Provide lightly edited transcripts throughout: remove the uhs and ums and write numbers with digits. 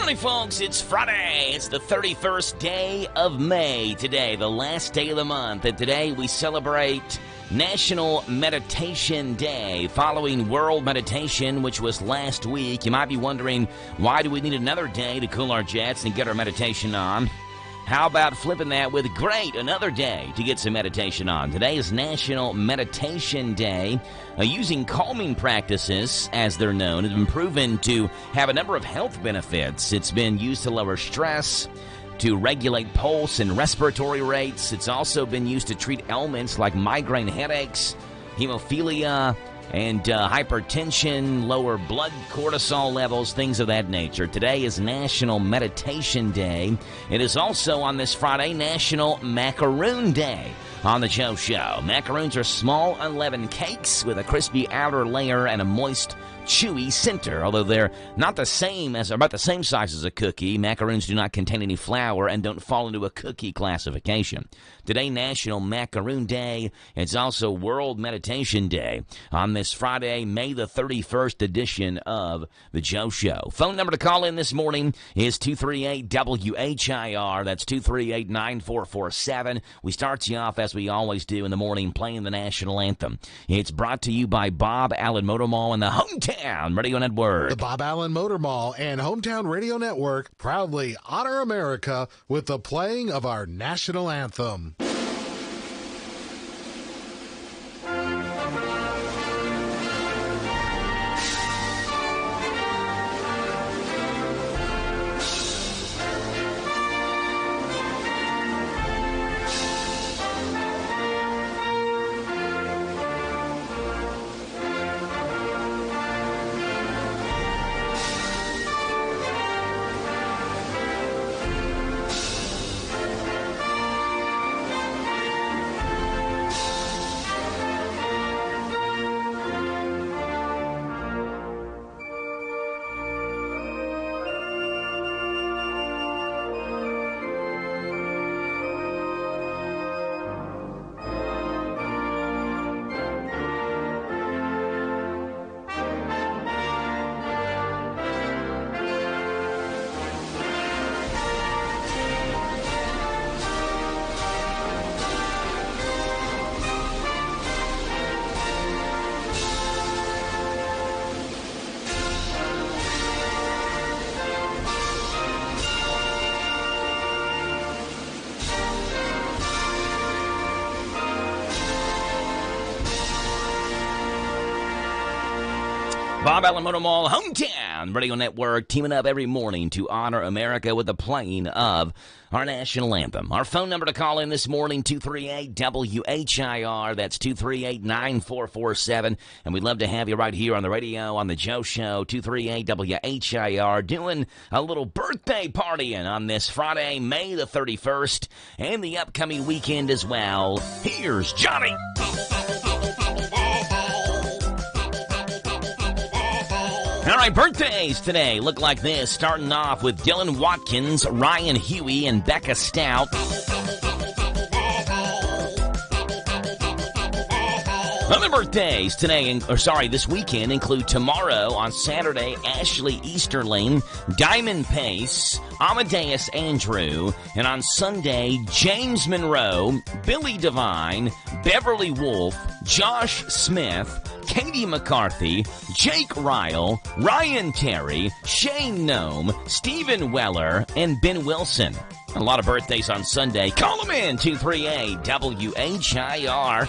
morning, folks. It's Friday. It's the 31st day of May today, the last day of the month. And today we celebrate National Meditation Day, following World Meditation, which was last week. You might be wondering, why do we need another day to cool our jets and get our meditation on? How about flipping that with great, another day to get some meditation on? Today is National Meditation Day. Using calming practices, as they're known, has been proven to have a number of health benefits. It's been used to lower stress, to regulate pulse and respiratory rates. It's also been used to treat ailments like migraine headaches, hemophilia, and hypertension, lower blood cortisol levels, things of that nature. Today is National Meditation Day. It is also on this Friday National Macaroon Day. On the Joe Show, macaroons are small, unleavened cakes with a crispy outer layer and a moist, chewy center. Although they're not the same as, about the same size as a cookie, macaroons do not contain any flour and don't fall into a cookie classification. Today, National Macaroon Day. It's also World Meditation Day on this Friday, May the 31st edition of The Joe Show. Phone number to call in this morning is 238-WHIR. That's 238-9447. We start you off, as we always do in the morning, playing the national anthem. It's brought to you by Bob Allen Motor Mall and the Hometown Radio Network. The Bob Allen Motor Mall and Hometown Radio Network proudly honor America with the playing of our national anthem. Bob Allen Motor Mall, Hometown Radio Network, teaming up every morning to honor America with the playing of our national anthem. Our phone number to call in this morning, 238-WHIR. That's 238-9447. And we'd love to have you right here on the radio, on the Joe Show, 238-WHIR, doing a little birthday partying on this Friday, May the 31st, and the upcoming weekend as well. Here's Johnny. All right, birthdays today look like this, starting off with Dylan Watkins, Ryan Huey, and Becca Stout. Other birthdays today, this weekend include tomorrow on Saturday, Ashley Easterling, Diamond Pace, Amadeus Andrew, and on Sunday, James Monroe, Billy Devine, Beverly Wolf, Josh Smith, Katie McCarthy, Jake Ryle, Ryan Terry, Shane Nome, Stephen Weller, and Ben Wilson. A lot of birthdays on Sunday. Call them in, 238-WHIR.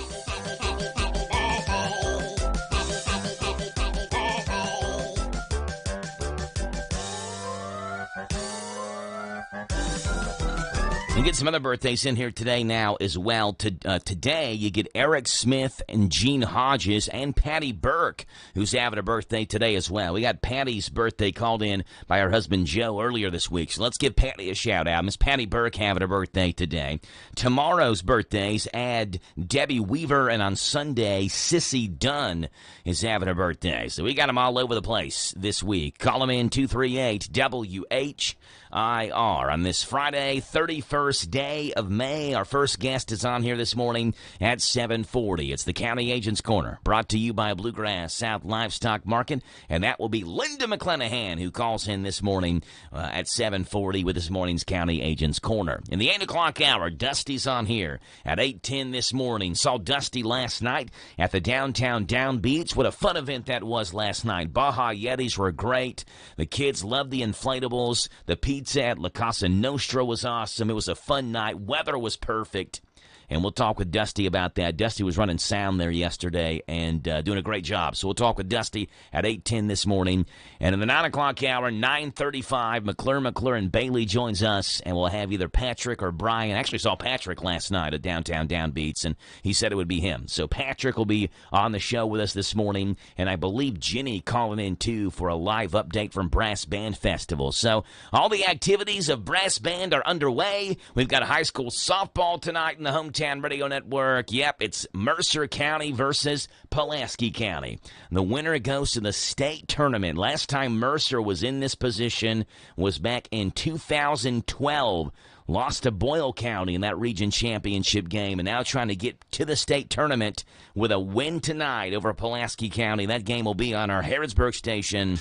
And get some other birthdays in here today now as well. Today, you get Eric Smith and Gene Hodges and Patty Burke, who's having a birthday today as well. We got Patty's birthday called in by her husband Joe earlier this week, so let's give Patty a shout-out. Miss Patty Burke having a birthday today. Tomorrow's birthdays add Debbie Weaver, and on Sunday, Sissy Dunn is having a birthday. So we got them all over the place this week. Call them in, 238-WHIR. on this Friday, 31st day of May. Our first guest is on here this morning at 7:40. It's the County Agents Corner, brought to you by Bluegrass South Livestock Market, and that will be Linda McClanahan, who calls in this morning at 7:40 with this morning's County Agents Corner. In the 8 o'clock hour, Dusty's on here at 8:10 this morning. Saw Dusty last night at the downtown Down Beach. What a fun event that was last night. Baja Yetis were great. The kids loved the inflatables. The pizza at La Casa Nostra was awesome. It was a fun night. Weather was perfect. And we'll talk with Dusty about that. Dusty was running sound there yesterday and doing a great job. So we'll talk with Dusty at 8:10 this morning. And in the 9 o'clock hour, 9:35, McClure and Bailey joins us, and we'll have either Patrick or Brian. I actually saw Patrick last night at downtown Down Beach, and he said it would be him. So Patrick will be on the show with us this morning, and I believe Jenny calling in, too, for a live update from Brass Band Festival. So all the activities of Brass Band are underway. We've got high school softball tonight in the hometown Radio Network. Yep, it's Mercer County versus Pulaski County. The winner goes to the state tournament. Last time Mercer was in this position was back in 2012. Lost to Boyle County in that region championship game, and now trying to get to the state tournament with a win tonight over Pulaski County. That game will be on our Harrodsburg station,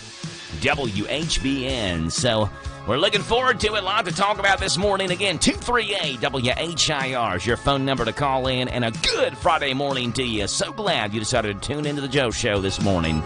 WHBN. So we're looking forward to it. A lot to talk about this morning. Again, 238-WHIR is your phone number to call in, and a good Friday morning to you. So glad you decided to tune into the Joe Show this morning.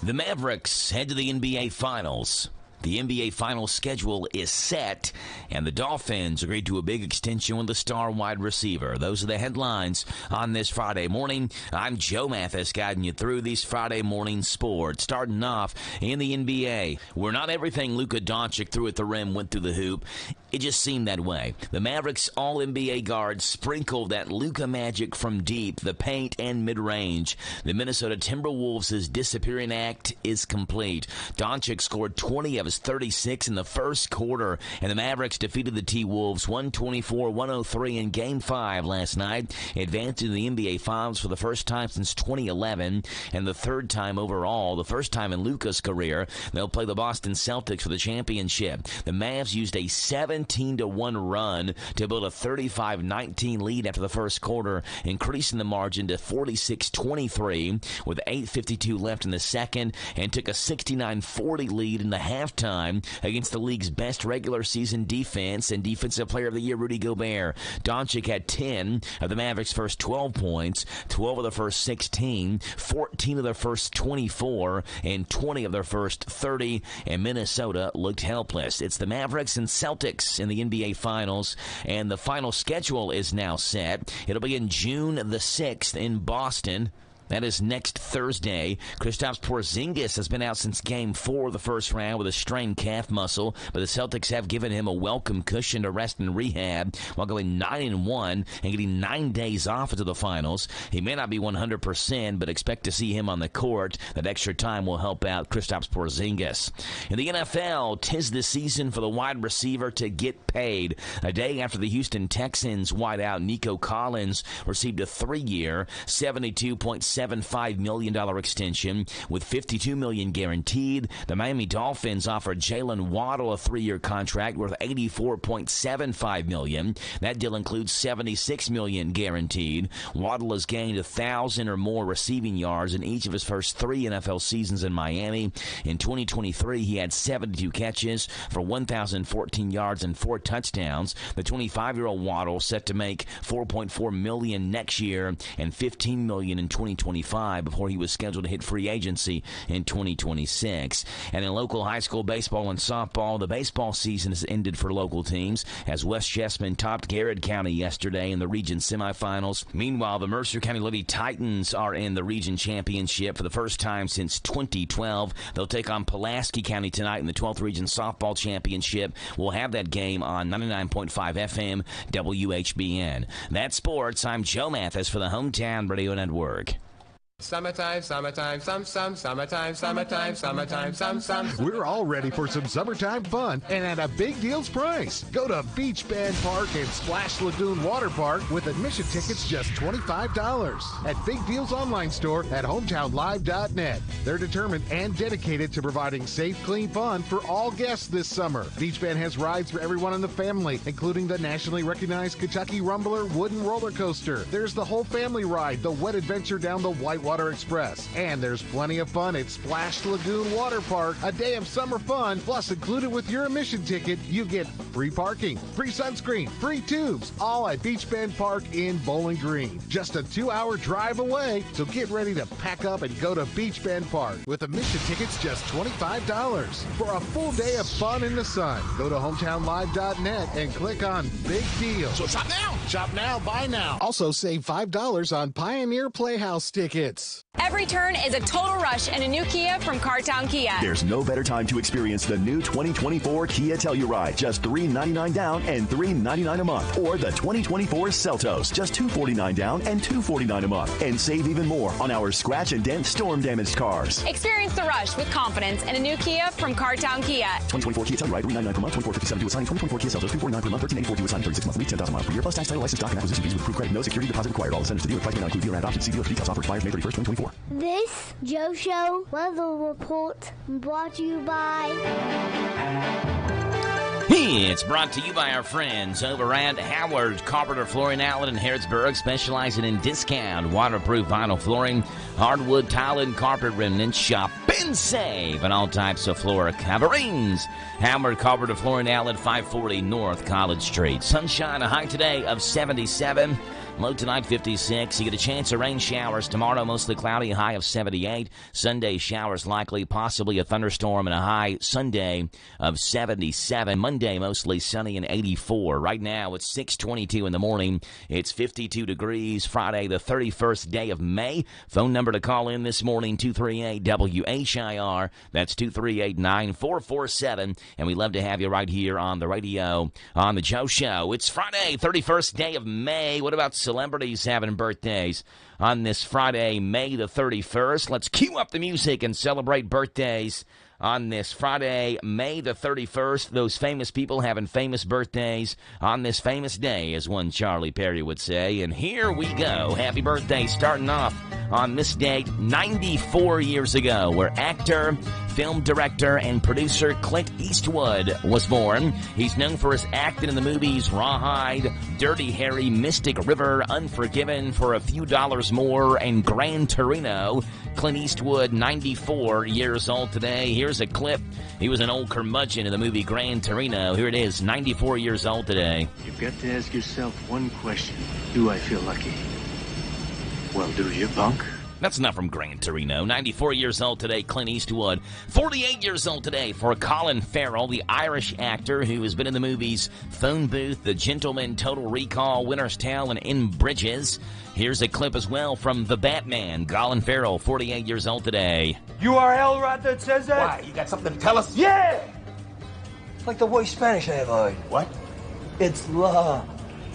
The Mavericks head to the NBA Finals. The NBA Finals schedule is set, and the Dolphins agreed to a big extension with the star wide receiver. Those are the headlines on this Friday morning. I'm Joe Mathis, guiding you through these Friday morning sports. Starting off in the NBA, where not everything Luka Doncic threw at the rim went through the hoop. It just seemed that way. The Mavericks All-NBA guards sprinkled that Luka magic from deep, the paint, and mid-range. The Minnesota Timberwolves' disappearing act is complete. Doncic scored 20 of his 36 in the first quarter, and the Mavericks defeated the T-Wolves 124-103 in Game 5 last night, advancing to the NBA Finals for the first time since 2011, and the third time overall, the first time in Luka's career. They'll play the Boston Celtics for the championship. The Mavs used a 17-1 run to build a 35-19 lead after the first quarter, increasing the margin to 46-23 with 8:52 left in the second, and took a 69-40 lead in the halftime against the league's best regular season defense and Defensive Player of the Year Rudy Gobert. Doncic had 10 of the Mavericks' first 12 points, 12 of the first 16, 14 of their first 24, and 20 of their first 30, and Minnesota looked helpless. It's the Mavericks and Celtics in the NBA Finals, and the final schedule is now set. It'll be in June the 6th in Boston. That is next Thursday. Kristaps Porzingis has been out since Game 4 of the first round with a strained calf muscle, but the Celtics have given him a welcome cushion to rest and rehab while going 9-1 and getting 9 days off into the finals. He may not be 100%, but expect to see him on the court. That extra time will help out Kristaps Porzingis. In the NFL, 'tis the season for the wide receiver to get paid. A day after the Houston Texans wideout Nico Collins received a 3-year, $72.75 million extension with $52 million guaranteed. The Miami Dolphins offered Jalen Waddle a 3-year contract worth $84.75 million. That deal includes $76 million guaranteed. Waddle has gained 1,000 or more receiving yards in each of his first 3 NFL seasons in Miami. In 2023, he had 72 catches for 1,014 yards and 4 touchdowns. The 25-year-old Waddle set to make $4.4 million next year and $15 million in 2025 before he was scheduled to hit free agency in 2026. And in local high school baseball and softball, the baseball season has ended for local teams as West Chessman topped Garrett County yesterday in the region semifinals. Meanwhile, the Mercer County Lady Titans are in the region championship for the first time since 2012. They'll take on Pulaski County tonight in the 12th region softball championship. We'll have that game on 99.5 FM WHBN. That's sports. I'm Joe Mathis for the Hometown Radio Network. Summertime, summertime, summertime, summertime. We're all ready for some summertime fun and at a big deals price. Go to Beach Bend Park and Splash Lagoon Water Park with admission tickets just $25 at Big Deals online store at hometownlive.net. They're determined and dedicated to providing safe, clean fun for all guests this summer. Beach Bend has rides for everyone in the family, including the nationally recognized Kentucky Rumbler wooden roller coaster. There's the whole family ride, the wet adventure down the Whitewater Express. And there's plenty of fun at Splash Lagoon Water Park, a day of summer fun. Plus, included with your admission ticket, you get free parking, free sunscreen, free tubes, all at Beach Bend Park in Bowling Green. Just a 2-hour drive away, so get ready to pack up and go to Beach Bend Park with admission tickets just $25 for a full day of fun in the sun. Go to hometownlive.net and click on Big Deal. So shop now. Shop now, buy now. Also save $5 on Pioneer Playhouse tickets. Every turn is a total rush in a new Kia from Cartown Kia. There's no better time to experience the new 2024 Kia Telluride. Just $399 down and $399 a month. Or the 2024 Seltos. Just $249 down and $249 a month. And save even more on our scratch and dent storm damaged cars. Experience the rush with confidence in a new Kia from Cartown Kia. 2024 Kia Telluride, $399 per month, $2457 due assigning. 2024 Kia Seltos, $249 per month, $1384 due assigning. 36 months lease, 10,000 miles per year, plus tax, title, license, doc, and acquisition fees with approved credit. No security deposit required. All incentives to dealer. Price may not include dealer and options. See dealer for details. Offer expires May 31st, 2024. This Joe Show weather report brought to you by... It's brought to you by our friends over at Howard Carpenter Flooring Outlet in Harrodsburg, specializing in discount waterproof vinyl flooring, hardwood tile and carpet remnants. Shop and save on all types of floor coverings. Howard Carpenter Flooring Outlet, 540 North College Street. Sunshine, a high today of 77. Low tonight, 56. You get a chance of rain showers tomorrow, mostly cloudy, a high of 78. Sunday, showers likely, possibly a thunderstorm, and a high Sunday of 77. Monday, mostly sunny and 84. Right now, it's 6:22 in the morning. It's 52 degrees. Friday, the 31st day of May. Phone number to call in this morning, 238-WHIR. That's 238-9447. And we love to have you right here on the radio on The Joe Show. It's Friday, 31st day of May. What about celebrities having birthdays on this Friday, May the 31st? Let's cue up the music and celebrate birthdays on this Friday, May the 31st. Those famous people having famous birthdays on this famous day, as one Charlie Perry would say. And here we go. Happy birthday starting off on this date 94 years ago, where actor, film director, and producer Clint Eastwood was born. He's known for his acting in the movies Rawhide, Dirty Harry, Mystic River, Unforgiven, For a Few Dollars More, and Gran Torino. Clint Eastwood, 94 years old today. Here's a clip. He was an old curmudgeon in the movie Gran Torino. Here it is, 94 years old today. You've got to ask yourself one question. Do I feel lucky? Well, do you, punk? That's not from Gran Torino. 94 years old today, Clint Eastwood. 48 years old today for Colin Farrell, the Irish actor who has been in the movies Phone Booth, The Gentleman, Total Recall, Winter's Tale, and In Bridges. Here's a clip as well from The Batman. Colin Farrell, 48 years old today. You are hell right that says that? Why? You got something to tell us? Yeah! It's like the voice Spanish I have heard. What? It's la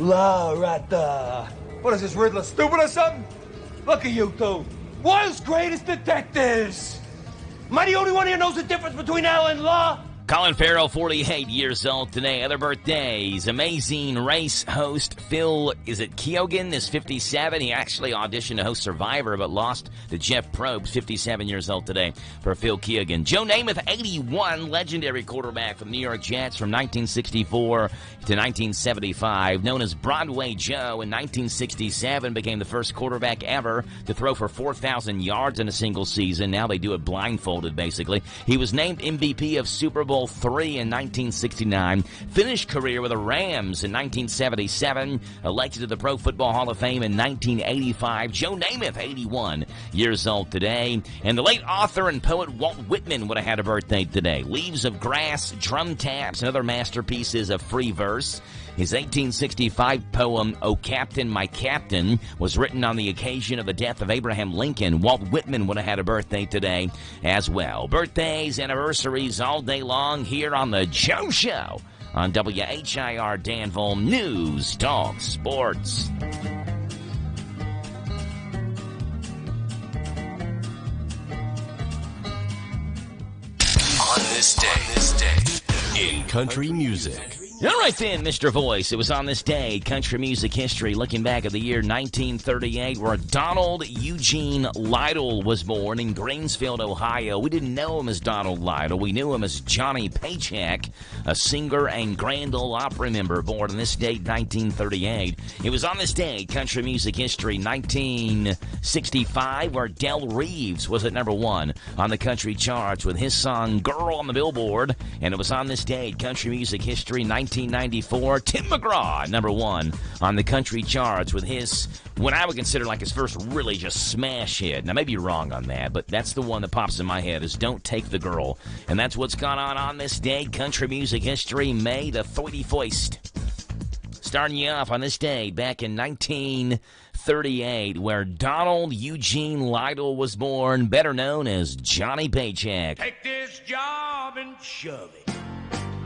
rata. What is this, Riddler stupid or something? Look at you two. World's greatest detectives. Am I the only one here knows the difference between L and law? Colin Farrell, 48 years old today. Other birthdays. Amazing Race host Phil, Keoghan is 57. He actually auditioned to host Survivor, but lost to Jeff Probst, 57 years old today for Phil Keoghan. Joe Namath, 81, legendary quarterback for the New York Jets from 1964 to 1975. Known as Broadway Joe, in 1967 became the first quarterback ever to throw for 4,000 yards in a single season. Now they do it blindfolded, basically. He was named MVP of Super Bowl III in 1969, finished career with the Rams in 1977, elected to the Pro Football Hall of Fame in 1985. Joe Namath, 81 years old today. And the late author and poet Walt Whitman would have had a birthday today. Leaves of Grass, Drum Taps, and other masterpieces of free verse. His 1865 poem, "O Captain, My Captain," was written on the occasion of the death of Abraham Lincoln. Walt Whitman would have had a birthday today as well. Birthdays, anniversaries all day long here on The Joe Show on WHIR Danville News Talk Sports. this day in country music. All right then, Mr. Voice. It was on this day, country music history, looking back at the year 1938, where Donald Eugene Lytle was born in Greensfield, Ohio. We didn't know him as Donald Lytle. We knew him as Johnny Paycheck, a singer and Grand Ole Opry member, born on this date, 1938. It was on this day, country music history, 1965, where Del Reeves was at number 1 on the country charts with his song Girl on the Billboard. And it was on this day, country music history, 1994, Tim McGraw, number 1 on the country charts with his, what I would consider like his first really just smash hit. Now, maybe you're wrong on that, but that's the one that pops in my head is Don't Take the Girl. And that's what's gone on this day, country music history, May the 31st. Starting you off on this day, back in 1938, where Donald Eugene Lytle was born, better known as Johnny Paycheck. Take this job and shove it.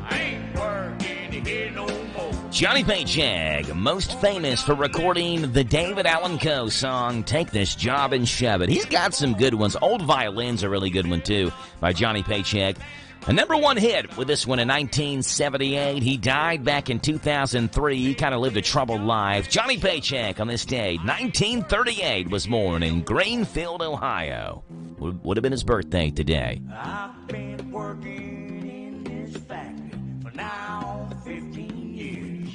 I ain't working here no more. Johnny Paycheck, most famous for recording the David Allan Coe song, Take This Job and Shove It. He's got some good ones. Old Violin's a really good one, too, by Johnny Paycheck. A number 1 hit with this one in 1978. He died back in 2003. He kind of lived a troubled life. Johnny Paycheck on this day, 1938, was born in Greenfield, Ohio. Would have been his birthday today. I've been working in this factory for now 15 years.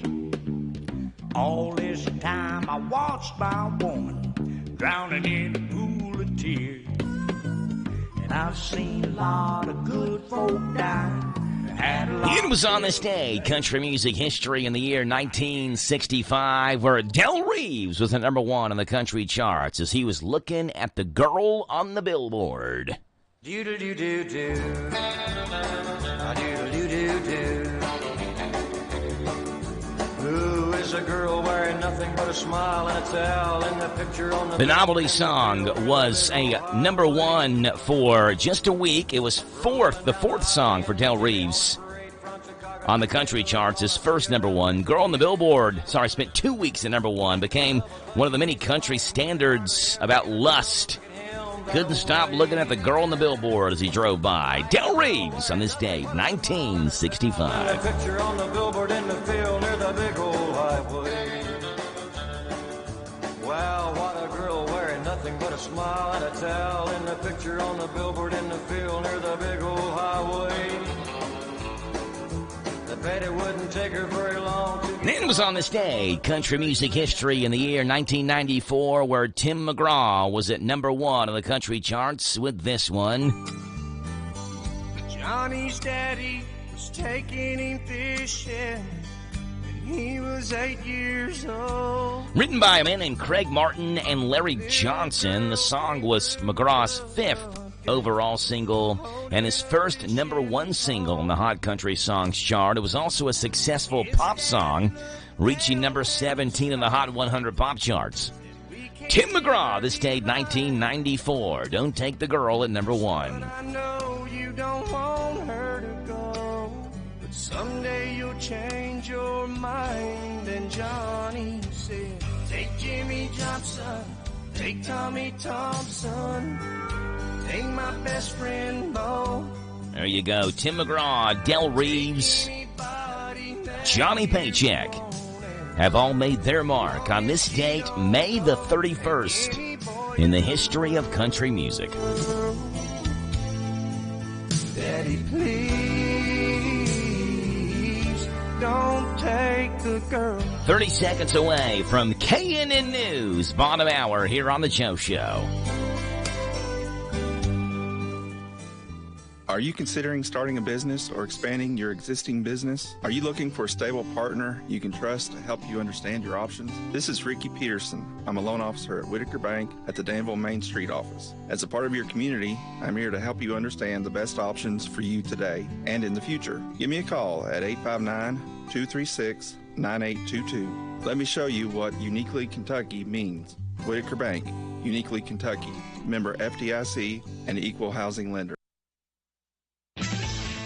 All this time I watched my woman drowning in a pool of tears. And I've seen a lot of good folk die. It was on this day, country music history, in the year 1965, where Del Reeves was at number 1 on the country charts as he was looking at the girl on the billboard. Do-do-do-do-do. Do-do-do-do-do. Who is a girl wearing nothing but a smile and a towel in the picture on The novelty song was a number 1 for just a week. It was the fourth song for Del Reeves on the country charts. His first number 1. Girl on the Billboard, spent 2 weeks at number 1. Became one of the many country standards about lust. Couldn't stop looking at the girl on the billboard as he drove by. Del Reeves on this day, 1965. Picture on the billboard in the field near the big old highway. Wow, what a girl wearing nothing but a smile and a towel in the picture on the billboard in the field near the big old highway. I bet it wouldn't take her very long to... Then was on this day, country music history, in the year 1994, where Tim McGraw was at number 1 on the country charts with this one. Johnny's daddy was taking him fishing when he was 8 years old. Written by a man named Craig Martin and Larry Johnson, the song was McGraw's 5th overall single and his first number 1 single on the Hot Country Songs chart. It was also a successful pop song, reaching number 17 in the Hot 100 pop charts. Tim McGraw, this day, 1994. Don't Take the Girl at number 1. I know you don't want her to go, but someday you'll change your mind. And Johnny said, take Jimmy Johnson, take Tommy Thompson, take my best friend Bo. There you go. Tim McGraw, Del Reeves, Johnny Paycheck have all made their mark on this date, May the 31st, in the history of country music. Daddy, please don't take the girl. 30 seconds away from KNN News, bottom hour here on The Joe Show. Are you considering starting a business or expanding your existing business? Are you looking for a stable partner you can trust to help you understand your options? This is Ricky Peterson. I'm a loan officer at Whitaker Bank at the Danville Main Street office. As a part of your community, I'm here to help you understand the best options for you today and in the future. Give me a call at 859-236-9822. Let me show you what Uniquely Kentucky means. Whitaker Bank, Uniquely Kentucky, member FDIC, and equal housing lender.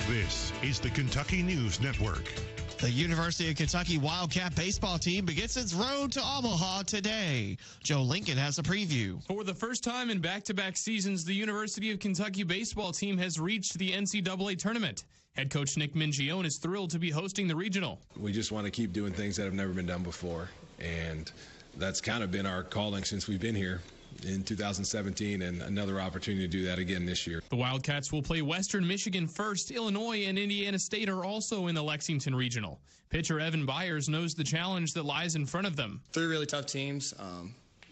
This is the Kentucky News Network. The University of Kentucky Wildcat baseball team begins its road to Omaha today. Joe Lincoln has a preview. For the first time in back-to-back seasons, the University of Kentucky baseball team has reached the NCAA tournament. Head coach Nick Mingione is thrilled to be hosting the regional. We just want to keep doing things that have never been done before, and that's kind of been our calling since we've been here in 2017, and another opportunity to do that again this year. The Wildcats will play Western Michigan first. Illinois and Indiana State are also in the Lexington Regional. Pitcher Evan Byers knows the challenge that lies in front of them. 3 really tough teams,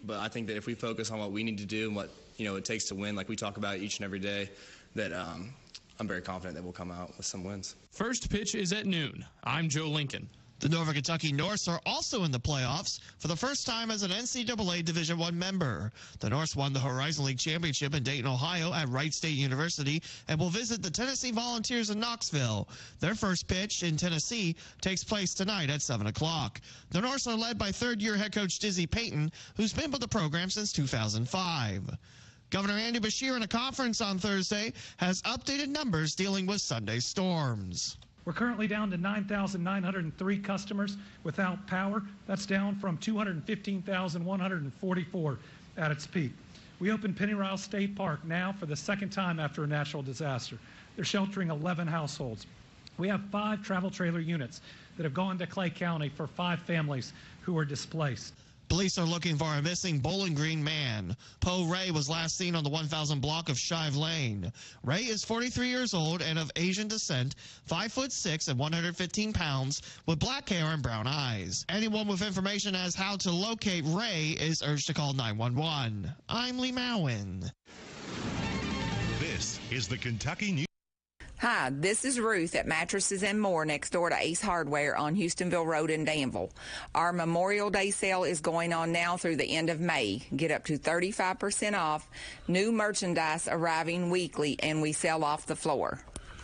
but I think that if we focus on what we need to do and what it takes to win, like we talk about each and every day, that I'm very confident that we'll come out with some wins. First pitch is at noon. I'm Joe Lincoln. The Northern Kentucky Norse are also in the playoffs for the first time as an NCAA Division I member. The Norse won the Horizon League Championship in Dayton, Ohio at Wright State University and will visit the Tennessee Volunteers in Knoxville. Their first pitch in Tennessee takes place tonight at 7 o'clock. The Norse are led by third-year head coach Dizzy Payton, who's been with the program since 2005. Governor Andy Beshear in a conference on Thursday has updated numbers dealing with Sunday's storms. We're currently down to 9,903 customers without power. That's down from 215,144 at its peak. We opened Pennyrile State Park now for the second time after a natural disaster. They're sheltering 11 households. We have 5 travel trailer units that have gone to Clay County for 5 families who are displaced. Police are looking for a missing Bowling Green man. Poe Ray was last seen on the 1000 block of Shive Lane. Ray is 43 years old and of Asian descent, 5'6" and 115 pounds, with black hair and brown eyes. Anyone with information as how to locate Ray is urged to call 911. I'm Lee Mowen. This is the Kentucky News. Hi, this is Ruth at Mattresses and More next door to Ace Hardware on Houstonville Road in Danville. Our Memorial Day sale is going on now through the end of May. Get up to 35% off, new merchandise arriving weekly, and we sell off the floor.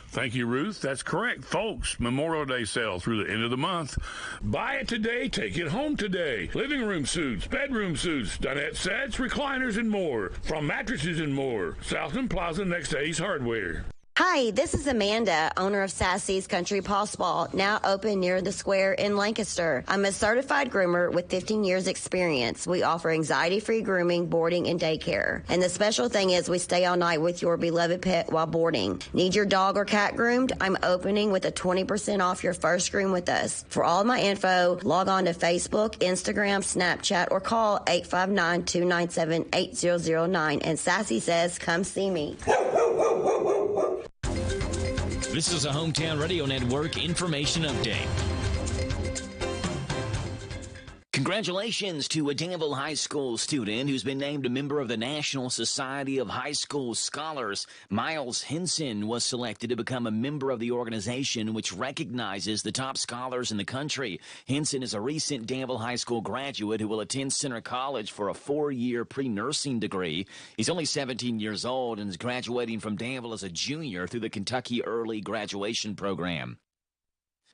Thank you, Ruth. That's correct, folks. Memorial Day sale through the end of the month. Buy it today, take it home today. Living room suits, bedroom suits, dinette sets, recliners, and more. From Mattresses and More, Southland Plaza next to Ace Hardware. Hi, this is Amanda, owner of Sassy's Country Paw Spa, now open near the square in Lancaster. I'm a certified groomer with 15 years experience. We offer anxiety-free grooming, boarding, and daycare. And the special thing is we stay all night with your beloved pet while boarding. Need your dog or cat groomed? I'm opening with a 20% off your first groom with us. For all my info, log on to Facebook, Instagram, Snapchat, or call 859-297-8009. And Sassy says, come see me. This is a Hometown Radio Network information update. Congratulations to a Danville High School student who's been named a member of the National Society of High School Scholars. Miles Henson was selected to become a member of the organization, which recognizes the top scholars in the country. Henson is a recent Danville High School graduate who will attend Center College for a 4-year pre-nursing degree. He's only 17 years old and is graduating from Danville as a junior through the Kentucky Early Graduation Program.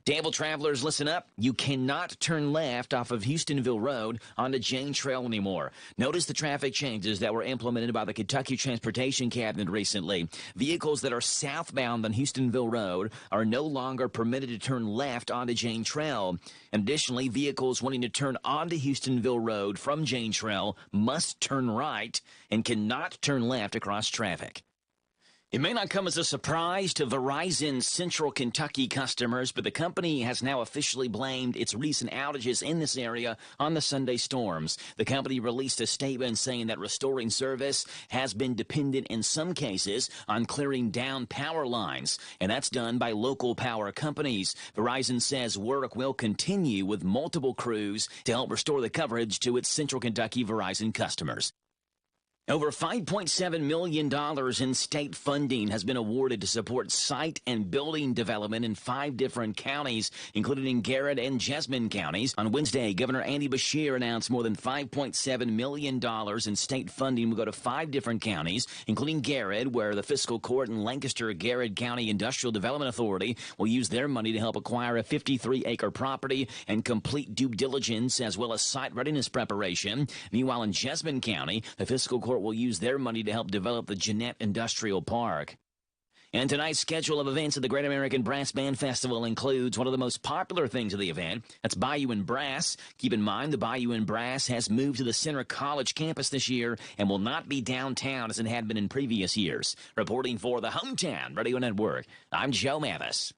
Danville travelers, listen up. You cannot turn left off of Houstonville Road onto Jane Trail anymore. Notice the traffic changes that were implemented by the Kentucky Transportation Cabinet recently. Vehicles that are southbound on Houstonville Road are no longer permitted to turn left onto Jane Trail. And additionally, vehicles wanting to turn onto Houstonville Road from Jane Trail must turn right and cannot turn left across traffic. It may not come as a surprise to Verizon Central Kentucky customers, but the company has now officially blamed its recent outages in this area on the Sunday storms. The company released a statement saying that restoring service has been dependent in some cases on clearing down power lines, and that's done by local power companies. Verizon says work will continue with multiple crews to help restore the coverage to its Central Kentucky Verizon customers. Over $5.7 million in state funding has been awarded to support site and building development in 5 different counties, including in Garrett and Jessamine counties. On Wednesday, Governor Andy Beshear announced more than $5.7 million in state funding will go to 5 different counties, including Garrett, where the fiscal court and Lancaster-Garrett County Industrial Development Authority will use their money to help acquire a 53-acre property and complete due diligence as well as site readiness preparation. Meanwhile, in Jessamine County, the fiscal court will use their money to help develop the Jeanette Industrial Park. And tonight's schedule of events at the Great American Brass Band Festival includes one of the most popular things of the event. That's Bayou and Brass. Keep in mind, the Bayou and Brass has moved to the Center College campus this year and will not be downtown as it had been in previous years. Reporting for the Hometown Radio Network, I'm Joe Mathis.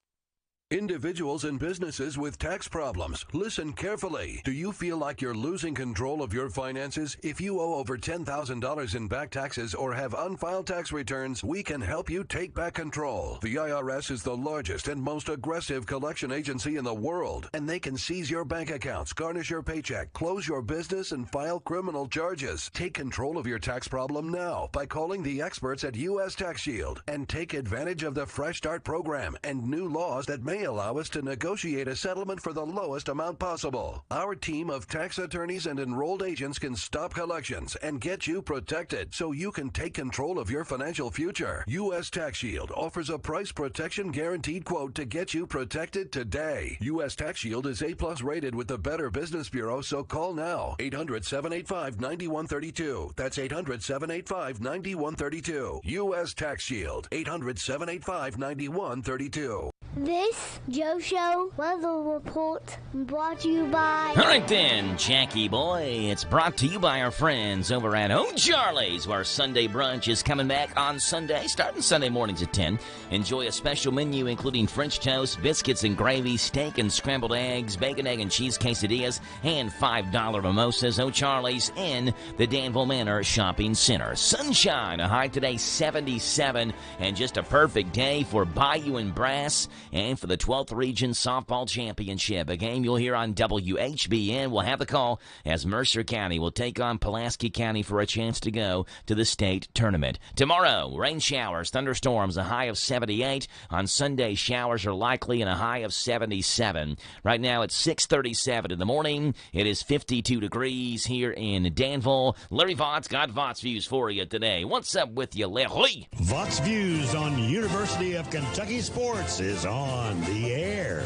Individuals and businesses with tax problems, listen carefully. Do you feel like you're losing control of your finances? If you owe over $10,000 in back taxes or have unfiled tax returns, we can help you take back control. The IRS is the largest and most aggressive collection agency in the world, and they can seize your bank accounts, garnish your paycheck, close your business, and file criminal charges. Take control of your tax problem now by calling the experts at U.S. Tax Shield and take advantage of the Fresh Start program and new laws that may allow us to negotiate a settlement for the lowest amount possible. Our team of tax attorneys and enrolled agents can stop collections and get you protected so you can take control of your financial future. U.S. Tax Shield offers a price protection guaranteed quote to get you protected today. U.S. Tax Shield is A+ rated with the Better Business Bureau, so call now. 800-785-9132. That's 800-785-9132. U.S. Tax Shield. 800-785-9132. This Joe Show weather report brought to you by... All right then, Jackie boy, it's brought to you by our friends over at O'Charlie's, where Sunday brunch is coming back on Sunday, starting Sunday mornings at 10. Enjoy a special menu including French toast, biscuits and gravy, steak and scrambled eggs, bacon, egg, and cheese quesadillas, and $5 mimosas. O'Charlie's in the Danville Manor Shopping Center. Sunshine, a high today 77, and just a perfect day for Bayou and Brass and for the 12th Region Softball Championship, a game you'll hear on WHBN. We'll have the call as Mercer County will take on Pulaski County for a chance to go to the state tournament. Tomorrow, rain showers, thunderstorms, a high of 78. On Sunday, showers are likely and a high of 77. Right now, it's 6:37 in the morning. It is 52 degrees here in Danville. Larry Vaught's got Vaught's Views for you today. What's up with you, Larry? Vaught's Views on University of Kentucky Sports is on the air.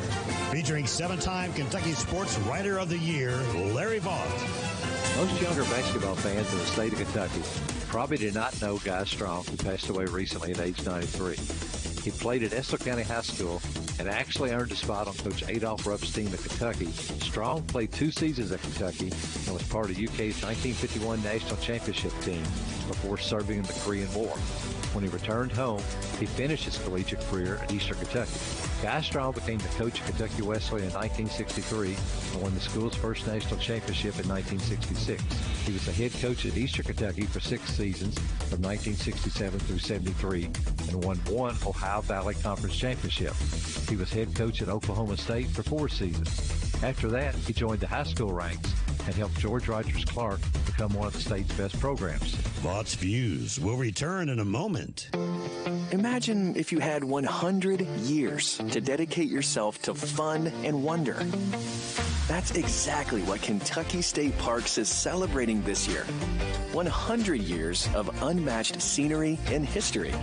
Featuring 7-time Kentucky Sports Writer of the Year, Larry Vaught. Most younger basketball fans in the state of Kentucky probably did not know Guy Strong, who passed away recently at age 93. He played at Estill County High School and actually earned a spot on Coach Adolph Rupp's team at Kentucky. Strong played 2 seasons at Kentucky and was part of UK's 1951 national championship team before serving in the Korean War. When he returned home, he finished his collegiate career at Eastern Kentucky. Guy Strong became the coach of Kentucky Wesleyan in 1963 and won the school's first national championship in 1966. He was the head coach at Eastern Kentucky for 6 seasons from 1967 through 73 and won 1 Ohio Valley Conference championship. He was head coach at Oklahoma State for 4 seasons. After that, he joined the high school ranks and helped George Rogers Clark become one of the state's best programs. Vaught's Views will return in a moment. Imagine if you had 100 years to dedicate yourself to fun and wonder. That's exactly what Kentucky State Parks is celebrating this year. 100 years of unmatched scenery and history,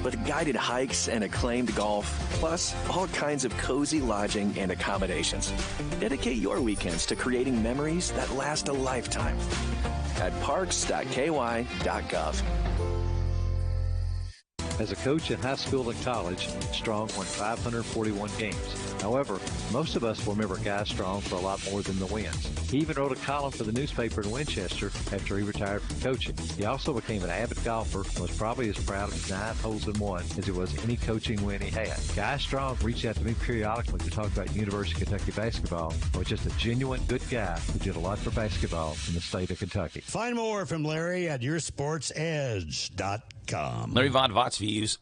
with guided hikes and acclaimed golf, plus all kinds of cozy lodging and accommodations. Dedicate your weekends to creating memories that last a lifetime at parks.ky.gov. As a coach in high school and college, Strong won 541 games. However, most of us will remember Guy Strong for a lot more than the wins. He even wrote a column for the newspaper in Winchester after he retired from coaching. He also became an avid golfer and was probably as proud of his 9 holes in one as he was any coaching win he had. Guy Strong reached out to me periodically to talk about University of Kentucky basketball and was just a genuine good guy who did a lot for basketball in the state of Kentucky. Find more from Larry at yoursportsedge.com. Larry Vaught, Vaught's Views,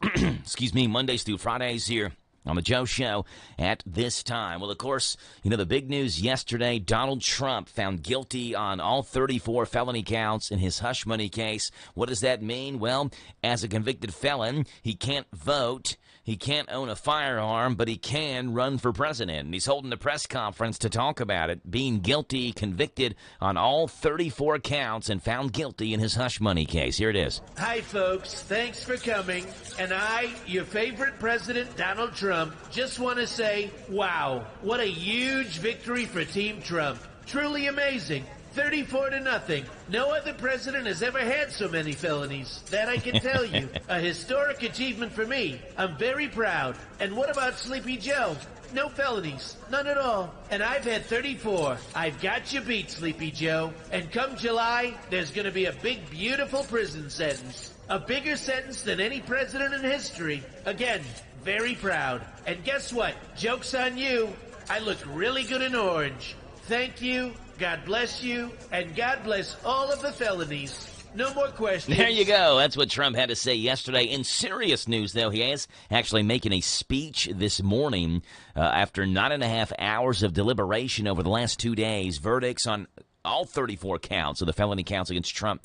Mondays through Fridays here on the Joe Show at this time. Well, of course, the big news yesterday, Donald Trump found guilty on all 34 felony counts in his hush money case. What does that mean? Well, as a convicted felon, he can't vote. He can't own a firearm, but he can run for president. And he's holding a press conference to talk about it, being guilty, convicted on all 34 counts, and found guilty in his hush money case. Here it is. Hi, folks. Thanks for coming. And I, your favorite president, Donald Trump, just want to say, wow, what a huge victory for Team Trump. Truly amazing. 34-0. No other president has ever had so many felonies. That I can tell you. A historic achievement for me. I'm very proud. And what about Sleepy Joe? No felonies. None at all. And I've had 34. I've got you beat, Sleepy Joe. And come July, there's going to be a big, beautiful prison sentence. A bigger sentence than any president in history. Again, very proud. And guess what? Joke's on you. I look really good in orange. Thank you, God bless you, and God bless all of the felonies. No more questions. There you go. That's what Trump had to say yesterday. In serious news, though, he is actually making a speech this morning after 9.5 hours of deliberation over the last 2 days. Verdicts on all 34 counts of the felony counts against Trump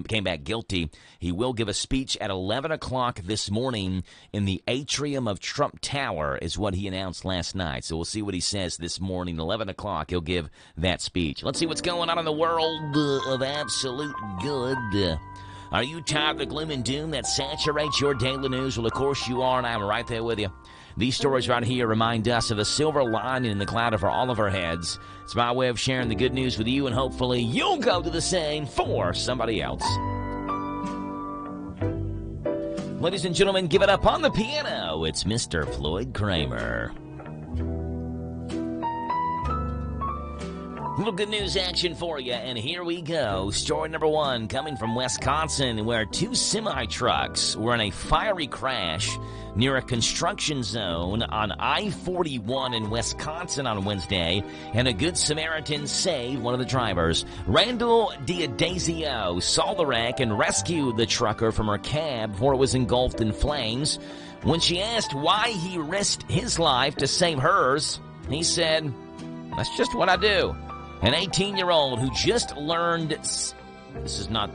came back guilty. He will give a speech at 11 o'clock this morning in the atrium of Trump Tower, is what he announced last night. So we'll see what he says this morning. 11 o'clock, he'll give that speech. Let's see what's going on in the world of absolute good. Are you tired of the gloom and doom that saturates your daily news? Well, of course you are, and I'm right there with you. These stories right here remind us of the silver lining in the cloud over all of our heads. It's my way of sharing the good news with you, and hopefully you'll go do the same for somebody else. Ladies and gentlemen, give it up on the piano. It's Mr. Floyd Kramer. Little good news action for you, and here we go. Story number one coming from Wisconsin, where two semi-trucks were in a fiery crash near a construction zone on I-41 in Wisconsin on Wednesday, and a Good Samaritan saved one of the drivers. Randall Diadazio saw the wreck and rescued the trucker from her cab before it was engulfed in flames. When she asked why he risked his life to save hers, he said, "That's just what I do." An 18-year-old who just learned... This is not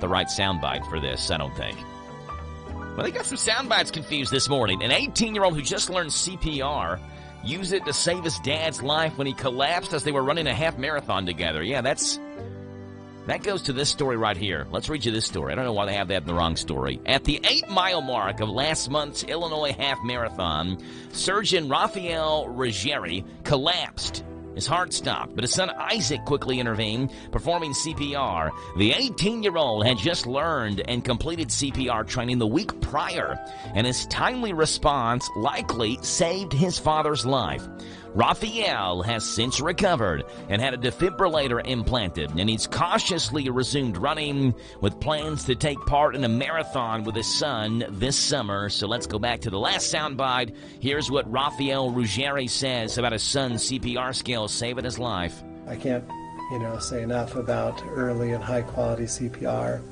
the right soundbite for this, I don't think. Well, they got some sound bites confused this morning. An 18-year-old who just learned CPR used it to save his dad's life when he collapsed as they were running a half marathon together. Yeah, that goes to this story right here. Let's read you this story. I don't know why they have that in the wrong story. At the 8-mile mark of last month's Illinois half marathon, surgeon Raphael Ruggieri collapsed. His heart stopped, but his son Isaac quickly intervened, performing CPR. The 18-year-old had just learned and completed CPR training the week prior, and his timely response likely saved his father's life. Raphael has since recovered and had a defibrillator implanted, and he's cautiously resumed running with plans to take part in a marathon with his son this summer. So let's go back to the last soundbite. Here's what Raphael Ruggieri says about his son's CPR skills saving his life. I can't, say enough about early and high-quality CPR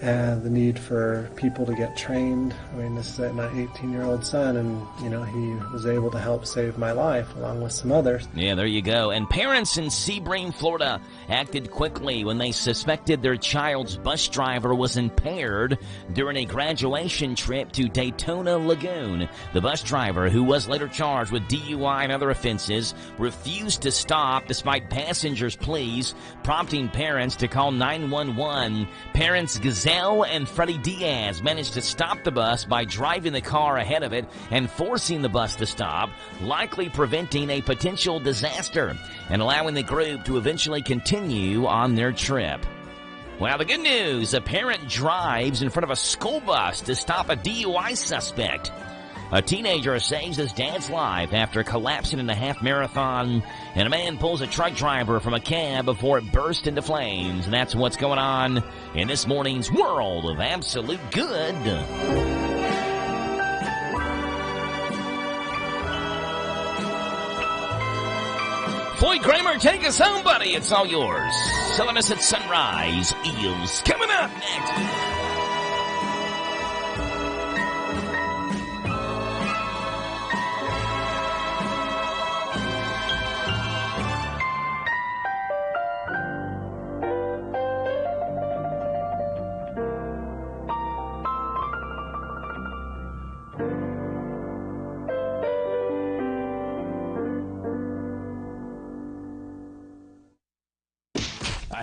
and the need for people to get trained. I mean, this is my 18-year-old son, and, he was able to help save my life along with some others. Yeah, there you go. And parents in Sebring, Florida acted quickly when they suspected their child's bus driver was impaired during a graduation trip to Daytona Lagoon. The bus driver, who was later charged with DUI and other offenses, refused to stop despite passengers' pleas, prompting parents to call 911. Parents Gazelle and Freddie Diaz managed to stop the bus by driving the car ahead of it and forcing the bus to stop, likely preventing a potential disaster and allowing the group to eventually continue on their trip. Well, the good news, a parent drives in front of a school bus to stop a DUI suspect. A teenager saves his dad's life after collapsing in a half marathon, and a man pulls a truck driver from a cab before it burst into flames. And that's what's going on in this morning's World of Absolute Good. Floyd Kramer, take us home, buddy. It's all yours. Selling us at sunrise. Eels coming up next.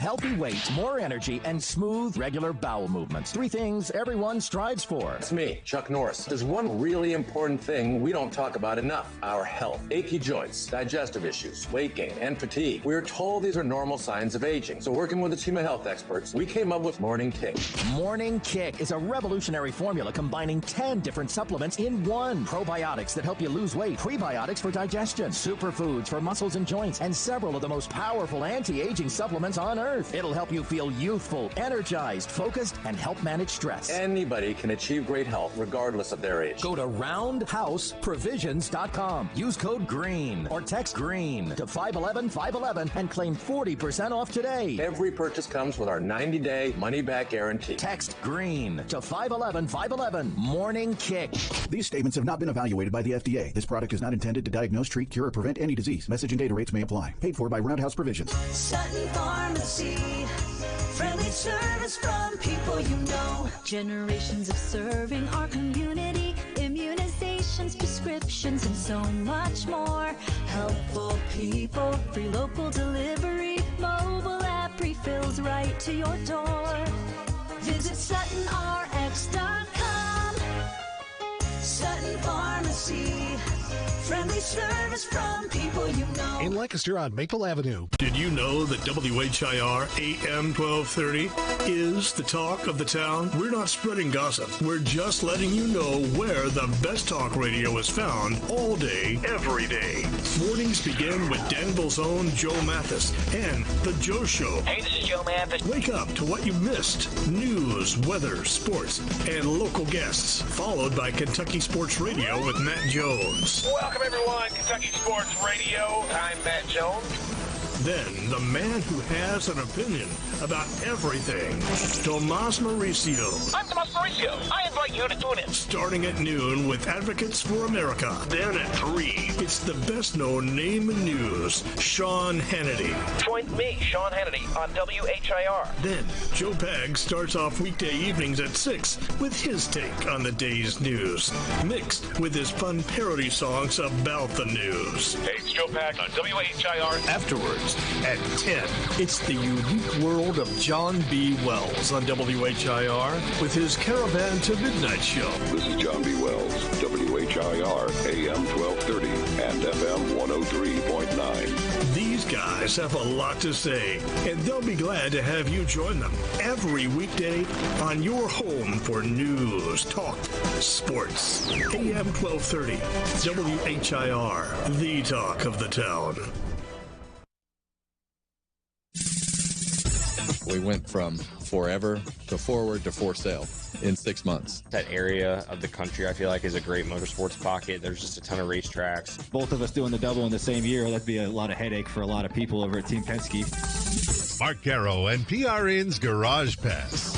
healthy weight, more energy, and smooth, regular bowel movements. 3 things everyone strives for. It's me, Chuck Norris. There's one really important thing we don't talk about enough: our health. Achy joints, digestive issues, weight gain, and fatigue. We're told these are normal signs of aging. So working with a team of health experts, we came up with Morning Kick. Morning Kick is a revolutionary formula combining 10 different supplements in one. Probiotics that help you lose weight, prebiotics for digestion, superfoods for muscles and joints, and several of the most powerful anti-aging supplements on earth. It'll help you feel youthful, energized, focused, and help manage stress. Anybody can achieve great health regardless of their age. Go to roundhouseprovisions.com. Use code GREEN or text GREEN to 511-511 and claim 40% off today. Every purchase comes with our 90-day money-back guarantee. Text GREEN to 511-511. Morning Kick. These statements have not been evaluated by the FDA. This product is not intended to diagnose, treat, cure, or prevent any disease. Message and data rates may apply. Paid for by Roundhouse Provisions. Sutton Pharmacy. Friendly service from people you know. Generations of serving our community. Immunizations, prescriptions, and so much more. Helpful people, free local delivery. Mobile app refills right to your door. Visit SuttonRx.com. Sutton Pharmacy. Friendly service from people you know. In Lancaster on Maple Avenue. Did you know that WHIR AM 1230 is the talk of the town? We're not spreading gossip. We're just letting you know where the best talk radio is found all day, every day. Mornings begin with Danville's own Joe Mathis and The Joe Show. Hey, this is Joe Mathis. Wake up to what you missed. News, weather, sports, and local guests. Followed by Kentucky Sports Radio with Matt Jones. Welcome, everyone. Kentucky Sports Radio. I'm Matt Jones. Then, the man who has an opinion about everything, Tomas Mauricio. I'm Tomas Mauricio. I invite you to tune in. Starting at noon with Advocates for America. Then at 3, it's the best-known name in news, Sean Hannity. Join me, Sean Hannity, on WHIR. Then, Joe Pag starts off weekday evenings at 6 with his take on the day's news, mixed with his fun parody songs about the news. Hey, it's Joe Pag on WHIR. Afterwards, at 10, it's the unique world of John B. Wells on WHIR with his Caravan to Midnight show. This is John B. Wells, WHIR, AM 1230 and FM 103.9. These guys have a lot to say, and they'll be glad to have you join them every weekday on your home for news, talk, sports. AM 1230, WHIR, the talk of the town. We went from forever to forward to for sale in 6 months. That area of the country, I feel like, is a great motorsports pocket. There's just a ton of racetracks. Both of us doing the double in the same year, that'd be a lot of headache for a lot of people over at Team Penske. Mark Caro and PRN's Garage Pass.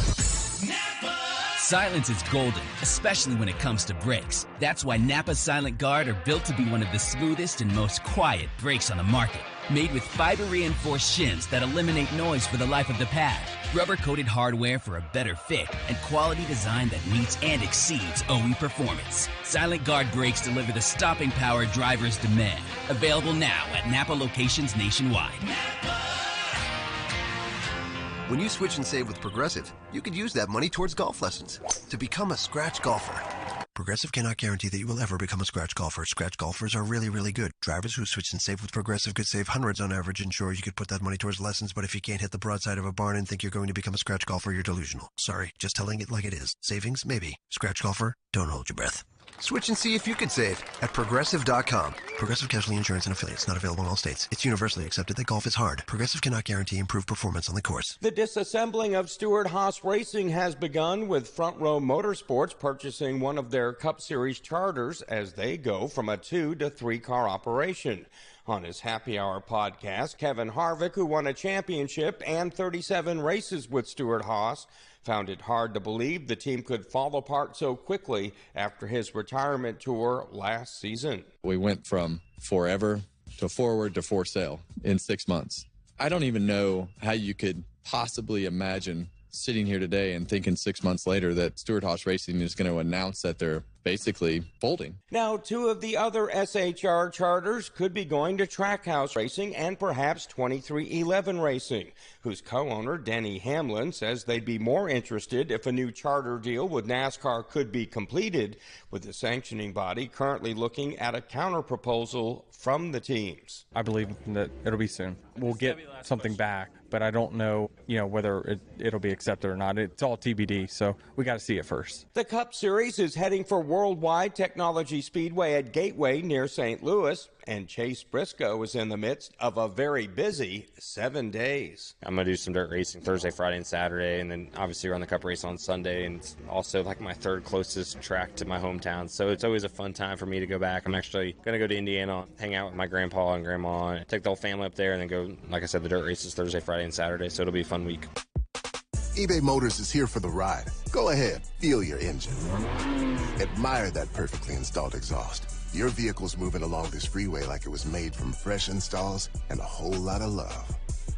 Silence is golden, especially when it comes to brakes. That's why Napa Silent Guard are built to be one of the smoothest and most quiet brakes on the market. Made with fiber-reinforced shims that eliminate noise for the life of the pad, rubber-coated hardware for a better fit, and quality design that meets and exceeds OE performance. Silent Guard brakes deliver the stopping power drivers demand. Available now at Napa locations nationwide. When you switch and save with Progressive, you could use that money towards golf lessons to become a scratch golfer. Progressive cannot guarantee that you will ever become a scratch golfer. Scratch golfers are really, really good. Drivers who switch and save with Progressive could save hundreds on average, and sure, you could put that money towards lessons, but if you can't hit the broadside of a barn and think you're going to become a scratch golfer, you're delusional. Sorry, just telling it like it is. Savings? Maybe. Scratch golfer? Don't hold your breath. Switch and see if you could save at Progressive.com. Progressive Casualty Insurance and Affiliates. Not available in all states. It's universally accepted that golf is hard. Progressive cannot guarantee improved performance on the course. The disassembling of Stewart-Haas Racing has begun, with Front Row Motorsports purchasing one of their Cup Series charters as they go from a 2 to 3 car operation. On his Happy Hour podcast, Kevin Harvick, who won a championship and 37 races with Stewart-Haas, found it hard to believe the team could fall apart so quickly after his retirement tour last season. We went from forever to forward to for sale in 6 months. I don't even know how you could possibly imagine sitting here today and thinking 6 months later that Stewart-Haas Racing is going to announce that they're basically folding. Now, 2 of the other SHR charters could be going to Trackhouse Racing and perhaps 2311 Racing, whose co-owner, Denny Hamlin, says they'd be more interested if a new charter deal with NASCAR could be completed, with the sanctioning body currently looking at a counter-proposal from the teams. I believe that it'll be soon. We'll get something back, but I don't know, whether it'll be accepted or not. It's all TBD, so we got to see it first. The Cup Series is heading for Worldwide Technology Speedway at Gateway near St. Louis, and Chase Briscoe is in the midst of a very busy 7 days. I'm going to do some dirt racing Thursday, Friday, and Saturday, and then obviously run the Cup race on Sunday, and it's also like my 3rd closest track to my hometown, so it's always a fun time for me to go back. I'm actually going to go to Indiana, hang out with my grandpa and grandma, and take the whole family up there, and then go, like I said, the dirt races Thursday, Friday, and Saturday, so it'll be a fun week. eBay Motors is here for the ride. Go ahead, feel your engine. Admire that perfectly installed exhaust. Your vehicle's moving along this freeway like it was made from fresh installs and a whole lot of love.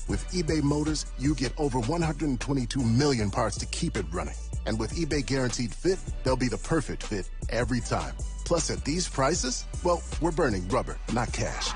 With eBay Motors, you get over 122 million parts to keep it running. And with eBay Guaranteed Fit, they'll be the perfect fit every time. Plus, at these prices, well, we're burning rubber, not cash.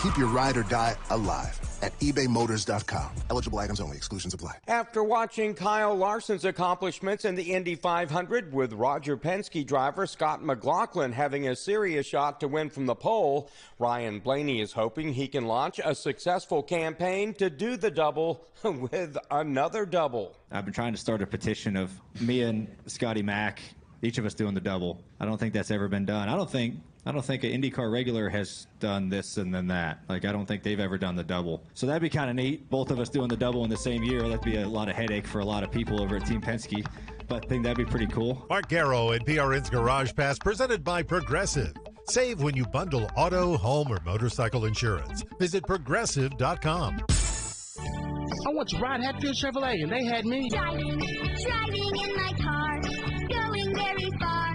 Keep your ride or die alive at ebaymotors.com. Eligible items only. Exclusions apply. After watching Kyle Larson's accomplishments in the Indy 500 with Roger Penske driver Scott McLaughlin having a serious shot to win from the pole, Ryan Blaney is hoping he can launch a successful campaign to do the double with another double. I've been trying to start a petition of me and Scotty Mack, each of us doing the double. I don't think that's ever been done. I don't think an IndyCar regular has done this and then that. I don't think they've ever done the double. So that'd be kind of neat, both of us doing the double in the same year. That'd be a lot of headache for a lot of people over at Team Penske, but I think that'd be pretty cool. Mark Garrow and PRN's Garage Pass, presented by Progressive. Save when you bundle auto, home, or motorcycle insurance. Visit Progressive.com. I went to ride Hatfield Chevrolet, and they had me driving in my car, going very far,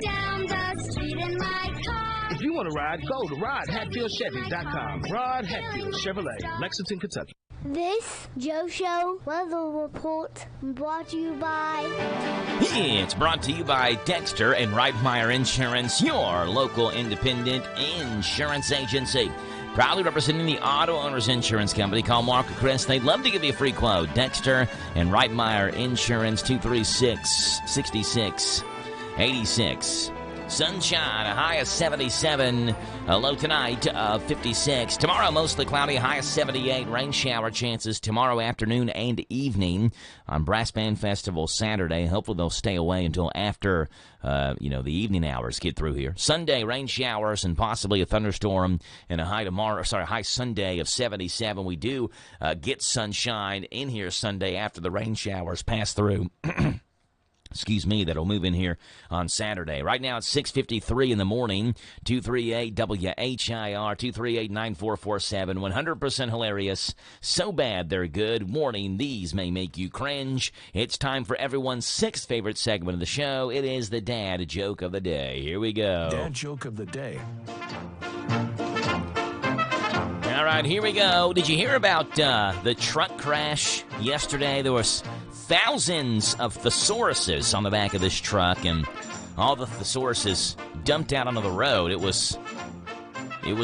down the street in my car. If you want to ride, go to RodHatfieldChevy.com. Rod Hatfield Chevrolet, Lexington, Kentucky. This Joe Show weather report brought to you by... It's brought to you by Dexter and Reitmeyer Insurance, your local independent insurance agency. Proudly representing the Auto Owners Insurance Company. Call Mark or Chris. They'd love to give you a free quote. Dexter and Reitmeyer Insurance, 236-6686. Sunshine, a high of 77, a low tonight of 56. Tomorrow, mostly cloudy, a high of 78. Rain shower chances tomorrow afternoon and evening on Brass Band Festival Saturday. Hopefully they'll stay away until after, the evening hours get through here. Sunday, rain showers and possibly a thunderstorm, and a high Sunday of 77. We do get sunshine in here Sunday after the rain showers pass through. Excuse me, that'll move in here on Saturday. Right now it's 6:53 in the morning, 238 WHIR, 238-9447, 100% hilarious, so bad they're good. Warning, these may make you cringe. It's time for everyone's 6th favorite segment of the show. It is the Dad Joke of the Day. Here we go. Dad Joke of the Day. All right, here we go. Did you hear about the truck crash yesterday? There was thousands of thesauruses on the back of this truck, and all the thesauruses dumped out onto the road. It was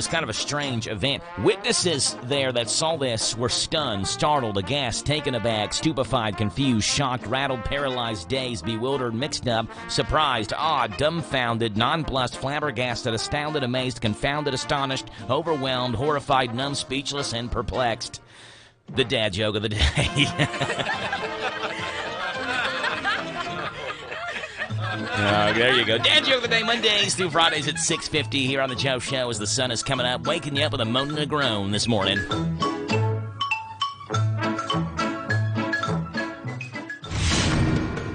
kind of a strange event. Witnesses there that saw this were stunned, startled, aghast, taken aback, stupefied, confused, shocked, rattled, paralyzed, dazed, bewildered, mixed up, surprised, awed, dumbfounded, nonplussed, flabbergasted, astounded, amazed, confounded, astonished, overwhelmed, horrified, numb, speechless, and perplexed. The Dad Joke of the Day. There you go. Dad Joke of the Day, Mondays through Fridays at 6:50 here on the Joe Show as the sun is coming up, waking you up with a moan and a groan this morning.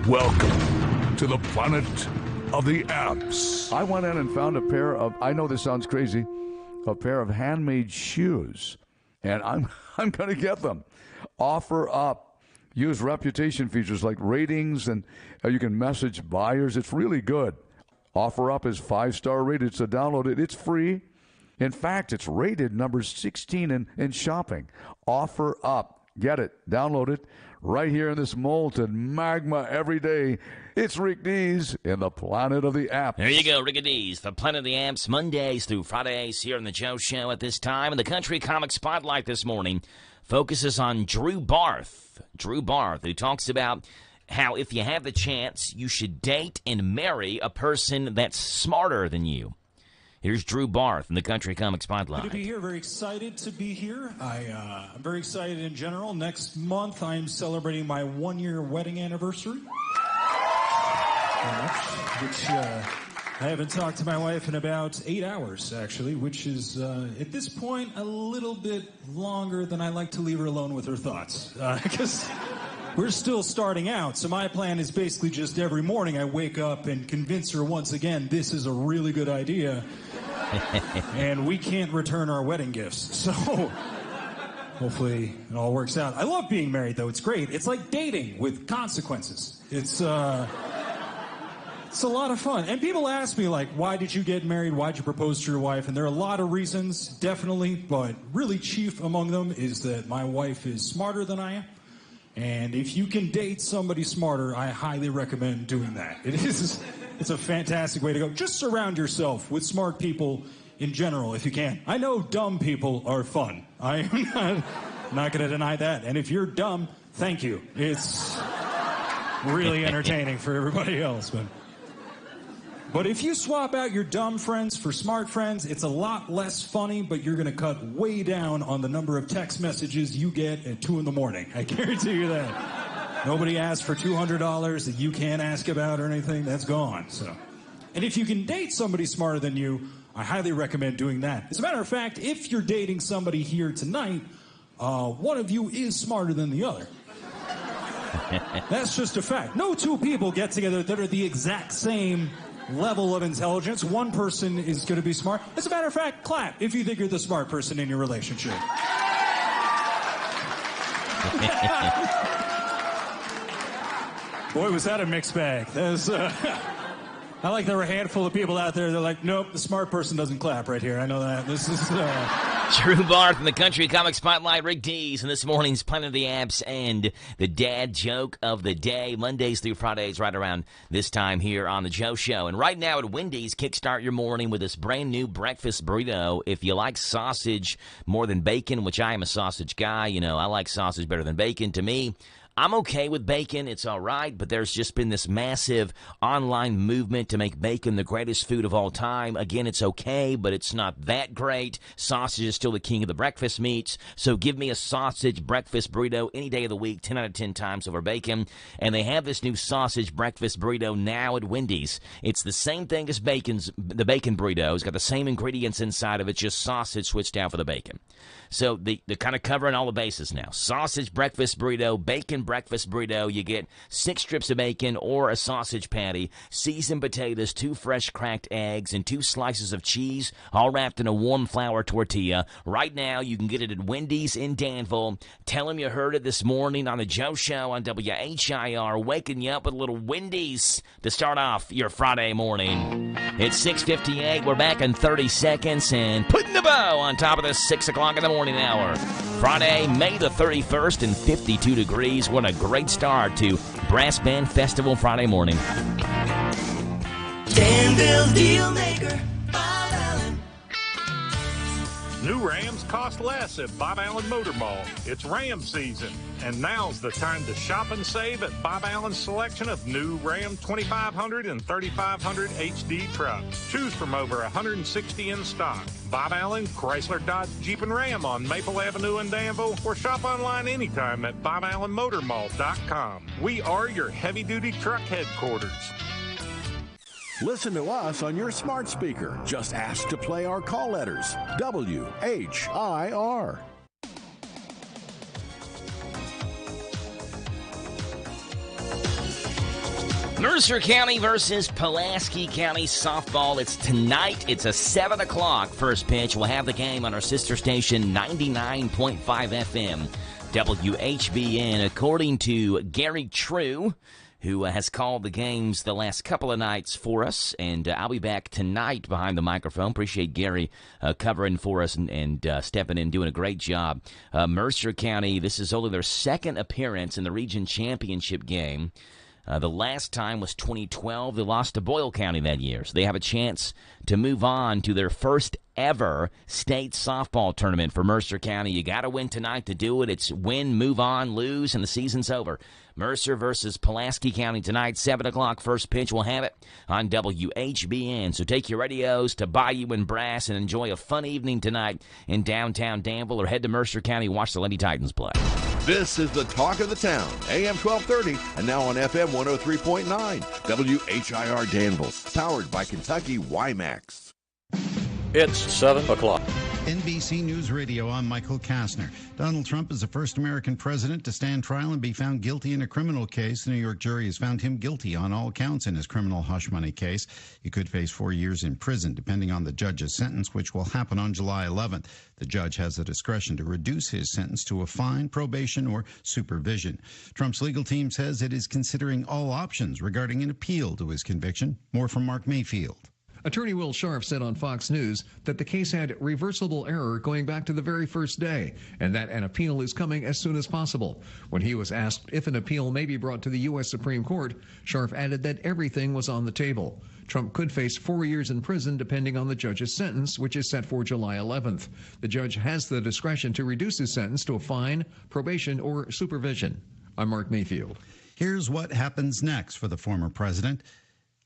Welcome to the planet of the apps. I went in and found a pair of, I know this sounds crazy, a pair of handmade shoes, and I'm going to get them. Offer up. Use reputation features like ratings, and you can message buyers. It's really good. Offer Up is 5-star rated, so download it. It's free. In fact, it's rated number 16 in shopping. Offer Up. Get it. Download it right here in this molten magma every day. It's Rick Dees in the Planet of the Apps. There you go, Rick Dees, the Planet of the Apps, Mondays through Fridays here on the Joe Show at this time. And the Country Comic Spotlight this morning focuses on Drew Barth. Drew Barth, who talks about how if you have the chance, you should date and marry a person that's smarter than you. Here's Drew Barth in the Country Comic Spotlight. Good to be here. Very excited to be here. I'm very excited in general. Next month, I'm celebrating my 1-year wedding anniversary. Which I haven't talked to my wife in about 8 hours, actually, which is, at this point, a little bit longer than I like to leave her alone with her thoughts. Because we're still starting out, so my plan is basically just every morning I wake up and convince her once again this is a really good idea, and we can't return our wedding gifts. So hopefully it all works out. I love being married, though. It's great. It's like dating with consequences. It's a lot of fun. And people ask me, like, why did you get married? Why'd you propose to your wife? And there are a lot of reasons, definitely, but really chief among them is that my wife is smarter than I am. And if you can date somebody smarter, I highly recommend doing that. It's a fantastic way to go. Just surround yourself with smart people in general, if you can. I know dumb people are fun. I'm not going to deny that. And if you're dumb, thank you. It's really entertaining for everybody else. But if you swap out your dumb friends for smart friends, it's a lot less funny, but you're going to cut way down on the number of text messages you get at 2 in the morning. I guarantee you that. Nobody asks for $200 that you can't ask about or anything. That's gone. So, and if you can date somebody smarter than you, I highly recommend doing that. As a matter of fact, if you're dating somebody here tonight, one of you is smarter than the other. That's just a fact. No two people get together that are the exact same level of intelligence. One person is going to be smart. As a matter of fact, clap if you think you're the smart person in your relationship. Boy, was that a mixed bag. I like there were a handful of people out there that are like, nope, the smart person doesn't clap right here. I know that. This is... Drew Barth in the Country Comic Spotlight, Rick Dees, and this morning's Planet of the Apps and the dad joke of the day, Mondays through Fridays, right around this time here on the Joe Show. And right now at Wendy's, kickstart your morning with this brand new breakfast burrito. If you like sausage more than bacon, which I am a sausage guy, you know, I like sausage better than bacon. To me, I'm okay with bacon. It's all right, but there's just been this massive online movement to make bacon the greatest food of all time. Again, it's okay, but it's not that great. Sausage is still the king of the breakfast meats, so give me a sausage breakfast burrito any day of the week, 10 out of 10 times over bacon. And they have this new sausage breakfast burrito now at Wendy's. It's the same thing as the bacon burrito. It's got the same ingredients inside of it, just sausage switched out for the bacon. So they're kind of covering all the bases now. Sausage breakfast burrito, bacon breakfast burrito. You get 6 strips of bacon or a sausage patty, seasoned potatoes, 2 fresh cracked eggs, and 2 slices of cheese, all wrapped in a warm flour tortilla. Right now, you can get it at Wendy's in Danville. Tell them you heard it this morning on the Joe Show on WHIR, waking you up with a little Wendy's to start off your Friday morning. It's 6:58. We're back in 30 seconds and putting the bow on top of this 6 o'clock in the morning hour. Friday, May the 31st and 52 degrees. What a great start to Brass Band Festival Friday morning. Danville's Deal Maker, Bob Allen. New Rams cost less at Bob Allen Motor Mall. It's Ram season, and now's the time to shop and save at Bob Allen's selection of new Ram 2500 and 3500 HD trucks. Choose from over 160 in stock. Bob Allen, Chrysler, Dodge, Jeep, and Ram on Maple Avenue in Danville, or shop online anytime at BobAllenMotorMall.com. We are your heavy-duty truck headquarters. Listen to us on your smart speaker. Just ask to play our call letters. WHIR. Mercer County versus Pulaski County softball. It's tonight. It's a 7 o'clock first pitch. We'll have the game on our sister station, 99.5 FM, WHBN. According to Gary True, who has called the games the last couple of nights for us. And I'll be back tonight behind the microphone. Appreciate Gary covering for us and stepping in, doing a great job. Mercer County, this is only their second appearance in the region championship game. The last time was 2012. They lost to Boyle County that year. So they have a chance to move on to their first ever state softball tournament for Mercer County. You got to win tonight to do it. It's win, move on, lose, and the season's over. Mercer versus Pulaski County tonight, 7 o'clock. First pitch. We'll have it on WHBN. So take your radios to Bayou and Brass and enjoy a fun evening tonight in downtown Danville, or head to Mercer County and watch the Lady Titans play. This is the Talk of the Town, AM 1230, and now on FM 103.9, WHIR Danville, powered by Kentucky WiMAX. It's 7 o'clock. NBC News Radio, I'm Michael Kastner. Donald Trump is the first American president to stand trial and be found guilty in a criminal case. The New York jury has found him guilty on all counts in his criminal hush money case. He could face 4 years in prison, depending on the judge's sentence, which will happen on July 11th. The judge has the discretion to reduce his sentence to a fine, probation, or supervision. Trump's legal team says it is considering all options regarding an appeal to his conviction. More from Mark Mayfield. Attorney Will Scharf said on Fox News that the case had reversible error going back to the very first day, and that an appeal is coming as soon as possible. When he was asked if an appeal may be brought to the U.S. Supreme Court, Scharf added that everything was on the table. Trump could face 4 years in prison depending on the judge's sentence, which is set for July 11th. The judge has the discretion to reduce his sentence to a fine, probation, or supervision. I'm Mark Mayfield. Here's what happens next for the former president.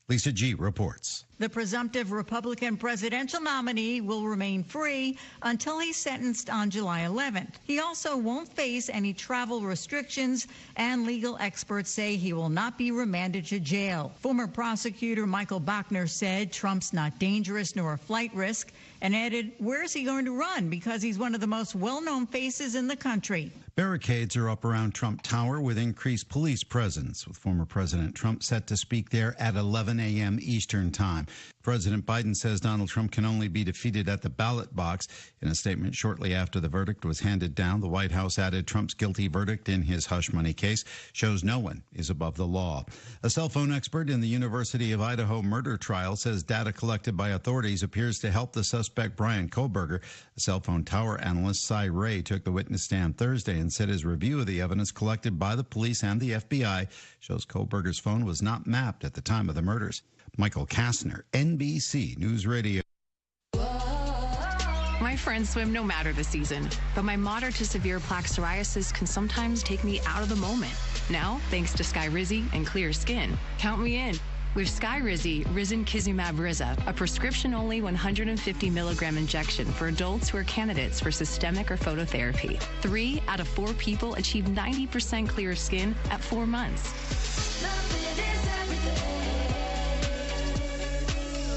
Lisa G. reports. The presumptive Republican presidential nominee will remain free until he's sentenced on July 11th. He also won't face any travel restrictions, and legal experts say he will not be remanded to jail. Former prosecutor Michael Bachner said Trump's not dangerous nor a flight risk, and added, where's he going to run? Because he's one of the most well-known faces in the country. Barricades are up around Trump Tower with increased police presence, with former President Trump set to speak there at 11 a.m. Eastern Time. President Biden says Donald Trump can only be defeated at the ballot box. In a statement shortly after the verdict was handed down, the White House added Trump's guilty verdict in his hush money case shows no one is above the law. A cell phone expert in the University of Idaho murder trial says data collected by authorities appears to help the suspect Brian Koberger. A cell phone tower analyst, Cy Ray, took the witness stand Thursday and said his review of the evidence collected by the police and the FBI shows Koberger's phone was not mapped at the time of the murders. Michael Kastner, NBC News Radio. My friends swim no matter the season, but my moderate to severe plaque psoriasis can sometimes take me out of the moment. Now, thanks to Skyrizi and Clear Skin, count me in. With Skyrizi, Risankizumab Riza, a prescription-only 150 milligram injection for adults who are candidates for systemic or phototherapy. 3 out of 4 people achieve 90% clear skin at 4 months.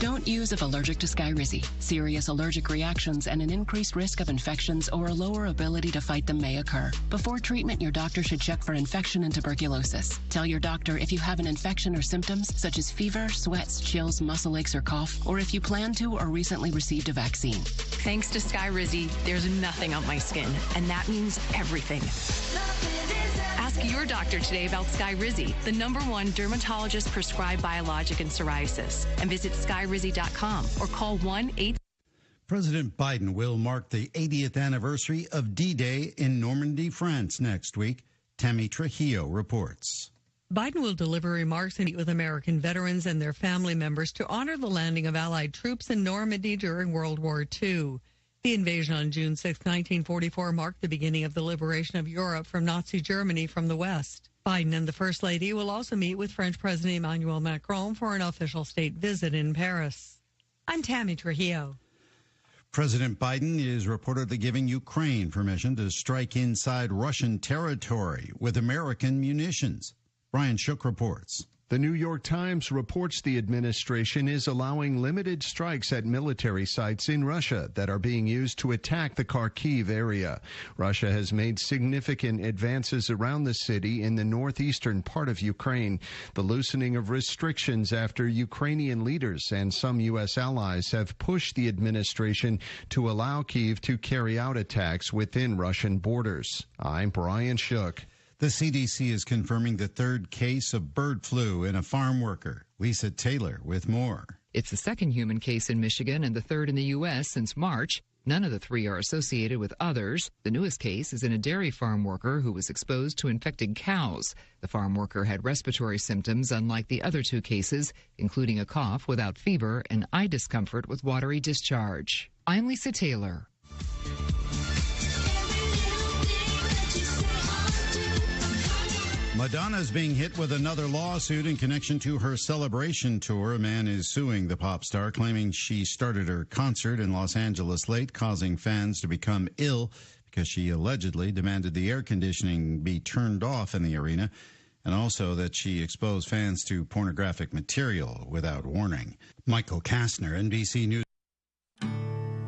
Don't use if allergic to Skyrizi. Serious allergic reactions and an increased risk of infections or a lower ability to fight them may occur. Before treatment, your doctor should check for infection and tuberculosis. Tell your doctor if you have an infection or symptoms such as fever, sweats, chills, muscle aches, or cough, or if you plan to or recently received a vaccine. Thanks to Skyrizi, there's nothing on my skin, and that means everything. Ask your doctor today about Skyrizi, the #1 dermatologist prescribed biologic in psoriasis, and visit skyrizi.com or call 1-8. President Biden will mark the 80th anniversary of D-Day in Normandy, France next week. Tammy Trujillo reports. Biden will deliver remarks and meet with American veterans and their family members to honor the landing of Allied troops in Normandy during World War II. The invasion on June 6, 1944 marked the beginning of the liberation of Europe from Nazi Germany from the West. Biden and the First Lady will also meet with French President Emmanuel Macron for an official state visit in Paris. I'm Tammy Trujillo. President Biden is reportedly giving Ukraine permission to strike inside Russian territory with American munitions. Brian Shook reports. The New York Times reports the administration is allowing limited strikes at military sites in Russia that are being used to attack the Kharkiv area. Russia has made significant advances around the city in the northeastern part of Ukraine. The loosening of restrictions after Ukrainian leaders and some U.S. allies have pushed the administration to allow Kyiv to carry out attacks within Russian borders. I'm Brian Shook. The CDC is confirming the third case of bird flu in a farm worker. Lisa Taylor with more. It's the second human case in Michigan and the third in the U.S. since March. None of the three are associated with others. The newest case is in a dairy farm worker who was exposed to infected cows. The farm worker had respiratory symptoms unlike the other two cases, including a cough without fever and eye discomfort with watery discharge. I'm Lisa Taylor. Madonna's being hit with another lawsuit in connection to her celebration tour. A man is suing the pop star, claiming she started her concert in Los Angeles late, causing fans to become ill because she allegedly demanded the air conditioning be turned off in the arena, and also that she exposed fans to pornographic material without warning. Michael Kastner, NBC News.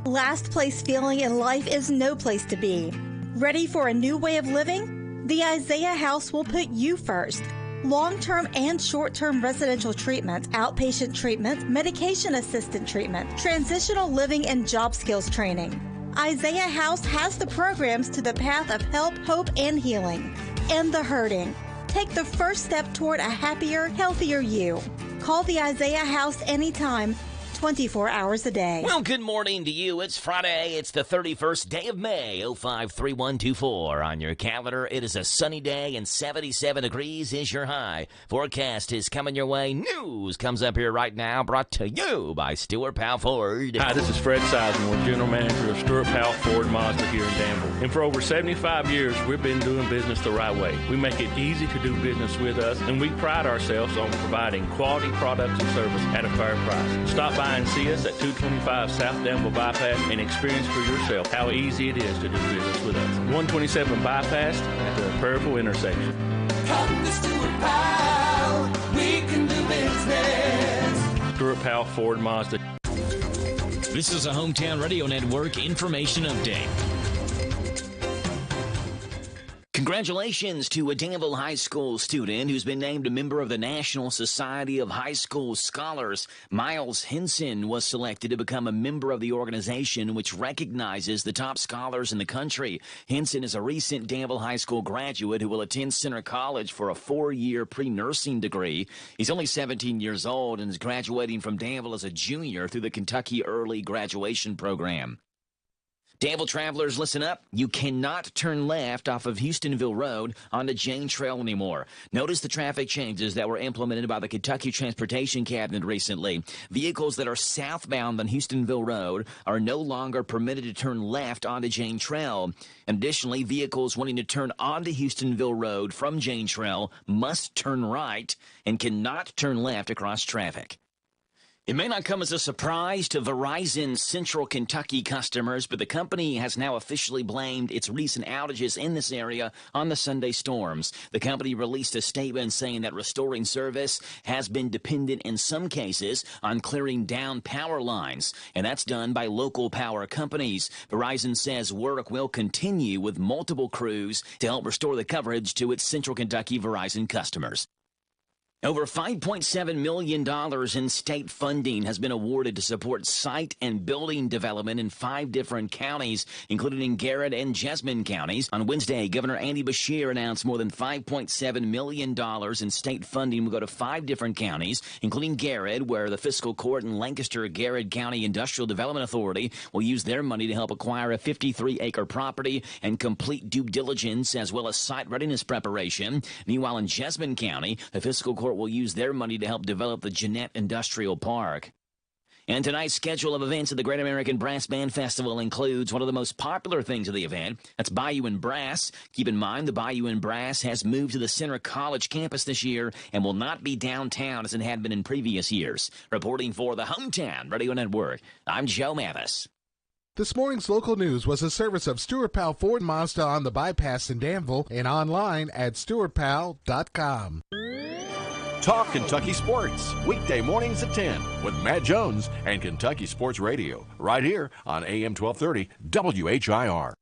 Last place feeling in life is no place to be. Ready for a new way of living? The Isaiah House will put you first. Long-term and short-term residential treatment, outpatient treatment, medication-assisted treatment, transitional living, and job skills training. Isaiah House has the programs to the path of help, hope, and healing. End the hurting. Take the first step toward a happier, healthier you. Call the Isaiah House anytime, 24 hours a day. Well, good morning to you. It's Friday. It's the 31st day of May, 053124. On your calendar, it is a sunny day and 77 degrees is your high. Forecast is coming your way. News comes up here right now, brought to you by Stuart Powell Ford. Hi, this is Fred Sizemore, General Manager of Stuart Powell Ford Mazda here in Danville. And for over 75 years, we've been doing business the right way. We make it easy to do business with us, and we pride ourselves on providing quality products and service at a fair price. Stop by and see us at 225 South Danville Bypass and experience for yourself how easy it is to do business with us. 127 Bypass at the Prairieville intersection. Come to Stuart Powell, we can do business. Stuart Powell Ford Mazda. This is a Hometown Radio Network information update. Congratulations to a Danville High School student who's been named a member of the National Society of High School Scholars. Miles Henson was selected to become a member of the organization, which recognizes the top scholars in the country. Henson is a recent Danville High School graduate who will attend Center College for a 4-year pre-nursing degree. He's only 17 years old and is graduating from Danville as a junior through the Kentucky Early Graduation Program. Danville travelers, listen up. You cannot turn left off of Houstonville Road onto Jane Trail anymore. Notice the traffic changes that were implemented by the Kentucky Transportation Cabinet recently. Vehicles that are southbound on Houstonville Road are no longer permitted to turn left onto Jane Trail. Additionally, vehicles wanting to turn onto Houstonville Road from Jane Trail must turn right and cannot turn left across traffic. It may not come as a surprise to Verizon's Central Kentucky customers, but the company has now officially blamed its recent outages in this area on the Sunday storms. The company released a statement saying that restoring service has been dependent in some cases on clearing down power lines, and that's done by local power companies. Verizon says work will continue with multiple crews to help restore the coverage to its Central Kentucky Verizon customers. Over $5.7 million in state funding has been awarded to support site and building development in 5 different counties, including in Garrett and Jessamine counties. On Wednesday, Governor Andy Beshear announced more than $5.7 million in state funding will go to 5 different counties, including Garrett, where the fiscal court and Lancaster-Garrett County Industrial Development Authority will use their money to help acquire a 53-acre property and complete due diligence as well as site readiness preparation. Meanwhile, in Jessamine County, the fiscal court will use their money to help develop the Jeanette Industrial Park. And tonight's schedule of events at the Great American Brass Band Festival includes one of the most popular things of the event. That's Bayou and Brass. Keep in mind, the Bayou and Brass has moved to the Center College campus this year and will not be downtown as it had been in previous years. Reporting for the Hometown Radio Network, I'm Joe Mathis. This morning's local news was a service of Stuart Powell Ford Mazda on the bypass in Danville and online at stuartpowell.com. Talk Kentucky Sports, weekday mornings at 10 with Matt Jones and Kentucky Sports Radio, right here on AM 1230 WHIR.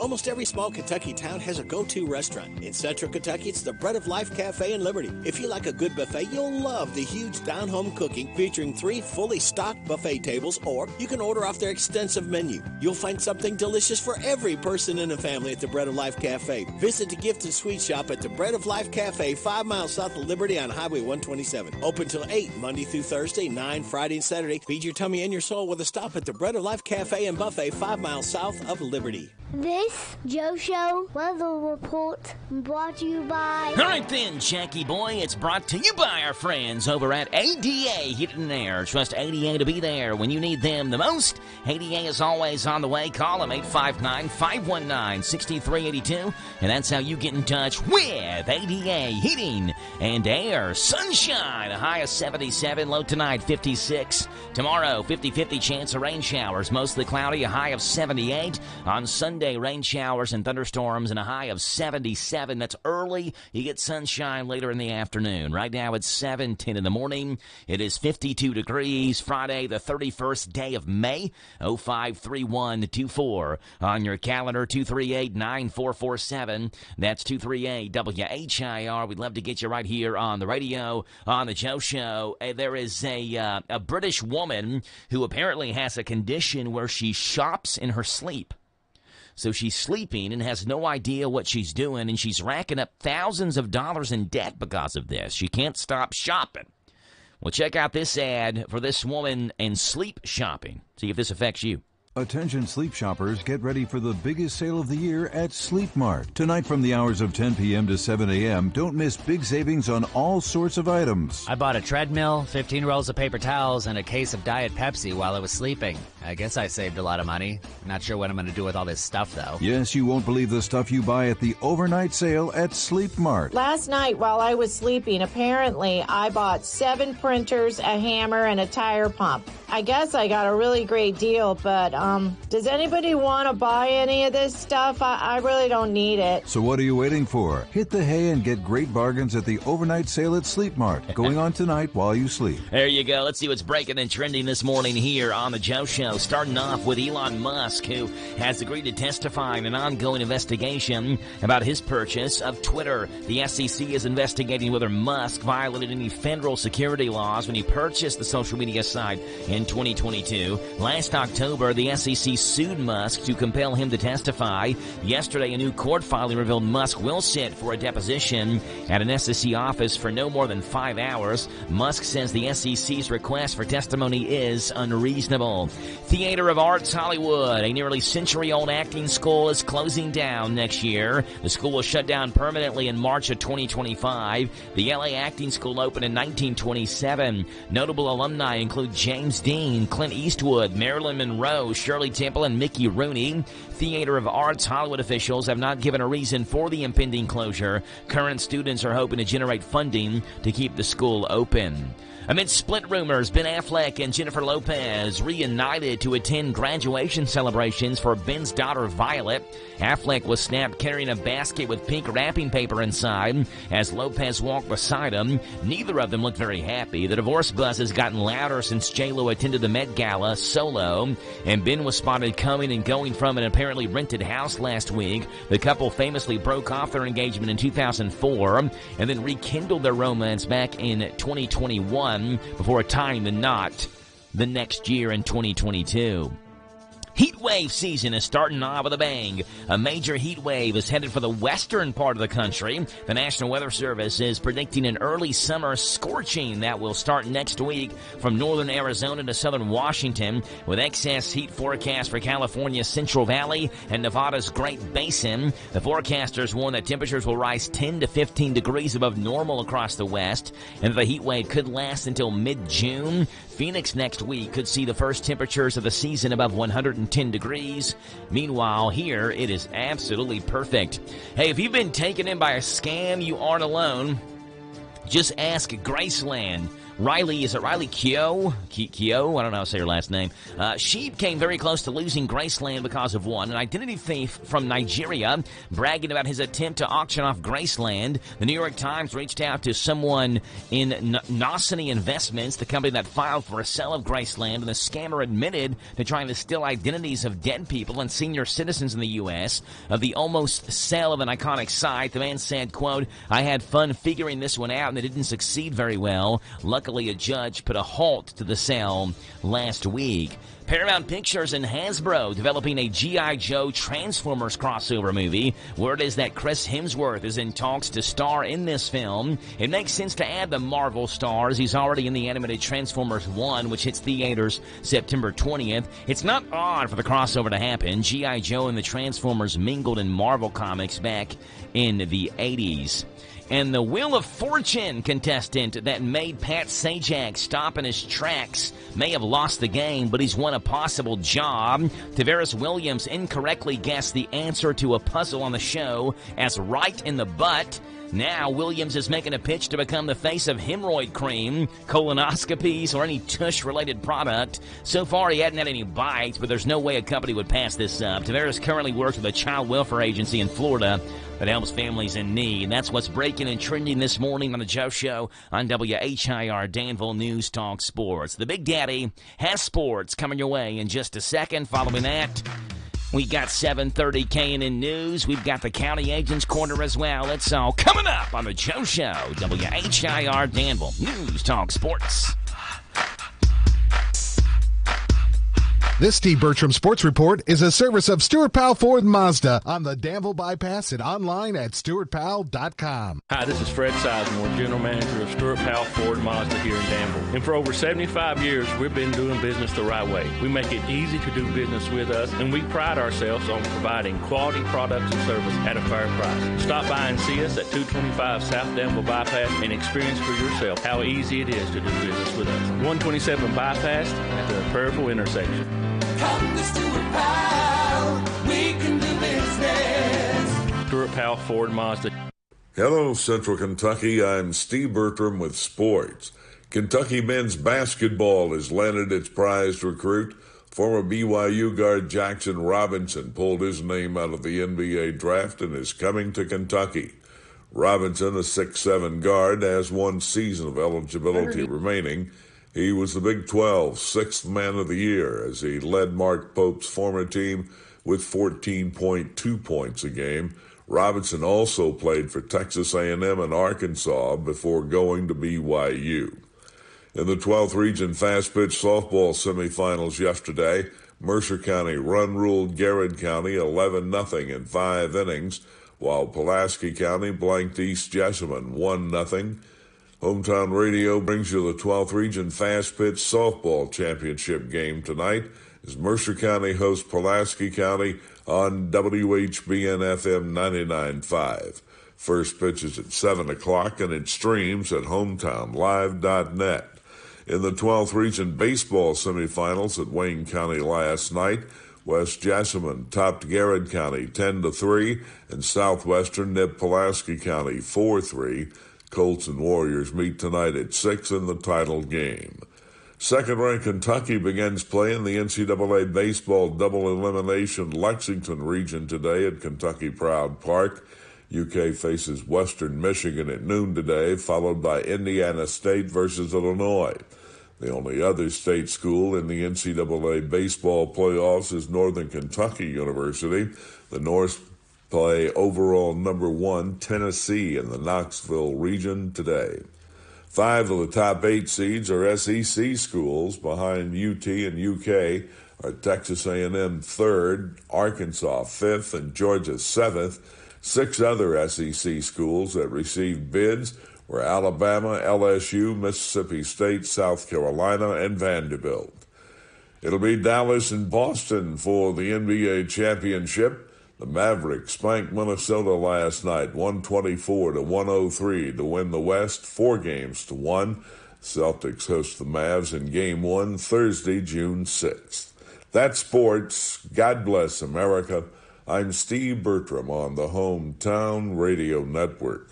Almost every small Kentucky town has a go-to restaurant. In Central Kentucky, it's the Bread of Life Cafe in Liberty. If you like a good buffet, you'll love the huge down-home cooking featuring 3 fully stocked buffet tables, or you can order off their extensive menu. You'll find something delicious for every person in the family at the Bread of Life Cafe. Visit the gift and sweet shop at the Bread of Life Cafe, 5 miles south of Liberty on Highway 127. Open till 8, Monday through Thursday, 9 Friday and Saturday. Feed your tummy and your soul with a stop at the Bread of Life Cafe and Buffet, 5 miles south of Liberty. This Joe Show weather report brought to you by... All right then, Jackie boy, it's brought to you by our friends over at ADA Heating and Air. Trust ADA to be there when you need them the most. ADA is always on the way. Call them 859-519-6382. And that's how you get in touch with ADA Heating and Air. Sunshine, a high of 77, low tonight 56. Tomorrow, 50-50 chance of rain showers, mostly cloudy, a high of 78. On Sunday, rain showers and thunderstorms and a high of 77. That's early. You get sunshine later in the afternoon. Right now it's 7:10 in the morning. It is 52 degrees. Friday, the 31st day of May. 053124 on your calendar. 238-9447. That's 238-WHIR. We'd love to get you right here on the radio, on the Joe Show. There is a British woman who apparently has a condition where she shops in her sleep. So she's sleeping and has no idea what she's doing, and she's racking up thousands of dollars in debt because of this. She can't stop shopping. Well, check out this ad for this woman and sleep shopping. See if this affects you. Attention sleep shoppers, get ready for the biggest sale of the year at Sleep Mart. Tonight from the hours of 10 p.m. to 7 a.m., don't miss big savings on all sorts of items. I bought a treadmill, 15 rolls of paper towels, and a case of Diet Pepsi while I was sleeping. I guess I saved a lot of money. Not sure what I'm going to do with all this stuff, though. Yes, you won't believe the stuff you buy at the overnight sale at Sleep Mart. Last night while I was sleeping, apparently I bought 7 printers, a hammer, and a tire pump. I guess I got a really great deal, but does anybody want to buy any of this stuff? I really don't need it. So what are you waiting for? Hit the hay and get great bargains at the overnight sale at Sleep Mart, going on tonight while you sleep. There you go. Let's see what's breaking and trending this morning here on the Joe Show. Starting off with Elon Musk, who has agreed to testify in an ongoing investigation about his purchase of Twitter. The SEC is investigating whether Musk violated any federal security laws when he purchased the social media site in 2022. Last October, the SEC sued Musk to compel him to testify. Yesterday, a new court filing revealed Musk will sit for a deposition at an SEC office for no more than 5 hours. Musk says the SEC's request for testimony is unreasonable. Theater of Arts Hollywood, a nearly century-old acting school, is closing down next year. The school will shut down permanently in March of 2025. The LA Acting School opened in 1927. Notable alumni include James Dean, Clint Eastwood, Marilyn Monroe, Shirley Temple, and Mickey Rooney. Theater of Arts Hollywood officials have not given a reason for the impending closure. Current students are hoping to generate funding to keep the school open. Amid split rumors, Ben Affleck and Jennifer Lopez reunited to attend graduation celebrations for Ben's daughter Violet. Affleck was snapped carrying a basket with pink wrapping paper inside as Lopez walked beside him. Neither of them looked very happy. The divorce buzz has gotten louder since J.Lo attended the Met Gala solo, and Ben was spotted coming and going from an apparently rented house last week. The couple famously broke off their engagement in 2004 and then rekindled their romance back in 2021 before tying the knot the next year in 2022. Heat wave season is starting off with a bang. A major heat wave is headed for the western part of the country. The National Weather Service is predicting an early summer scorching that will start next week from northern Arizona to southern Washington, with excess heat forecast for California's Central Valley and Nevada's Great Basin. The forecasters warn that temperatures will rise 10 to 15 degrees above normal across the west, and the heat wave could last until mid-June. Phoenix next week could see the first temperatures of the season above 110 degrees. Meanwhile, here it is absolutely perfect. Hey, if you've been taken in by a scam, you aren't alone. Just ask Graceland. Riley, is it Riley Keough? Keough? I don't know how to say her last name. She came very close to losing Graceland because of an identity thief from Nigeria, bragging about his attempt to auction off Graceland. The New York Times reached out to someone in Nosany Investments, the company that filed for a sale of Graceland, and the scammer admitted to trying to steal identities of dead people and senior citizens in the U.S. Of the almost sale of an iconic site, the man said, quote, "I had fun figuring this one out and it didn't succeed very well. Luckily, a judge put a halt to the sale last week." Paramount Pictures and Hasbro developing a G.I. Joe Transformers crossover movie. Word is that Chris Hemsworth is in talks to star in this film. It makes sense to add the Marvel stars. He's already in the animated Transformers 1, which hits theaters September 20th. It's not odd for the crossover to happen. G.I. Joe and the Transformers mingled in Marvel Comics back in the 80s. And the Wheel of Fortune contestant that made Pat Sajak stop in his tracks may have lost the game, but he's won a possible job. Tavares Williams incorrectly guessed the answer to a puzzle on the show as right in the butt. Now Williams is making a pitch to become the face of hemorrhoid cream, colonoscopies, or any tush-related product. So far, he hadn't had any bites, but there's no way a company would pass this up. Tavares currently works with a child welfare agency in Florida that helps families in need. That's what's breaking and trending this morning on The Joe Show on WHIR Danville News Talk Sports. The Big Daddy has sports coming your way in just a second. Following that, we got 7:30 KNN News. We've got the County Agents Corner as well. It's all coming up on The Joe Show, WHIR Danville News Talk Sports. This Steve Bertram Sports Report is a service of Stuart Powell Ford Mazda on the Danville Bypass and online at stuartpowell.com. Hi, this is Fred Sizemore, General Manager of Stuart Powell Ford Mazda here in Danville. And for over 75 years, we've been doing business the right way. We make it easy to do business with us, and we pride ourselves on providing quality products and service at a fair price. Stop by and see us at 225 South Danville Bypass and experience for yourself how easy it is to do business with us. 127 Bypass at the Prairieville intersection. Come to Stuart Powell, we can do business. Stuart Powell Ford Mazda. Hello, Central Kentucky. I'm Steve Bertram with sports. Kentucky men's basketball has landed its prized recruit. Former BYU guard Jackson Robinson pulled his name out of the NBA draft and is coming to Kentucky. Robinson, a 6'7" guard, has one season of eligibility remaining. He was the Big 12 sixth man of the year as he led Mark Pope's former team with 14.2 points a game. Robinson also played for Texas A&M and Arkansas before going to BYU. In the 12th Region Fast Pitch Softball semifinals yesterday, Mercer County run-ruled Garrett County 11-0 in 5 innings, while Pulaski County blanked East Jessamine 1-0. Hometown Radio brings you the 12th Region Fast Pitch Softball Championship game tonight as Mercer County hosts Pulaski County on WHBN-FM 99.5. First pitch is at 7 o'clock and it streams at hometownlive.net. In the 12th Region Baseball semifinals at Wayne County last night, West Jessamine topped Garrett County 10-3 and Southwestern nipped Pulaski County 4-3. Colts and Warriors meet tonight at 6 in the title game. Second-ranked Kentucky begins play in the NCAA Baseball Double Elimination Lexington region today at Kentucky Proud Park. UK faces Western Michigan at noon today, followed by Indiana State versus Illinois. The only other state school in the NCAA baseball playoffs is Northern Kentucky University. The Norse play overall number 1 Tennessee in the Knoxville region today. 5 of the top 8 seeds are SEC schools. Behind UT and UK are Texas A&M 3rd, Arkansas 5th, and Georgia 7th. 6 other SEC schools that received bids were Alabama, LSU, Mississippi State, South Carolina, and Vanderbilt. It'll be Dallas and Boston for the NBA championship. The Mavericks spanked Minnesota last night, 124-103 to win the West, 4-1. Celtics host the Mavs in Game 1 Thursday, June 6th. That's sports. God bless America. I'm Steve Bertram on the Hometown Radio Network.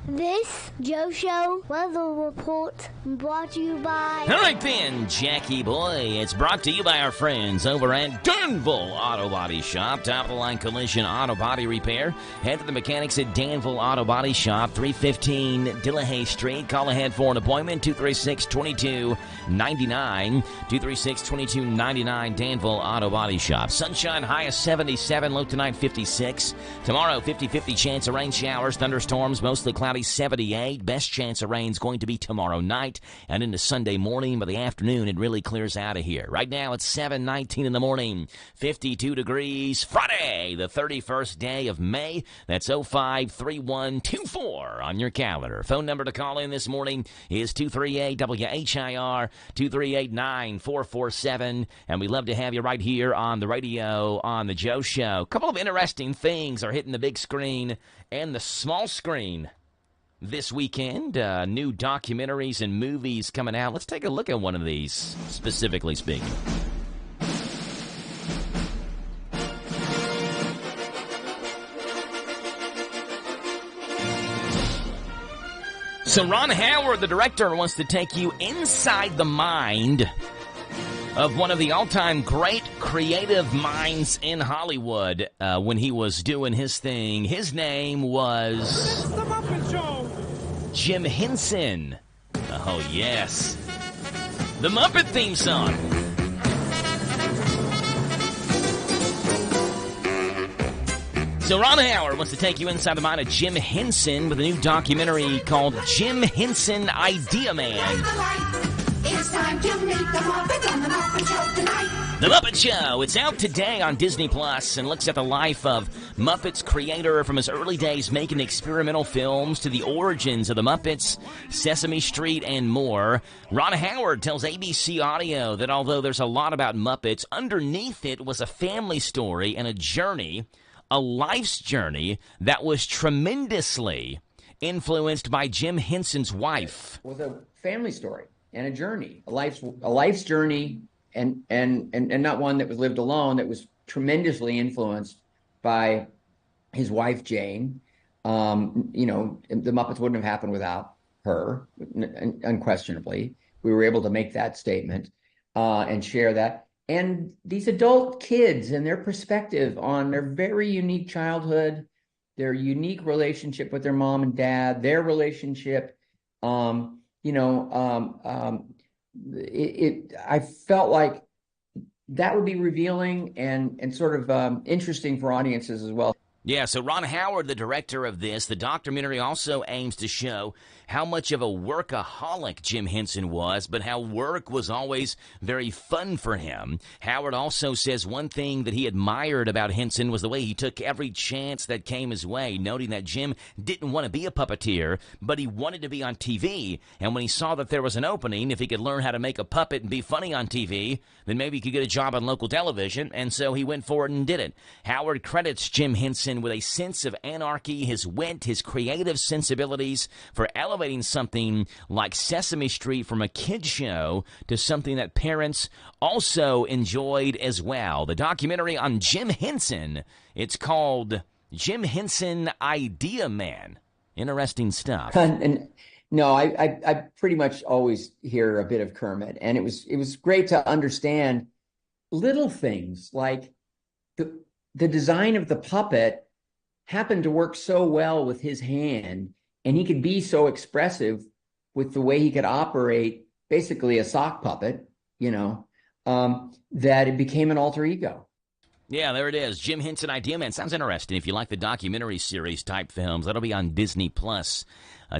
This Joe Show weather report brought to you by... All right then, Jackie boy. It's brought to you by our friends over at Danville Auto Body Shop. Top-of-the-line collision auto body repair. Head to the mechanics at Danville Auto Body Shop, 315 Dillahay Street. Call ahead for an appointment, 236-2299. 236-2299, Danville Auto Body Shop. Sunshine, high of 77, low tonight 56. Tomorrow, 50-50 chance of rain showers, thunderstorms, mostly cloudy, 78. Best chance of rain is going to be tomorrow night and into Sunday morning. By the afternoon, it really clears out of here. Right now, it's 7:19 in the morning, 52 degrees. Friday, the 31st day of May. That's 053124 on your calendar. Phone number to call in this morning is 238-WHIR, 238-9447. And we love to have you right here on the radio on The Joe Show. A couple of interesting things are hitting the big screen and the small screen this weekend. New documentaries and movies coming out. Let's take a look at one of these, specifically speaking. So Ron Howard, the director, wants to take you inside the mind of one of the all-time great creative minds in Hollywood when he was doing his thing. His name was Jim Henson. Oh, yes. The Muppet theme song. So Ron Howard wants to take you inside the mind of Jim Henson with a new documentary called Jim Henson Idea Man. It's time to meet the Muppets on the Muppet Show tonight. The Muppet Show. It's out today on Disney Plus and looks at the life of Muppets creator from his early days making experimental films to the origins of the Muppets, Sesame Street, and more. Ron Howard tells ABC Audio that although there's a lot about Muppets, underneath it was a family story and a journey, a life's journey that was tremendously influenced by Jim Henson's wife. It was a family story and a journey, a life's journey, and not one that was lived alone, that was tremendously influenced by his wife, Jane. You know, the Muppets wouldn't have happened without her, unquestionably. We were able to make that statement and share that. And these adult kids and their perspective on their very unique childhood, their unique relationship with their mom and dad, their relationship, I felt like that would be revealing and sort of interesting for audiences as well. Yeah, so Ron Howard, the director of this, the documentary also aims to show how much of a workaholic Jim Henson was, but how work was always very fun for him. Howard also says one thing that he admired about Henson was the way he took every chance that came his way, noting that Jim didn't want to be a puppeteer, but he wanted to be on TV. And when he saw that there was an opening, if he could learn how to make a puppet and be funny on TV, then maybe he could get a job on local television, and so he went for it and did it. Howard credits Jim Henson with a sense of anarchy, his wit, his creative sensibilities for elevating something like Sesame Street from a kid's show to something that parents also enjoyed as well. The documentary on Jim Henson, it's called Jim Henson Idea Man. Interesting stuff. No, I pretty much always hear a bit of Kermit, and it was great to understand little things like the design of the puppet happened to work so well with his hand, and he could be so expressive with the way he could operate basically a sock puppet, that it became an alter ego. Yeah, there it is. Jim Henson Idea Man. Sounds interesting. If you like the documentary series type films, that'll be on Disney Plus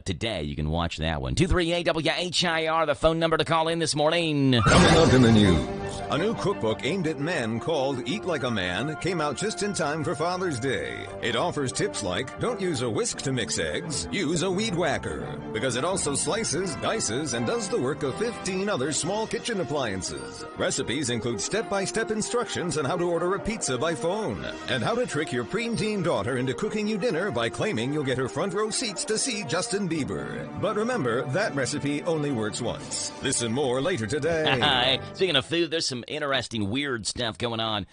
today. You can watch that one. 238-WHIR, the phone number to call in this morning. Coming up in the news, a new cookbook aimed at men called Eat Like a Man came out just in time for Father's Day. It offers tips like, don't use a whisk to mix eggs, use a weed whacker, because it also slices, dices, and does the work of 15 other small kitchen appliances. Recipes include step-by-step instructions on how to order a pizza by phone, and how to trick your preteen daughter into cooking you dinner by claiming you'll get her front row seats to see Justin Bieber. But remember, that recipe only works once. Listen more later today. Speaking of food, there's some interesting, weird stuff going on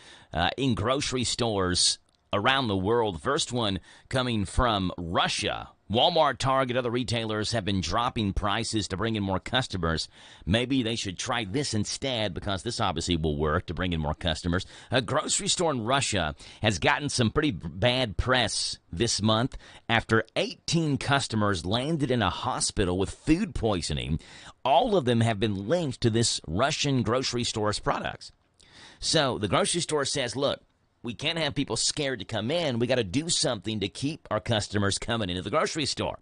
in grocery stores around the world. First one coming from Russia, Walmart, Target, other retailers have been dropping prices to bring in more customers. Maybe they should try this instead, because this obviously will work to bring in more customers. A grocery store in Russia has gotten some pretty bad press this month after 18 customers landed in a hospital with food poisoning. All of them have been linked to this Russian grocery store's products. So the grocery store says, look, we can't have people scared to come in. We got to do something to keep our customers coming into the grocery store.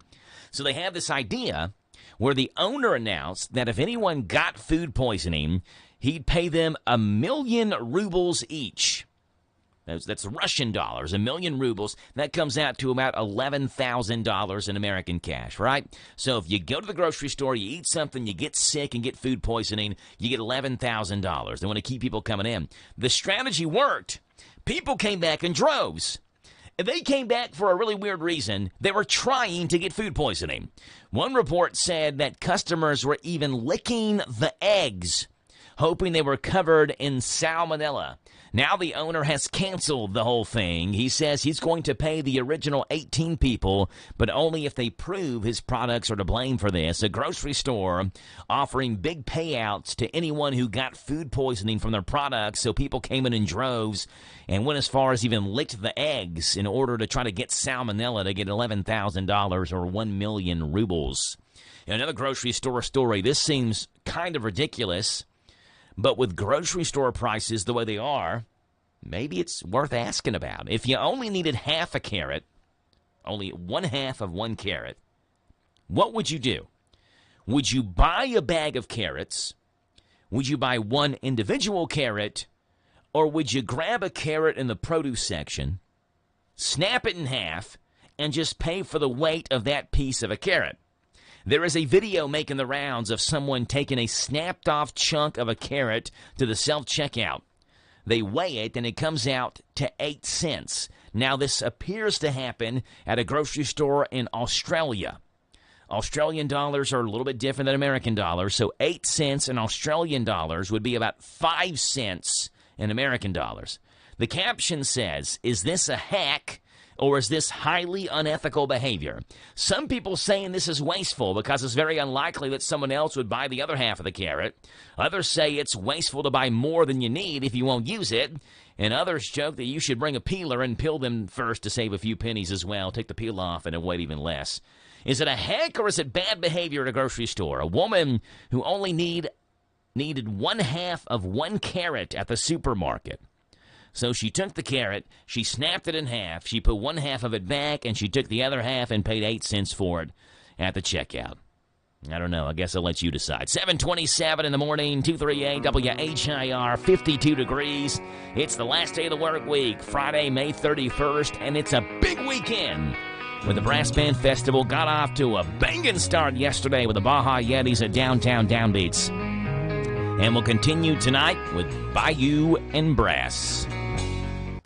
So they have this idea where the owner announced that if anyone got food poisoning, he'd pay them 1 million rubles each. That's Russian dollars, 1 million rubles. That comes out to about $11,000 in American cash, right? So if you go to the grocery store, you eat something, you get sick and get food poisoning, you get $11,000. They want to keep people coming in. The strategy worked. People came back in droves. They came back for a really weird reason. They were trying to get food poisoning. One report said that customers were even licking the eggs, hoping they were covered in salmonella. Now the owner has canceled the whole thing. He says he's going to pay the original 18 people, but only if they prove his products are to blame for this. A grocery store offering big payouts to anyone who got food poisoning from their products, so people came in droves and went as far as even licked the eggs in order to try to get salmonella to get $11,000 or 1 million rubles. Another grocery store story. This seems kind of ridiculous, but with grocery store prices the way they are, maybe it's worth asking about. If you only needed half a carrot, only 1/2 of 1 carrot, what would you do? Would you buy a bag of carrots? Would you buy one individual carrot? Or would you grab a carrot in the produce section, snap it in half, and just pay for the weight of that piece of a carrot? There is a video making the rounds of someone taking a snapped-off chunk of a carrot to the self-checkout. They weigh it, and it comes out to 8 cents. Now, this appears to happen at a grocery store in Australia. Australian dollars are a little bit different than American dollars, so 8 cents in Australian dollars would be about 5 cents in American dollars. The caption says, "Is this a hack? Or is this highly unethical behavior?" Some people saying this is wasteful because it's very unlikely that someone else would buy the other half of the carrot. Others say it's wasteful to buy more than you need if you won't use it. And others joke that you should bring a peeler and peel them first to save a few pennies as well. Take the peel off and it'll weigh even less. Is it a hack or is it bad behavior at a grocery store? A woman who only needed 1/2 of 1 carrot at the supermarket. So she took the carrot, she snapped it in half, she put 1/2 of it back, and she took the other half and paid 8 cents for it at the checkout. I don't know. I guess I'll let you decide. 7:27 in the morning, 238 WHIR, 52 degrees. It's the last day of the work week, Friday, May 31st, and it's a big weekend. With the Brass Band Festival, got off to a banging start yesterday with the Baja Yetis at Downtown Downbeats. And we'll continue tonight with Bayou and Brass.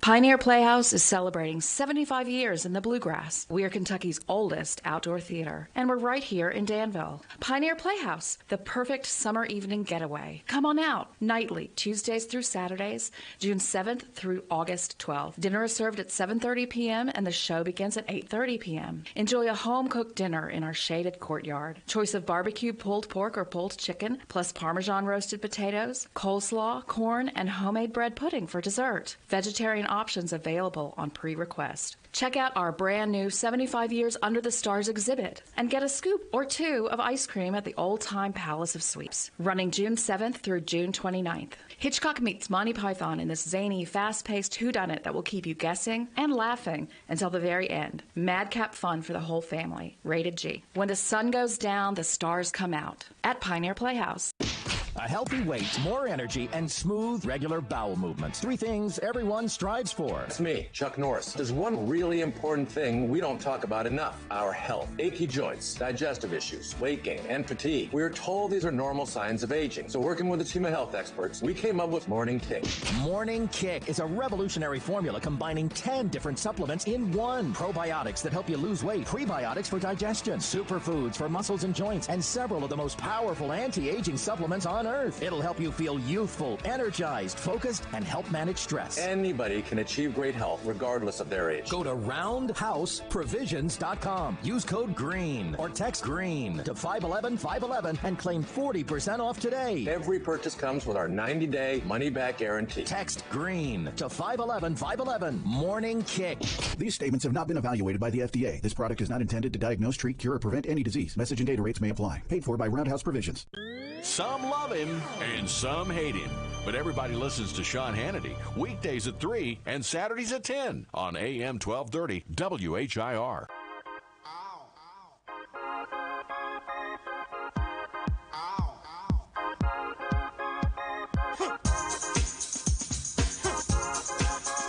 Pioneer Playhouse is celebrating 75 years in the bluegrass. We are Kentucky's oldest outdoor theater, and we're right here in Danville. Pioneer Playhouse, the perfect summer evening getaway. Come on out, nightly, Tuesdays through Saturdays, June 7th through August 12th. Dinner is served at 7:30 p.m., and the show begins at 8:30 p.m. Enjoy a home-cooked dinner in our shaded courtyard. Choice of barbecue pulled pork or pulled chicken, plus Parmesan roasted potatoes, coleslaw, corn, and homemade bread pudding for dessert. Vegetarian options available on pre-request. Check out our brand new 75 Years Under the Stars exhibit and get a scoop or 2 of ice cream at the Old Time Palace of Sweets, running June 7th through June 29th. Hitchcock meets Monty Python in this zany, fast-paced whodunit that will keep you guessing and laughing until the very end. Madcap fun for the whole family. Rated G. When the sun goes down, the stars come out. At Pioneer Playhouse. A healthy weight, more energy, and smooth, regular bowel movements. 3 things everyone strives for. It's me, Chuck Norris. There's one really important thing we don't talk about enough: our health. Achy joints, digestive issues, weight gain, and fatigue. We're told these are normal signs of aging. So working with a team of health experts, we came up with Morning Kick. Morning Kick is a revolutionary formula combining 10 different supplements in one. Probiotics that help you lose weight, prebiotics for digestion, superfoods for muscles and joints, and several of the most powerful anti-aging supplements on earth. It'll help you feel youthful, energized, focused, and help manage stress. Anybody can achieve great health regardless of their age. Go to roundhouseprovisions.com. Use code GREEN or text GREEN to 511-511 and claim 40% off today. Every purchase comes with our 90-day money-back guarantee. Text GREEN to 511-511. Morning Kick. These statements have not been evaluated by the FDA. This product is not intended to diagnose, treat, cure, or prevent any disease. Message and data rates may apply. Paid for by Roundhouse Provisions. Some love him and some hate him. But everybody listens to Sean Hannity weekdays at 3 and Saturdays at 10 on AM 1230 WHIR.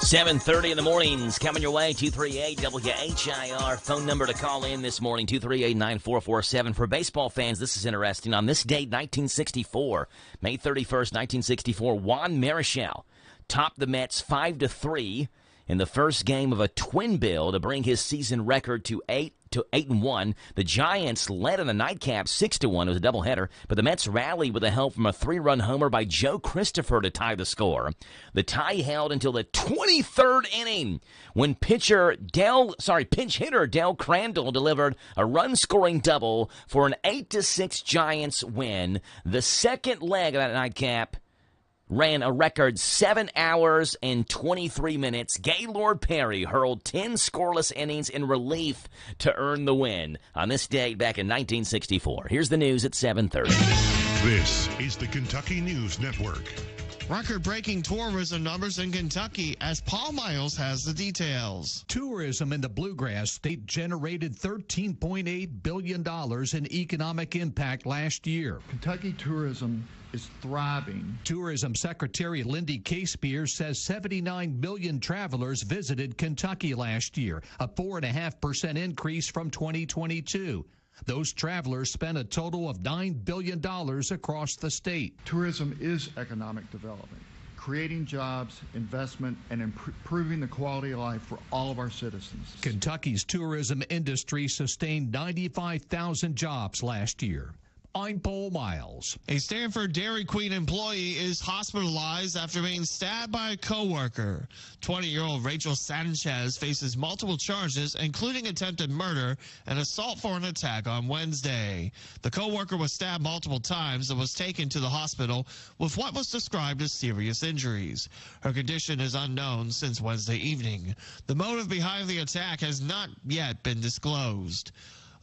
7:30 in the mornings coming your way. 238 WHIR. Phone number to call in this morning, 238-9447. For baseball fans, this is interesting. On this date, 1964, May 31st, 1964, Juan Marichal topped the Mets 5-3 in the first game of a twin bill to bring his season record to 8-1. The Giants led in the nightcap 6-1. It was a doubleheader, but the Mets rallied with the help from a 3-run homer by Joe Christopher to tie the score. The tie held until the 23rd inning when pinch hitter Del Crandall delivered a run-scoring double for an 8-6 Giants win. The second leg of that nightcap ran a record 7 hours and 23 minutes. Gaylord Perry hurled 10 scoreless innings in relief to earn the win on this date back in 1964. Here's the news at 7:30. This is the Kentucky News Network. Record-breaking tourism numbers in Kentucky as Paul Miles has the details. Tourism in the Bluegrass State generated $13.8 billion in economic impact last year. Kentucky tourism is thriving. Tourism Secretary Lindy K. Spears says 79 million travelers visited Kentucky last year, a 4.5% increase from 2022. Those travelers spent a total of $9 billion across the state. Tourism is economic development, creating jobs, investment, and improving the quality of life for all of our citizens. Kentucky's tourism industry sustained 95,000 jobs last year. I'm Paul Miles. A Stanford Dairy Queen employee is hospitalized after being stabbed by a coworker. 20-year-old Rachel Sanchez faces multiple charges, including attempted murder and assault for an attack on Wednesday. The coworker was stabbed multiple times and was taken to the hospital with what was described as serious injuries. Her condition is unknown since Wednesday evening. The motive behind the attack has not yet been disclosed.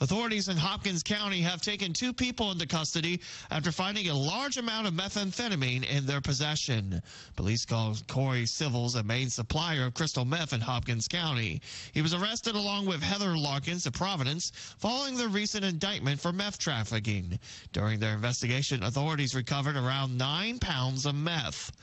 Authorities in Hopkins County have taken 2 people into custody after finding a large amount of methamphetamine in their possession. Police called Corey Civils a main supplier of crystal meth in Hopkins County. He was arrested along with Heather Larkins of Providence following the recent indictment for meth trafficking. During their investigation, authorities recovered around 9 pounds of meth.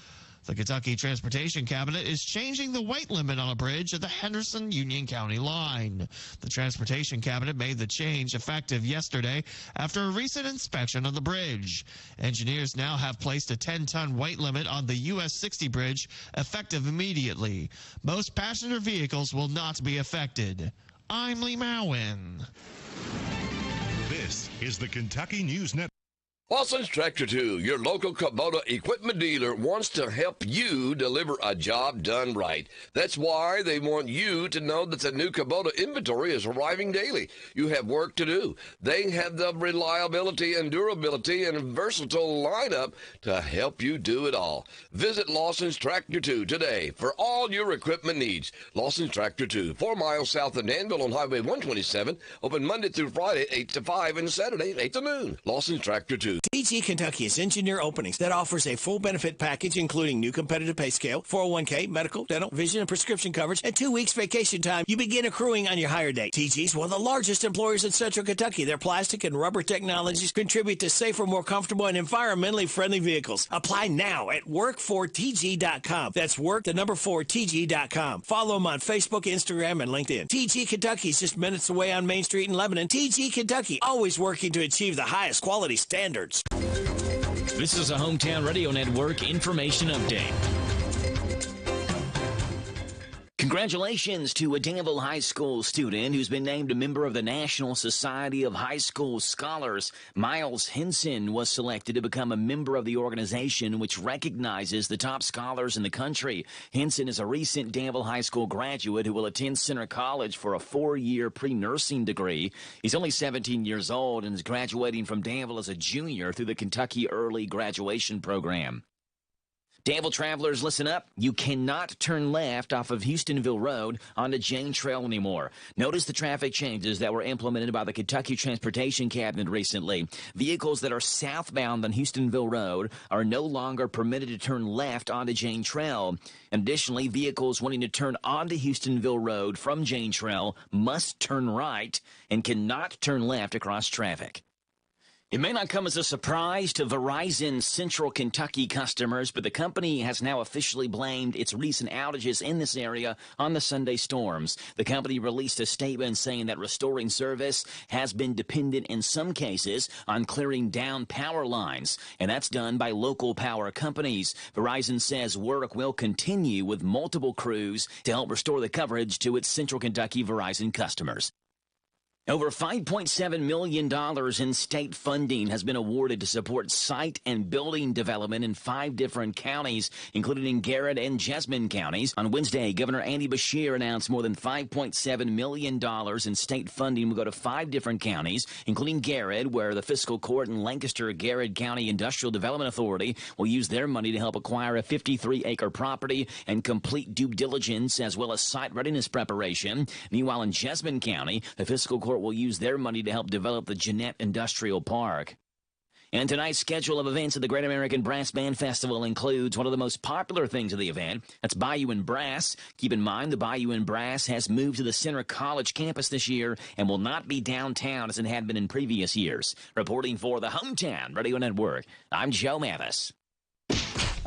The Kentucky Transportation Cabinet is changing the weight limit on a bridge at the Henderson-Union County line. The Transportation Cabinet made the change effective yesterday after a recent inspection of the bridge. Engineers now have placed a 10-ton weight limit on the US 60 bridge effective immediately. Most passenger vehicles will not be affected. I'm Lee Mowen. This is the Kentucky News Network. Lawson's Tractor 2, your local Kubota equipment dealer, wants to help you deliver a job done right. That's why they want you to know that the new Kubota inventory is arriving daily. You have work to do. They have the reliability and durability and versatile lineup to help you do it all. Visit Lawson's Tractor 2 today for all your equipment needs. Lawson's Tractor 2, 4 miles south of Danville on Highway 127, open Monday through Friday, 8 to 5, and Saturday, 8 to noon. Lawson's Tractor 2. TG Kentucky is engineer openings that offers a full benefit package including new competitive pay scale, 401k, medical, dental, vision, and prescription coverage, and 2 weeks vacation time. You begin accruing on your hire date. TG is one of the largest employers in Central Kentucky. Their plastic and rubber technologies contribute to safer, more comfortable, and environmentally friendly vehicles. Apply now at work4tg.com. That's work4tg.com. Follow them on Facebook, Instagram, and LinkedIn. TG Kentucky is just minutes away on Main Street in Lebanon. TG Kentucky, always working to achieve the highest quality standards. This is a Hometown Radio Network information update. Congratulations to a Danville High School student who's been named a member of the National Society of High School Scholars. Miles Henson was selected to become a member of the organization, which recognizes the top scholars in the country. Henson is a recent Danville High School graduate who will attend Center College for a 4-year pre-nursing degree. He's only 17 years old and is graduating from Danville as a junior through the Kentucky Early Graduation Program. Danville travelers, listen up. You cannot turn left off of Houstonville Road onto Jane Trail anymore. Notice the traffic changes that were implemented by the Kentucky Transportation Cabinet recently. Vehicles that are southbound on Houstonville Road are no longer permitted to turn left onto Jane Trail. Additionally, vehicles wanting to turn onto Houstonville Road from Jane Trail must turn right and cannot turn left across traffic. It may not come as a surprise to Verizon Central Kentucky customers, but the company has now officially blamed its recent outages in this area on the Sunday storms. The company released a statement saying that restoring service has been dependent in some cases on clearing down power lines, and that's done by local power companies. Verizon says work will continue with multiple crews to help restore the coverage to its Central Kentucky Verizon customers. Over $5.7 million in state funding has been awarded to support site and building development in 5 different counties, including in Garrett and Jessamine counties. On Wednesday, Governor Andy Beshear announced more than $5.7 million in state funding will go to 5 different counties, including Garrett, where the fiscal court and Lancaster-Garrett County Industrial Development Authority will use their money to help acquire a 53-acre property and complete due diligence as well as site readiness preparation. Meanwhile, in Jessamine County, the fiscal court will use their money to help develop the Jeanette Industrial Park. And tonight's schedule of events at the Great American Brass Band Festival includes one of the most popular things of the event. That's Bayou and Brass. Keep in mind, the Bayou and Brass has moved to the Center College campus this year and will not be downtown as it had been in previous years. Reporting for the Hometown Radio Network, I'm Joe Mathis.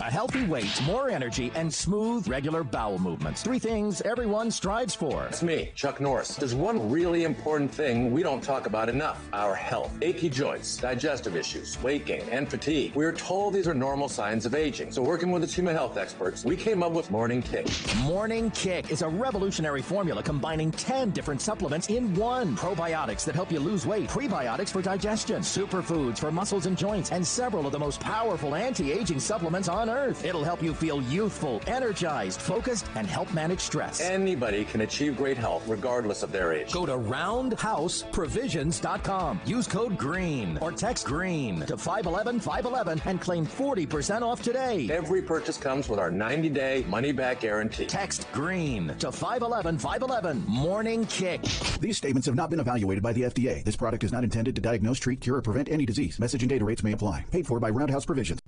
A healthy weight, more energy, and smooth, regular bowel movements. 3 things everyone strives for. It's me, Chuck Norris. There's one really important thing we don't talk about enough: our health. Achy joints, digestive issues, weight gain, and fatigue. We're told these are normal signs of aging. So working with a team of health experts, we came up with Morning Kick. Morning Kick is a revolutionary formula combining 10 different supplements in one. Probiotics that help you lose weight, prebiotics for digestion, superfoods for muscles and joints, and several of the most powerful anti-aging supplements on earth. It'll help you feel youthful, energized, focused, and help manage stress. Anybody can achieve great health regardless of their age. Go to roundhouseprovisions.com. Use code GREEN or text GREEN to 511-511 and claim 40% off today. Every purchase comes with our 90-day money-back guarantee. Text GREEN to 511-511. Morning Kick. These statements have not been evaluated by the FDA. This product is not intended to diagnose, treat, cure, or prevent any disease. Message and data rates may apply. Paid for by Roundhouse Provisions.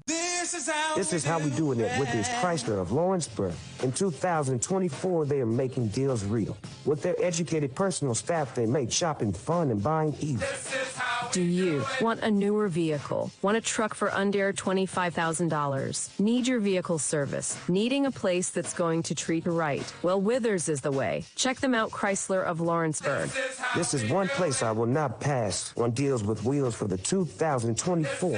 This is how we doing it with this Chrysler of Lawrenceburg. In 2024, they are making deals real. With their educated personal staff, they make shopping fun and buying easy. Do you want a newer vehicle? Want a truck for under $25,000? Need your vehicle service? Needing a place that's going to treat you right? Well, Withers is the way. Check them out, Chrysler of Lawrenceburg. This is one place I will not pass on deals with wheels for the 2024.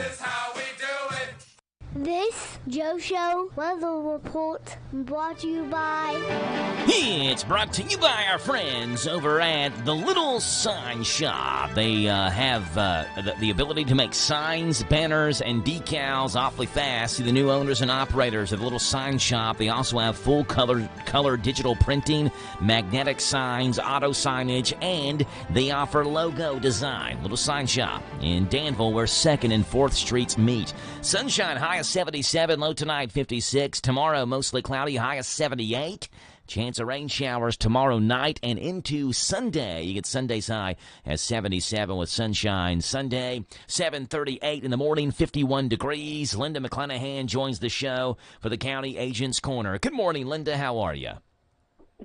This Joe Show weather report brought to you by... It's brought to you by our friends over at the Little Sign Shop. They have the ability to make signs, banners, and decals awfully fast. See the new owners and operators of the Little Sign Shop. They also have full color digital printing, magnetic signs, auto signage, and they offer logo design. Little Sign Shop in Danville, where 2nd and 4th Streets meet. Sunshine, high of 77, low tonight 56. Tomorrow, mostly cloudy, high of 78. Chance of rain showers tomorrow night and into Sunday. You get Sunday's high at 77 with sunshine. Sunday, 7:38 in the morning, 51 degrees. Linda McClanahan joins the show for the County Agent's Corner. Good morning, Linda. How are you?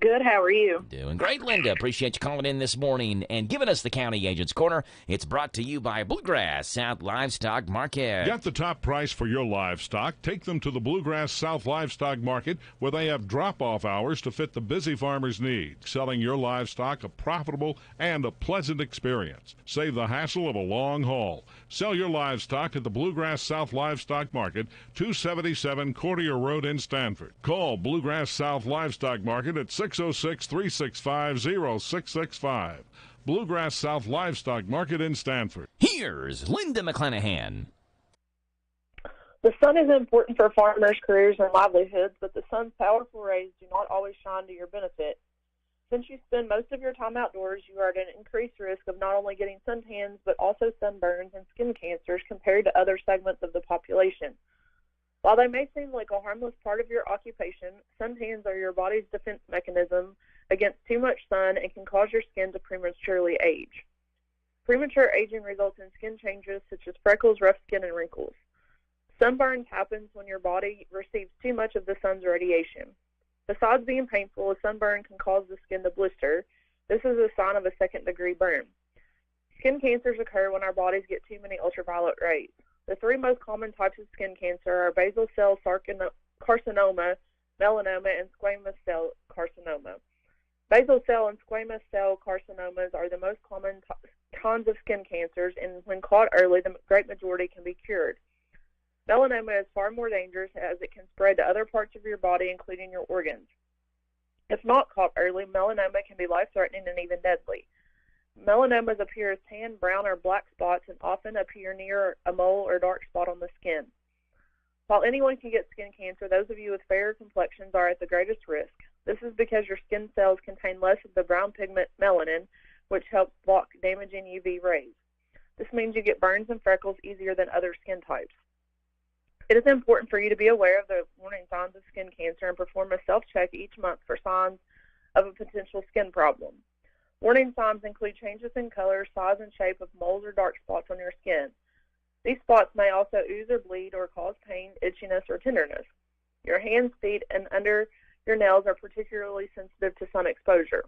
Good. How are you? Doing great, Linda. Appreciate you calling in this morning and giving us the County Agent's Corner. It's brought to you by Bluegrass South Livestock Market. Get the top price for your livestock. Take them to the Bluegrass South Livestock Market, where they have drop-off hours to fit the busy farmer's needs. Selling your livestock a profitable and a pleasant experience. Save the hassle of a long haul. Sell your livestock at the Bluegrass South Livestock Market, 277 Courtier Road in Stanford. Call Bluegrass South Livestock Market at 606-365-0665. Bluegrass South Livestock Market in Stanford. Here's Linda McClanahan. The sun is important for farmers' careers and livelihoods, but the sun's powerful rays do not always shine to your benefit. Since you spend most of your time outdoors, you are at an increased risk of not only getting suntans, but also sunburns and skin cancers compared to other segments of the population. While they may seem like a harmless part of your occupation, suntans are your body's defense mechanism against too much sun and can cause your skin to prematurely age. Premature aging results in skin changes such as freckles, rough skin, and wrinkles. Sunburns happens when your body receives too much of the sun's radiation. Besides being painful, a sunburn can cause the skin to blister. This is a sign of a second-degree burn. Skin cancers occur when our bodies get too many ultraviolet rays. The three most common types of skin cancer are basal cell carcinoma, melanoma, and squamous cell carcinoma. Basal cell and squamous cell carcinomas are the most common kinds of skin cancers, and when caught early, the great majority can be cured. Melanoma is far more dangerous as it can spread to other parts of your body, including your organs. If not caught early, melanoma can be life-threatening and even deadly. Melanomas appear as tan, brown, or black spots and often appear near a mole or dark spot on the skin. While anyone can get skin cancer, those of you with fairer complexions are at the greatest risk. This is because your skin cells contain less of the brown pigment melanin, which helps block damaging UV rays. This means you get burns and freckles easier than other skin types. It is important for you to be aware of the warning signs of skin cancer and perform a self-check each month for signs of a potential skin problem. Warning signs include changes in color, size, and shape of moles or dark spots on your skin. These spots may also ooze or bleed or cause pain, itchiness, or tenderness. Your hands, feet, and under your nails are particularly sensitive to sun exposure.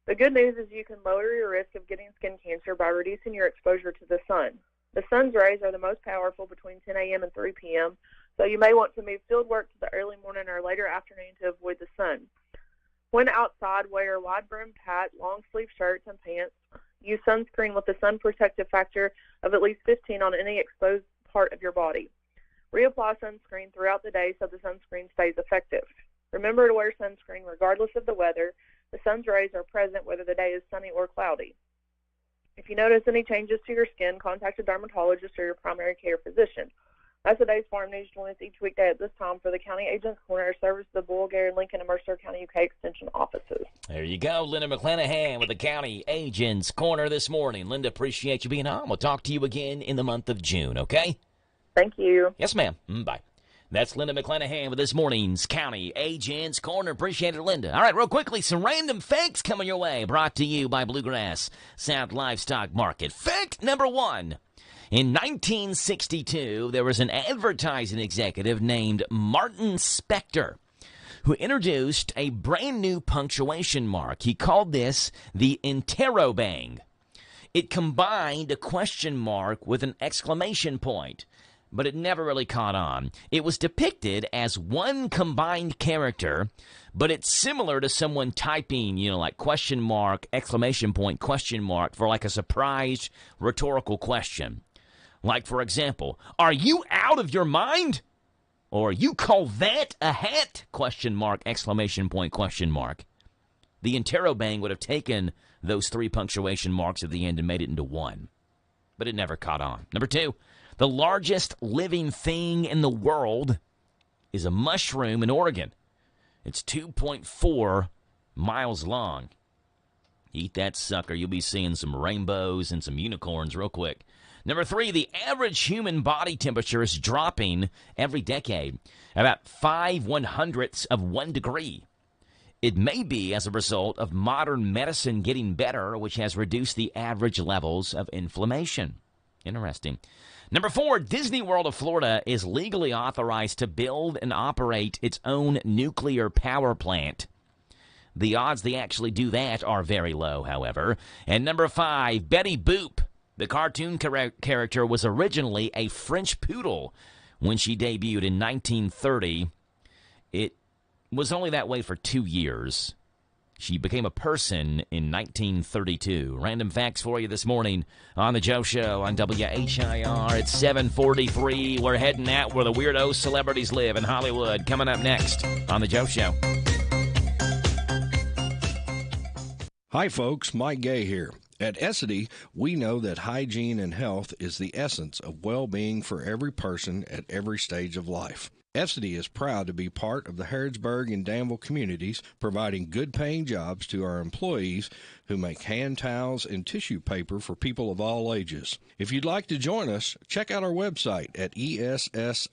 The good news is you can lower your risk of getting skin cancer by reducing your exposure to the sun. The sun's rays are the most powerful between 10 a.m. and 3 p.m., so you may want to move field work to the early morning or later afternoon to avoid the sun. When outside, wear wide-brimmed hat, long-sleeve shirts, and pants. Use sunscreen with a sun protective factor of at least 15 on any exposed part of your body. Reapply sunscreen throughout the day so the sunscreen stays effective. Remember to wear sunscreen regardless of the weather. The sun's rays are present whether the day is sunny or cloudy. If you notice any changes to your skin, contact a dermatologist or your primary care physician. That's today's Farm News. Join us each weekday at this time for the County Agent's Corner, service the Bull, Gary, Lincoln, and Mercer County UK Extension offices. There you go, Linda McClanahan with the County Agent's Corner this morning. Linda, appreciate you being on. We'll talk to you again in the month of June, okay? Thank you. Yes, ma'am. Bye. That's Linda McClanahan with this morning's County Agent's Corner. Appreciate it, Linda. All right, real quickly, some random facts coming your way, brought to you by Bluegrass South Livestock Market. Fact number 1. In 1962, there was an advertising executive named Martin Spector who introduced a brand new punctuation mark. He called this the interrobang. It combined a question mark with an exclamation point, but it never really caught on. It was depicted as one combined character, but it's similar to someone typing, like question mark, exclamation point, question mark for like a surprise rhetorical question. Like, for example, are you out of your mind? Or you call that a hat? Question mark, exclamation point, question mark. The interrobang would have taken those 3 punctuation marks at the end and made it into one. But it never caught on. Number 2, the largest living thing in the world is a mushroom in Oregon. It's 2.4 miles long. Eat that sucker. You'll be seeing some rainbows and some unicorns real quick. Number 3, the average human body temperature is dropping every decade, about 5/100ths of 1 degree. It may be as a result of modern medicine getting better, which has reduced the average levels of inflammation. Interesting. Number 4, Disney World of Florida is legally authorized to build and operate its own nuclear power plant. The odds they actually do that are very low, however. And number 5, Betty Boop, the cartoon character, was originally a French poodle when she debuted in 1930. It was only that way for 2 years. She became a person in 1932. Random facts for you this morning on The Joe Show on WHIR at 7:43. We're heading out where the weirdo celebrities live in Hollywood. Coming up next on The Joe Show. Hi folks, Mike Gay here. At Essity, we know that hygiene and health is the essence of well-being for every person at every stage of life. Essity is proud to be part of the Harrodsburg and Danville communities, providing good-paying jobs to our employees who make hand towels and tissue paper for people of all ages. If you'd like to join us, check out our website at essity.com.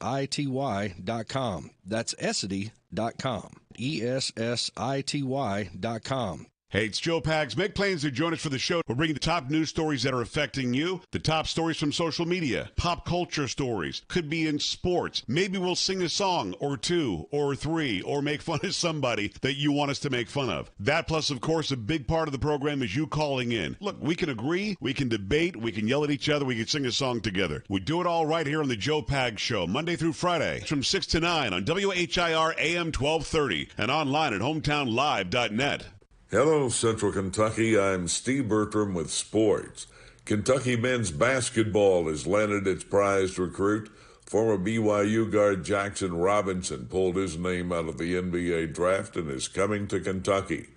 That's essity.com. essity.com. Hey, it's Joe Pags. Make plans to join us for the show. We're bringing the top news stories that are affecting you, the top stories from social media, pop culture stories, could be in sports. Maybe we'll sing a song or two or three or make fun of somebody that you want us to make fun of. That plus, of course, a big part of the program is you calling in. Look, we can agree, we can debate, we can yell at each other, we can sing a song together. We do it all right here on the Joe Pags Show, Monday through Friday from 6 to 9 on WHIR AM 1230 and online at hometownlive.net. Hello, Central Kentucky. I'm Steve Bertram with sports. Kentucky men's basketball has landed its prized recruit. Former BYU guard Jackson Robinson pulled his name out of the NBA draft and is coming to Kentucky.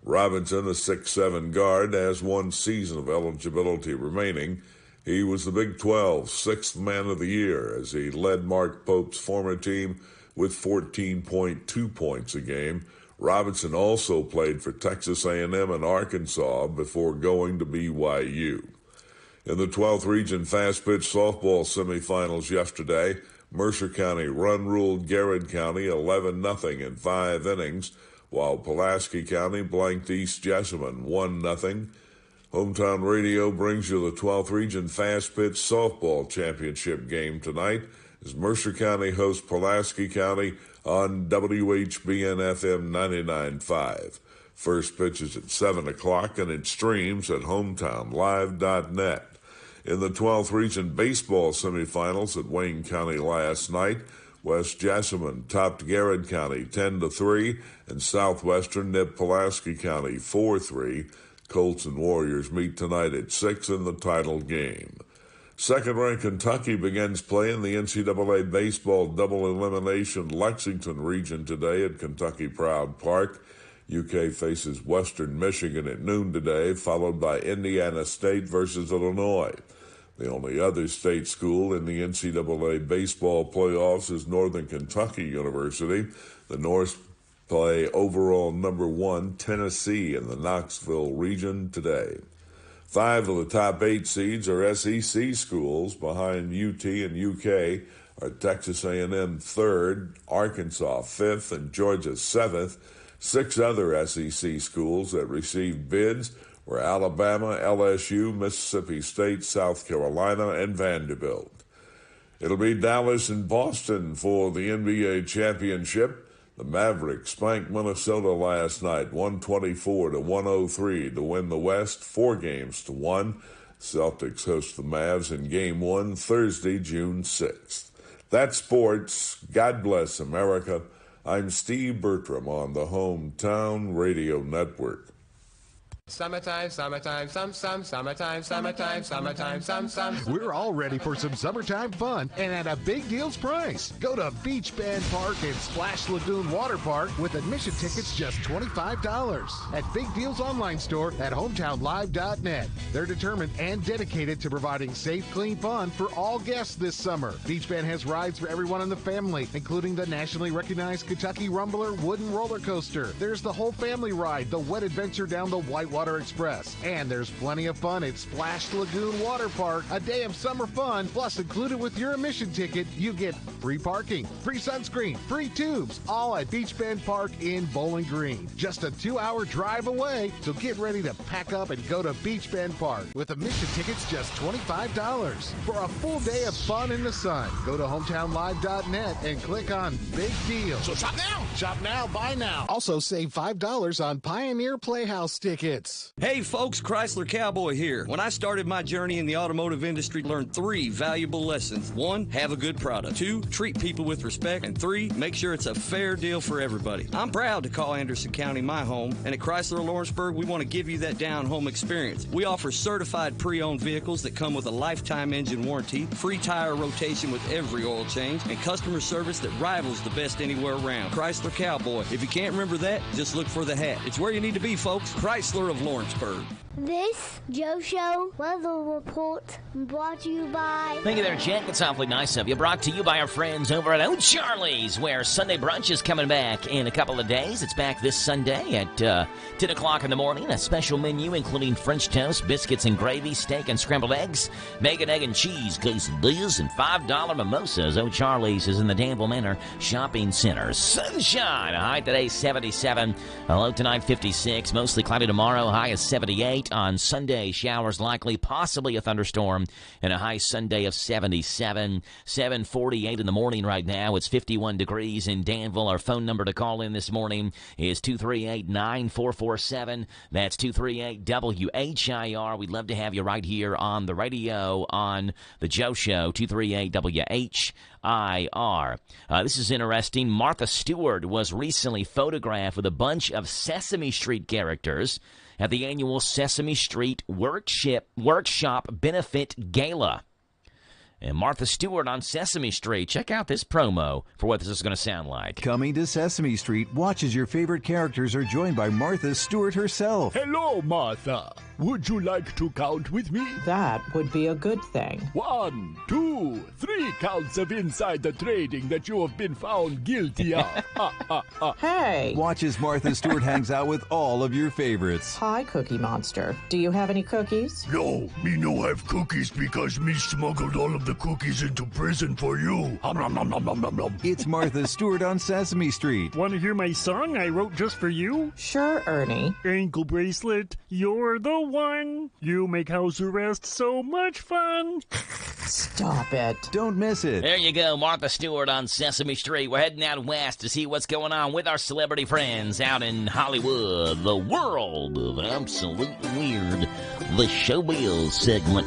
Robinson, a 6'7" guard, has 1 season of eligibility remaining. He was the Big 12's 6th man of the year as he led Mark Pope's former team with 14.2 points a game. Robinson also played for Texas A&M and Arkansas before going to BYU. In the 12th Region Fast Pitch Softball semifinals yesterday, Mercer County run-ruled Garrett County 11-0 in 5 innings, while Pulaski County blanked East Jessamine 1-0. Hometown Radio brings you the 12th Region Fast Pitch Softball Championship game tonight as Mercer County hosts Pulaski County on WHBN-FM 99.5. First pitch is at 7 o'clock, and it streams at hometownlive.net. In the 12th Region Baseball semifinals at Wayne County last night, West Jessamine topped Garrett County 10-3, and Southwestern nipped Pulaski County 4-3. Colts and Warriors meet tonight at 6 in the title game. Second-ranked Kentucky begins play in the NCAA Baseball Double Elimination Lexington region today at Kentucky Proud Park. UK faces Western Michigan at noon today, followed by Indiana State versus Illinois. The only other state school in the NCAA baseball playoffs is Northern Kentucky University. The Norse play overall number 1 Tennessee in the Knoxville region today. 5 of the top 8 seeds are SEC schools. Behind UT and UK are Texas A&M 3rd, Arkansas 5th, and Georgia 7th. 6 other SEC schools that received bids were Alabama, LSU, Mississippi State, South Carolina, and Vanderbilt. It'll be Dallas and Boston for the NBA championship. The Mavericks spanked Minnesota last night, 124-103 to win the West, 4-1. Celtics host the Mavs in Game 1 Thursday, June 6th. That's sports. God bless America. I'm Steve Bertram on the Hometown Radio Network. Summertime, summertime, summertime, some. We're all ready for some summertime fun and at a big deals price. Go to Beach Bend Park and Splash Lagoon Water Park with admission tickets just $25 at Big Deals online store at hometownlive.net. They're determined and dedicated to providing safe, clean fun for all guests this summer. Beach Bend has rides for everyone in the family, including the nationally recognized Kentucky Rumbler wooden roller coaster. There's the whole family ride, the wet adventure down the Whitewater Express. And there's plenty of fun at Splash Lagoon Water Park. A day of summer fun, plus included with your admission ticket, you get free parking, free sunscreen, free tubes, all at Beach Bend Park in Bowling Green. Just a 2-hour drive away, so get ready to pack up and go to Beach Bend Park with admission tickets just $25. For a full day of fun in the sun, go to hometownlive.net and click on Big Deal. So shop now! Shop now, buy now. Also save $5 on Pioneer Playhouse tickets. Hey folks, Chrysler Cowboy here. When I started my journey in the automotive industry, learned 3 valuable lessons. 1, have a good product. 2, treat people with respect. And 3, make sure it's a fair deal for everybody. I'm proud to call Anderson County my home, and at Chrysler Lawrenceburg, we want to give you that down-home experience. We offer certified pre-owned vehicles that come with a lifetime engine warranty, free tire rotation with every oil change, and customer service that rivals the best anywhere around. Chrysler Cowboy. If you can't remember that, just look for the hat. It's where you need to be, folks. Chrysler of of Lawrenceburg. This Joe Show weather report brought to you by... Thank you there, Jack. It's awfully nice of you. Brought to you by our friends over at Old Charlie's, where Sunday brunch is coming back in a couple of days. It's back this Sunday at 10 o'clock in the morning. A special menu including French toast, biscuits and gravy, steak and scrambled eggs, bacon, egg, and cheese, quesadillas, and $5 mimosas. Old Charlie's is in the Danville Manor Shopping Center. Sunshine. A high today, 77. A low tonight, 56. Mostly cloudy tomorrow. High is 78. On Sunday, showers likely, possibly a thunderstorm, and a high Sunday of 77. 7:48 in the morning right now. It's 51 degrees in Danville. Our phone number to call in this morning is 238-9447. That's 238-WHIR. We'd love to have you right here on the radio on The Joe Show, 238-WHIR. This is interesting. Martha Stewart was recently photographed with a bunch of Sesame Street characters at the annual Sesame Street Workshop Benefit Gala. And Martha Stewart on Sesame Street. Check out this promo for what this is going to sound like. Coming to Sesame Street, watch as your favorite characters are joined by Martha Stewart herself. Hello, Martha. Would you like to count with me? That would be a good thing. 1, 2, 3 counts of insider trading that you have been found guilty of. Hey! Watch as Martha Stewart hangs out with all of your favorites. Hi, Cookie Monster. Do you have any cookies? No, me no have cookies because me smuggled all of the cookies into prison for you. It's Martha Stewart on Sesame Street. Want to hear my song I wrote just for you? Sure, Ernie. Ankle bracelet, you're the one. You make house arrest so much fun. Stop it. Don't miss it. There you go, Martha Stewart on Sesame Street. We're heading out west to see what's going on with our celebrity friends out in Hollywood. The world of absolutely weird. The Showbiz segment.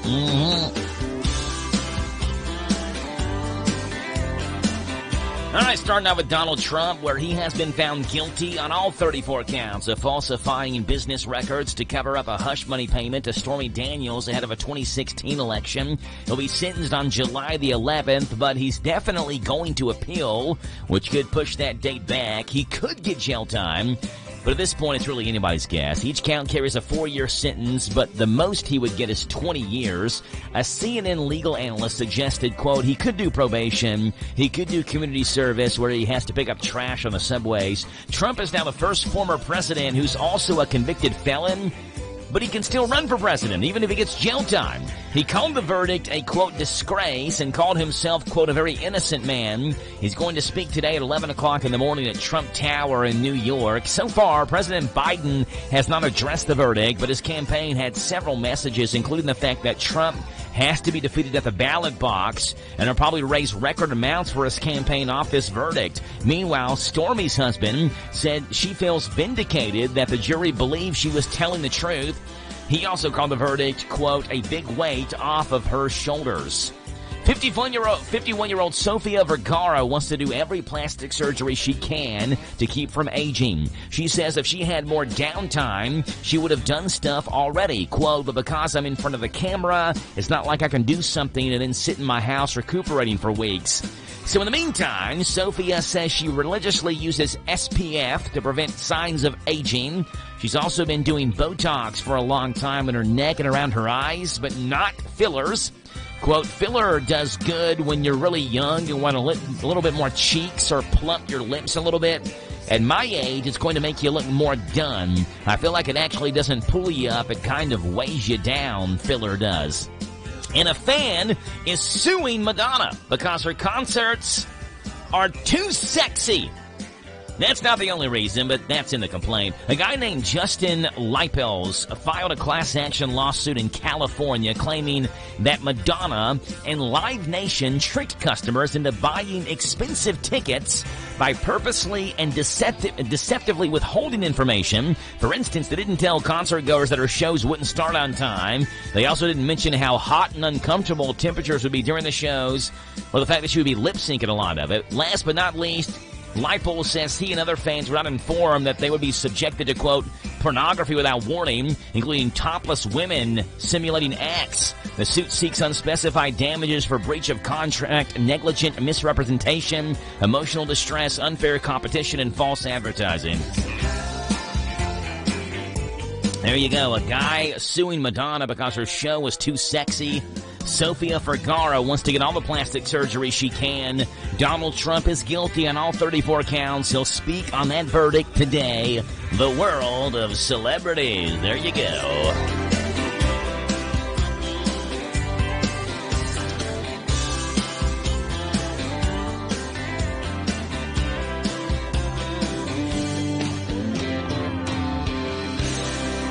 All right, starting out with Donald Trump, where he has been found guilty on all 34 counts of falsifying business records to cover up a hush money payment to Stormy Daniels ahead of a 2016 election. He'll be sentenced on July the 11th, but he's definitely going to appeal, which could push that date back. He could get jail time. But at this point, it's really anybody's guess. Each count carries a 4-year sentence, but the most he would get is 20 years. A CNN legal analyst suggested, quote, he could do probation, he could do community service where he has to pick up trash on the subways. Trump is now the first former president who's also a convicted felon, but he can still run for president, even if he gets jail time. He called the verdict a, quote, disgrace and called himself, quote, a very innocent man. He's going to speak today at 11 o'clock in the morning at Trump Tower in New York. So far, President Biden has not addressed the verdict, but his campaign had several messages, including the fact that Trump has to be defeated at the ballot box, and will probably raise record amounts for his campaign off this verdict. Meanwhile, Stormy's husband said she feels vindicated that the jury believes she was telling the truth. He also called the verdict, quote, a big weight off of her shoulders. 51-year-old Sofia Vergara wants to do every plastic surgery she can to keep from aging. She says if she had more downtime, she would have done stuff already. Quote, but because I'm in front of the camera, it's not like I can do something and then sit in my house recuperating for weeks. So in the meantime, Sophia says she religiously uses SPF to prevent signs of aging. She's also been doing Botox for a long time in her neck and around her eyes, but not fillers. Quote, filler does good when you're really young and want a little bit more cheeks or plump your lips a little bit. At my age, it's going to make you look more done. I feel like it actually doesn't pull you up. It kind of weighs you down, filler does. And a fan is suing Madonna because her concerts are too sexy. That's not the only reason, but that's in the complaint. A guy named Justin Lipels filed a class action lawsuit in California claiming that Madonna and Live Nation tricked customers into buying expensive tickets by purposely and deceptively withholding information. For instance, they didn't tell concert goers that her shows wouldn't start on time. They also didn't mention how hot and uncomfortable temperatures would be during the shows, or the fact that she would be lip-syncing a lot of it. Last but not least, Lipel says he and other fans were not informed that they would be subjected to, quote, pornography without warning, including topless women simulating acts. The suit seeks unspecified damages for breach of contract, negligent misrepresentation, emotional distress, unfair competition, and false advertising. There you go. A guy suing Madonna because her show was too sexy. Sofia Vergara wants to get all the plastic surgery she can. Donald Trump is guilty on all 34 counts. He'll speak on that verdict today. The world of celebrities. There you go.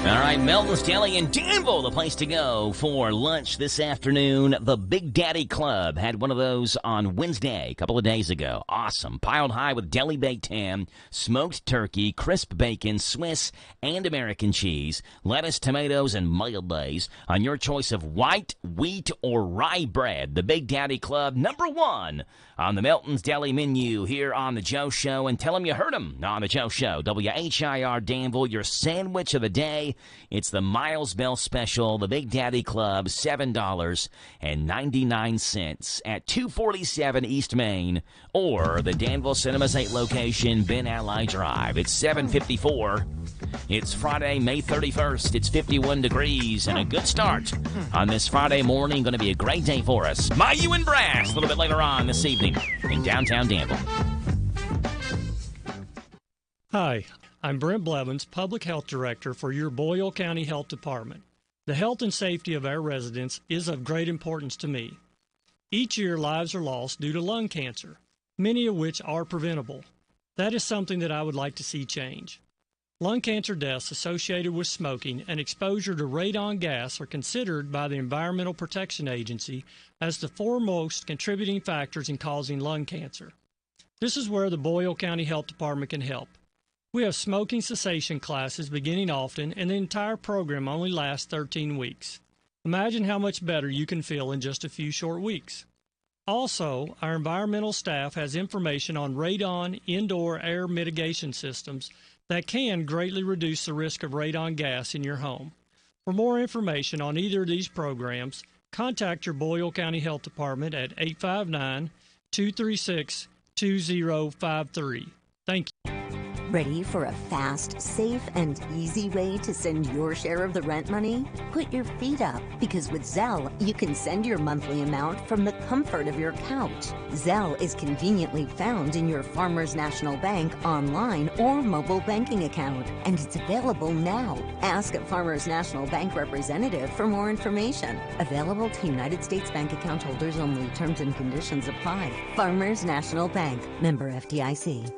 All right, Melton's Deli in Danville, the place to go for lunch this afternoon. The Big Daddy Club had one of those on Wednesday, a couple of days ago. Awesome. Piled high with deli baked ham, smoked turkey, crisp bacon, Swiss and American cheese, lettuce, tomatoes, and mayonnaise on your choice of white, wheat, or rye bread. The Big Daddy Club, #1 on the Melton's Deli menu here on The Joe Show. And tell them you heard them on The Joe Show. WHIR Danville, your sandwich of the day. It's the Miles Bell Special, the Big Daddy Club, $7.99 at 247 East Main, or the Danville Cinemas 8 location, Ben Ally Drive. It's 7:54. It's Friday, May 31st. It's 51 degrees and a good start on this Friday morning. Going to be a great day for us. Mayu and Brass a little bit later on this evening in downtown Danville. Hi, I'm Brent Blevins, Public Health Director for your Boyle County Health Department. The health and safety of our residents is of great importance to me. Each year, lives are lost due to lung cancer, many of which are preventable. That is something that I would like to see change. Lung cancer deaths associated with smoking and exposure to radon gas are considered by the Environmental Protection Agency as the foremost contributing factors in causing lung cancer. This is where the Boyle County Health Department can help. We have smoking cessation classes beginning often, and the entire program only lasts 13 weeks. Imagine how much better you can feel in just a few short weeks. Also, our environmental staff has information on radon indoor air mitigation systems that can greatly reduce the risk of radon gas in your home. For more information on either of these programs, contact your Boyle County Health Department at 859-236-2053. Thank you. Ready for a fast, safe, and easy way to send your share of the rent money? Put your feet up, because with Zelle, you can send your monthly amount from the comfort of your couch. Zelle is conveniently found in your Farmers National Bank online or mobile banking account, and it's available now. Ask a Farmers National Bank representative for more information. Available to United States bank account holders only. Terms and conditions apply. Farmers National Bank. Member FDIC.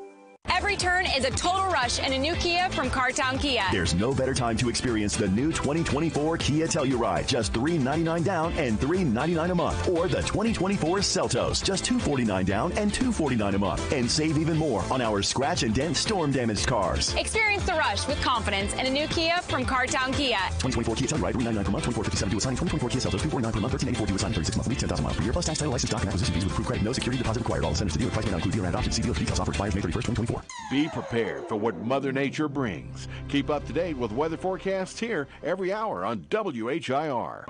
Every turn is a total rush in a new Kia from Cartown Kia. There's no better time to experience the new 2024 Kia Telluride. Just $399 down and $399 a month. Or the 2024 Seltos. Just $249 down and $249 a month. And save even more on our scratch and dent storm damaged cars. Experience the rush with confidence in a new Kia from Cartown Kia. 2024 Kia Telluride, $399 per month, $2457 due assigning. 2024 Kia Seltos, $249 per month, $1384 due assigning, 36 months lease, 10,000 miles per year, plus tax, title, license, doc, and acquisition fees with approved credit. No security deposit required. All incentives to dealer price may not include dealer and option. See dealer for details. Offer expires May 31st, 2024. Be prepared for what Mother Nature brings. Keep up to date with weather forecasts here every hour on WHIR.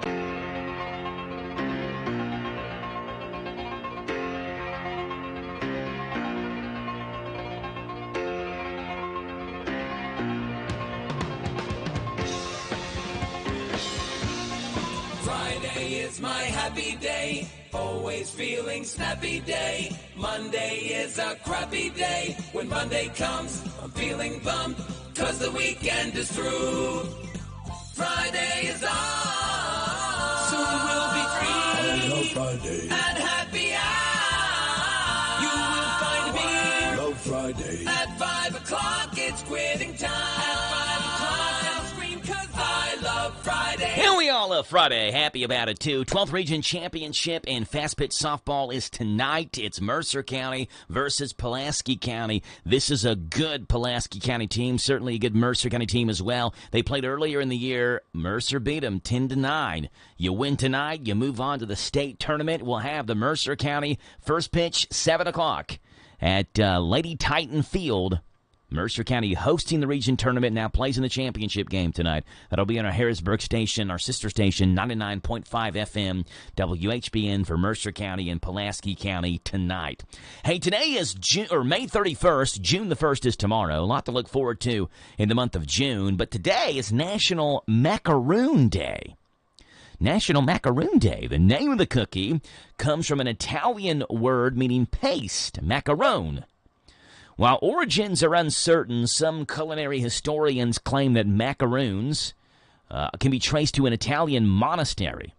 Friday is my happy day, always feeling snappy day. Monday is a crappy day. When Monday comes, I'm feeling bummed, 'cause the weekend is through. Friday is on, soon we'll be free. I love Friday. And happy hour, you will find me. I love Friday. At 5 o'clock, it's quitting time. At 5 o'clock, I'll scream 'cause I love Friday. And we all love Friday. Happy about it, too. 12th Region Championship in fast pitch softball is tonight. It's Mercer County versus Pulaski County. This is a good Pulaski County team, certainly a good Mercer County team as well. They played earlier in the year. Mercer beat them 10-9. You win tonight, you move on to the state tournament. We'll have the Mercer County first pitch, 7 o'clock at Lady Titan Field. Mercer County hosting the region tournament, now plays in the championship game tonight. That'll be on our Harrisburg station, our sister station, 99.5 FM, WHBN for Mercer County and Pulaski County tonight. Hey, today is May 31st. June the 1st is tomorrow. A lot to look forward to in the month of June. But today is National Macaroon Day. National Macaroon Day. The name of the cookie comes from an Italian word meaning paste, macaron. While origins are uncertain, some culinary historians claim that macaroons can be traced to an Italian monastery.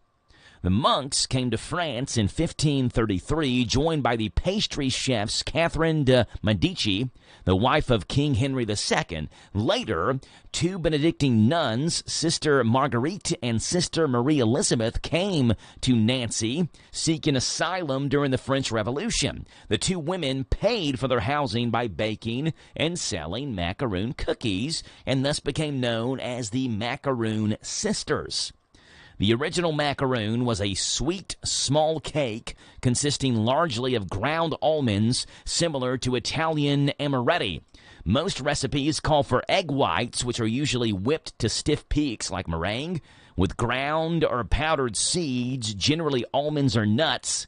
The monks came to France in 1533, joined by the pastry chefs Catherine de Medici, the wife of King Henry II. Later, two Benedictine nuns, Sister Marguerite and Sister Marie Elizabeth, came to Nancy seeking asylum during the French Revolution. The two women paid for their housing by baking and selling macaroon cookies, and thus became known as the Macaroon Sisters. The original macaroon was a sweet, small cake consisting largely of ground almonds, similar to Italian amaretti. Most recipes call for egg whites, which are usually whipped to stiff peaks like meringue, with ground or powdered seeds, generally almonds or nuts.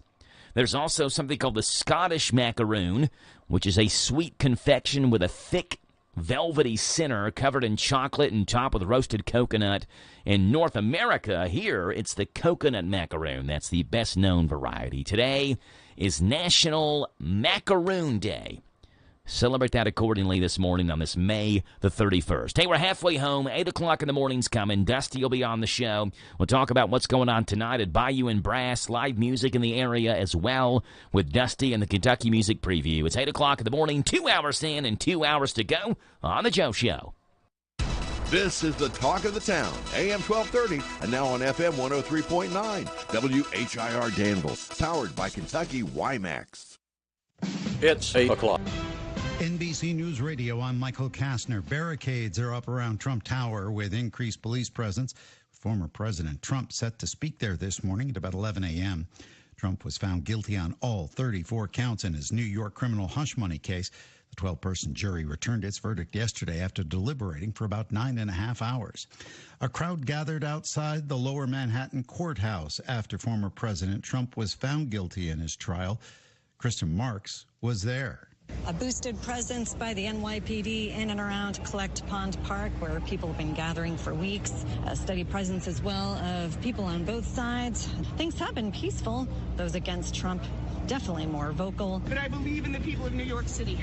There's also something called the Scottish macaroon, which is a sweet confection with a thick, velvety center covered in chocolate and topped with roasted coconut. In North America, here, it's the coconut macaroon. That's the best-known variety. Today is National Macaroon Day. Celebrate that accordingly this morning on this May the 31st. Hey, we're halfway home. 8 o'clock in the morning's coming. Dusty will be on the show. We'll talk about what's going on tonight at Bayou and Brass. Live music in the area as well with Dusty and the Kentucky Music Preview. It's 8 o'clock in the morning, 2 hours in and 2 hours to go on The Joe Show. This is the talk of the town, AM 1230, and now on FM 103.9, WHIR Danville, powered by Kentucky WiMAX. It's 8 o'clock. NBC News Radio, I'm Michael Kastner. Barricades are up around Trump Tower with increased police presence. Former President Trump set to speak there this morning at about 11 a.m. Trump was found guilty on all 34 counts in his New York criminal hush money case. The 12-person jury returned its verdict yesterday after deliberating for about 9.5 hours. A crowd gathered outside the Lower Manhattan courthouse after former President Trump was found guilty in his trial. Kristen Marks was there. A boosted presence by the NYPD in and around Collect Pond Park, where people have been gathering for weeks. A steady presence as well of people on both sides. Things have been peaceful. Those against Trump definitely more vocal. But I believe in the people of New York City.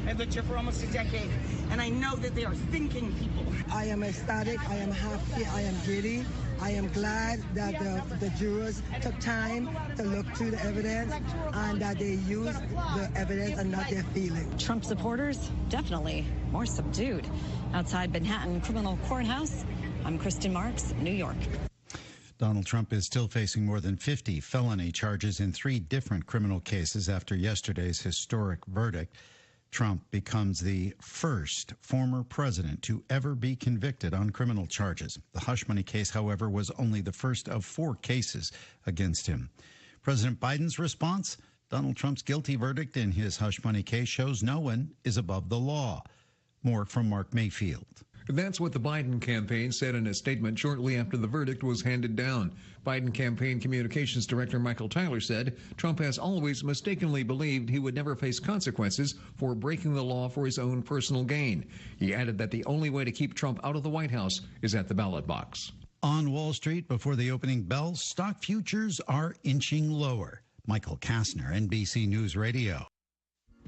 I've lived here for almost a decade, and I know that they are thinking people. I am ecstatic. I am happy. I am giddy. I am glad that the jurors took time to look through the evidence and that they used the evidence and not their feelings. Trump supporters definitely more subdued. Outside Manhattan Criminal Courthouse, I'm Kristen Marks, New York. Donald Trump is still facing more than 50 felony charges in 3 different criminal cases after yesterday's historic verdict. Trump becomes the first former president to ever be convicted on criminal charges. The hush money case, however, was only the first of 4 cases against him. President Biden's response? Donald Trump's guilty verdict in his hush money case shows no one is above the law. More from Mark Mayfield. That's what the Biden campaign said in a statement shortly after the verdict was handed down. Biden campaign communications director Michael Tyler said Trump has always mistakenly believed he would never face consequences for breaking the law for his own personal gain. He added that the only way to keep Trump out of the White House is at the ballot box. On Wall Street, before the opening bell, stock futures are inching lower. Michael Kastner, NBC News Radio.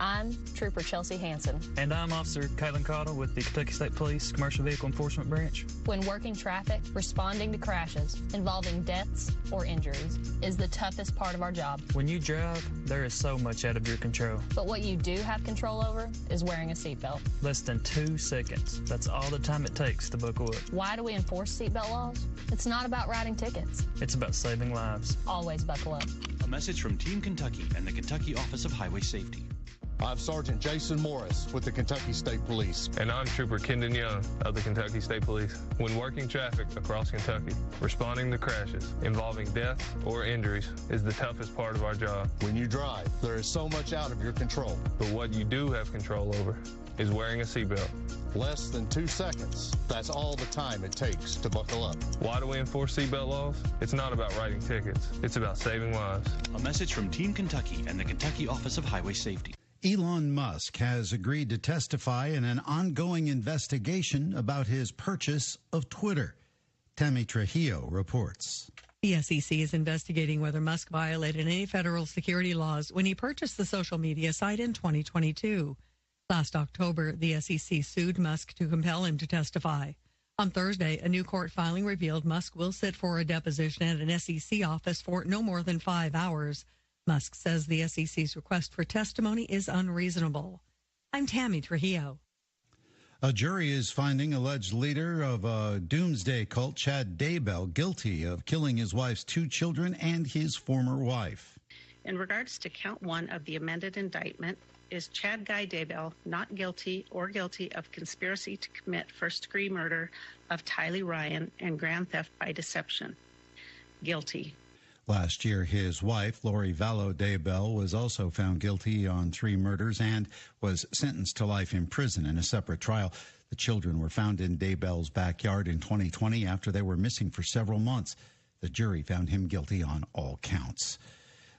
I'm Trooper Chelsea Hansen. And I'm Officer Caitlin Cottle with the Kentucky State Police Commercial Vehicle Enforcement Branch. When working traffic, responding to crashes involving deaths or injuries is the toughest part of our job. When you drive, there is so much out of your control. But what you do have control over is wearing a seatbelt. Less than 2 seconds. That's all the time it takes to buckle up. Why do we enforce seatbelt laws? It's not about writing tickets. It's about saving lives. Always buckle up. A message from Team Kentucky and the Kentucky Office of Highway Safety. I'm Sergeant Jason Morris with the Kentucky State Police. And I'm Trooper Kendon Young of the Kentucky State Police. When working traffic across Kentucky, responding to crashes involving death or injuries is the toughest part of our job. When you drive, there is so much out of your control. But what you do have control over is wearing a seatbelt. Less than 2 seconds. That's all the time it takes to buckle up. Why do we enforce seatbelt laws? It's not about writing tickets. It's about saving lives. A message from Team Kentucky and the Kentucky Office of Highway Safety. Elon Musk has agreed to testify in an ongoing investigation about his purchase of Twitter. Tammy Trujillo reports. The SEC is investigating whether Musk violated any federal security laws when he purchased the social media site in 2022. Last October, the SEC sued Musk to compel him to testify. On Thursday, a new court filing revealed Musk will sit for a deposition at an SEC office for no more than 5 hours. Musk says the SEC's request for testimony is unreasonable. I'm Tammy Trujillo. A jury is finding alleged leader of a doomsday cult, Chad Daybell, guilty of killing his wife's 2 children and his former wife. In regards to count 1 of the amended indictment, is Chad Guy Daybell not guilty or guilty of conspiracy to commit first-degree murder of Tylee Ryan and grand theft by deception? Guilty. Last year, his wife, Lori Vallow Daybell, was also found guilty on 3 murders and was sentenced to life in prison in a separate trial. The children were found in Daybell's backyard in 2020 after they were missing for several months. The jury found him guilty on all counts.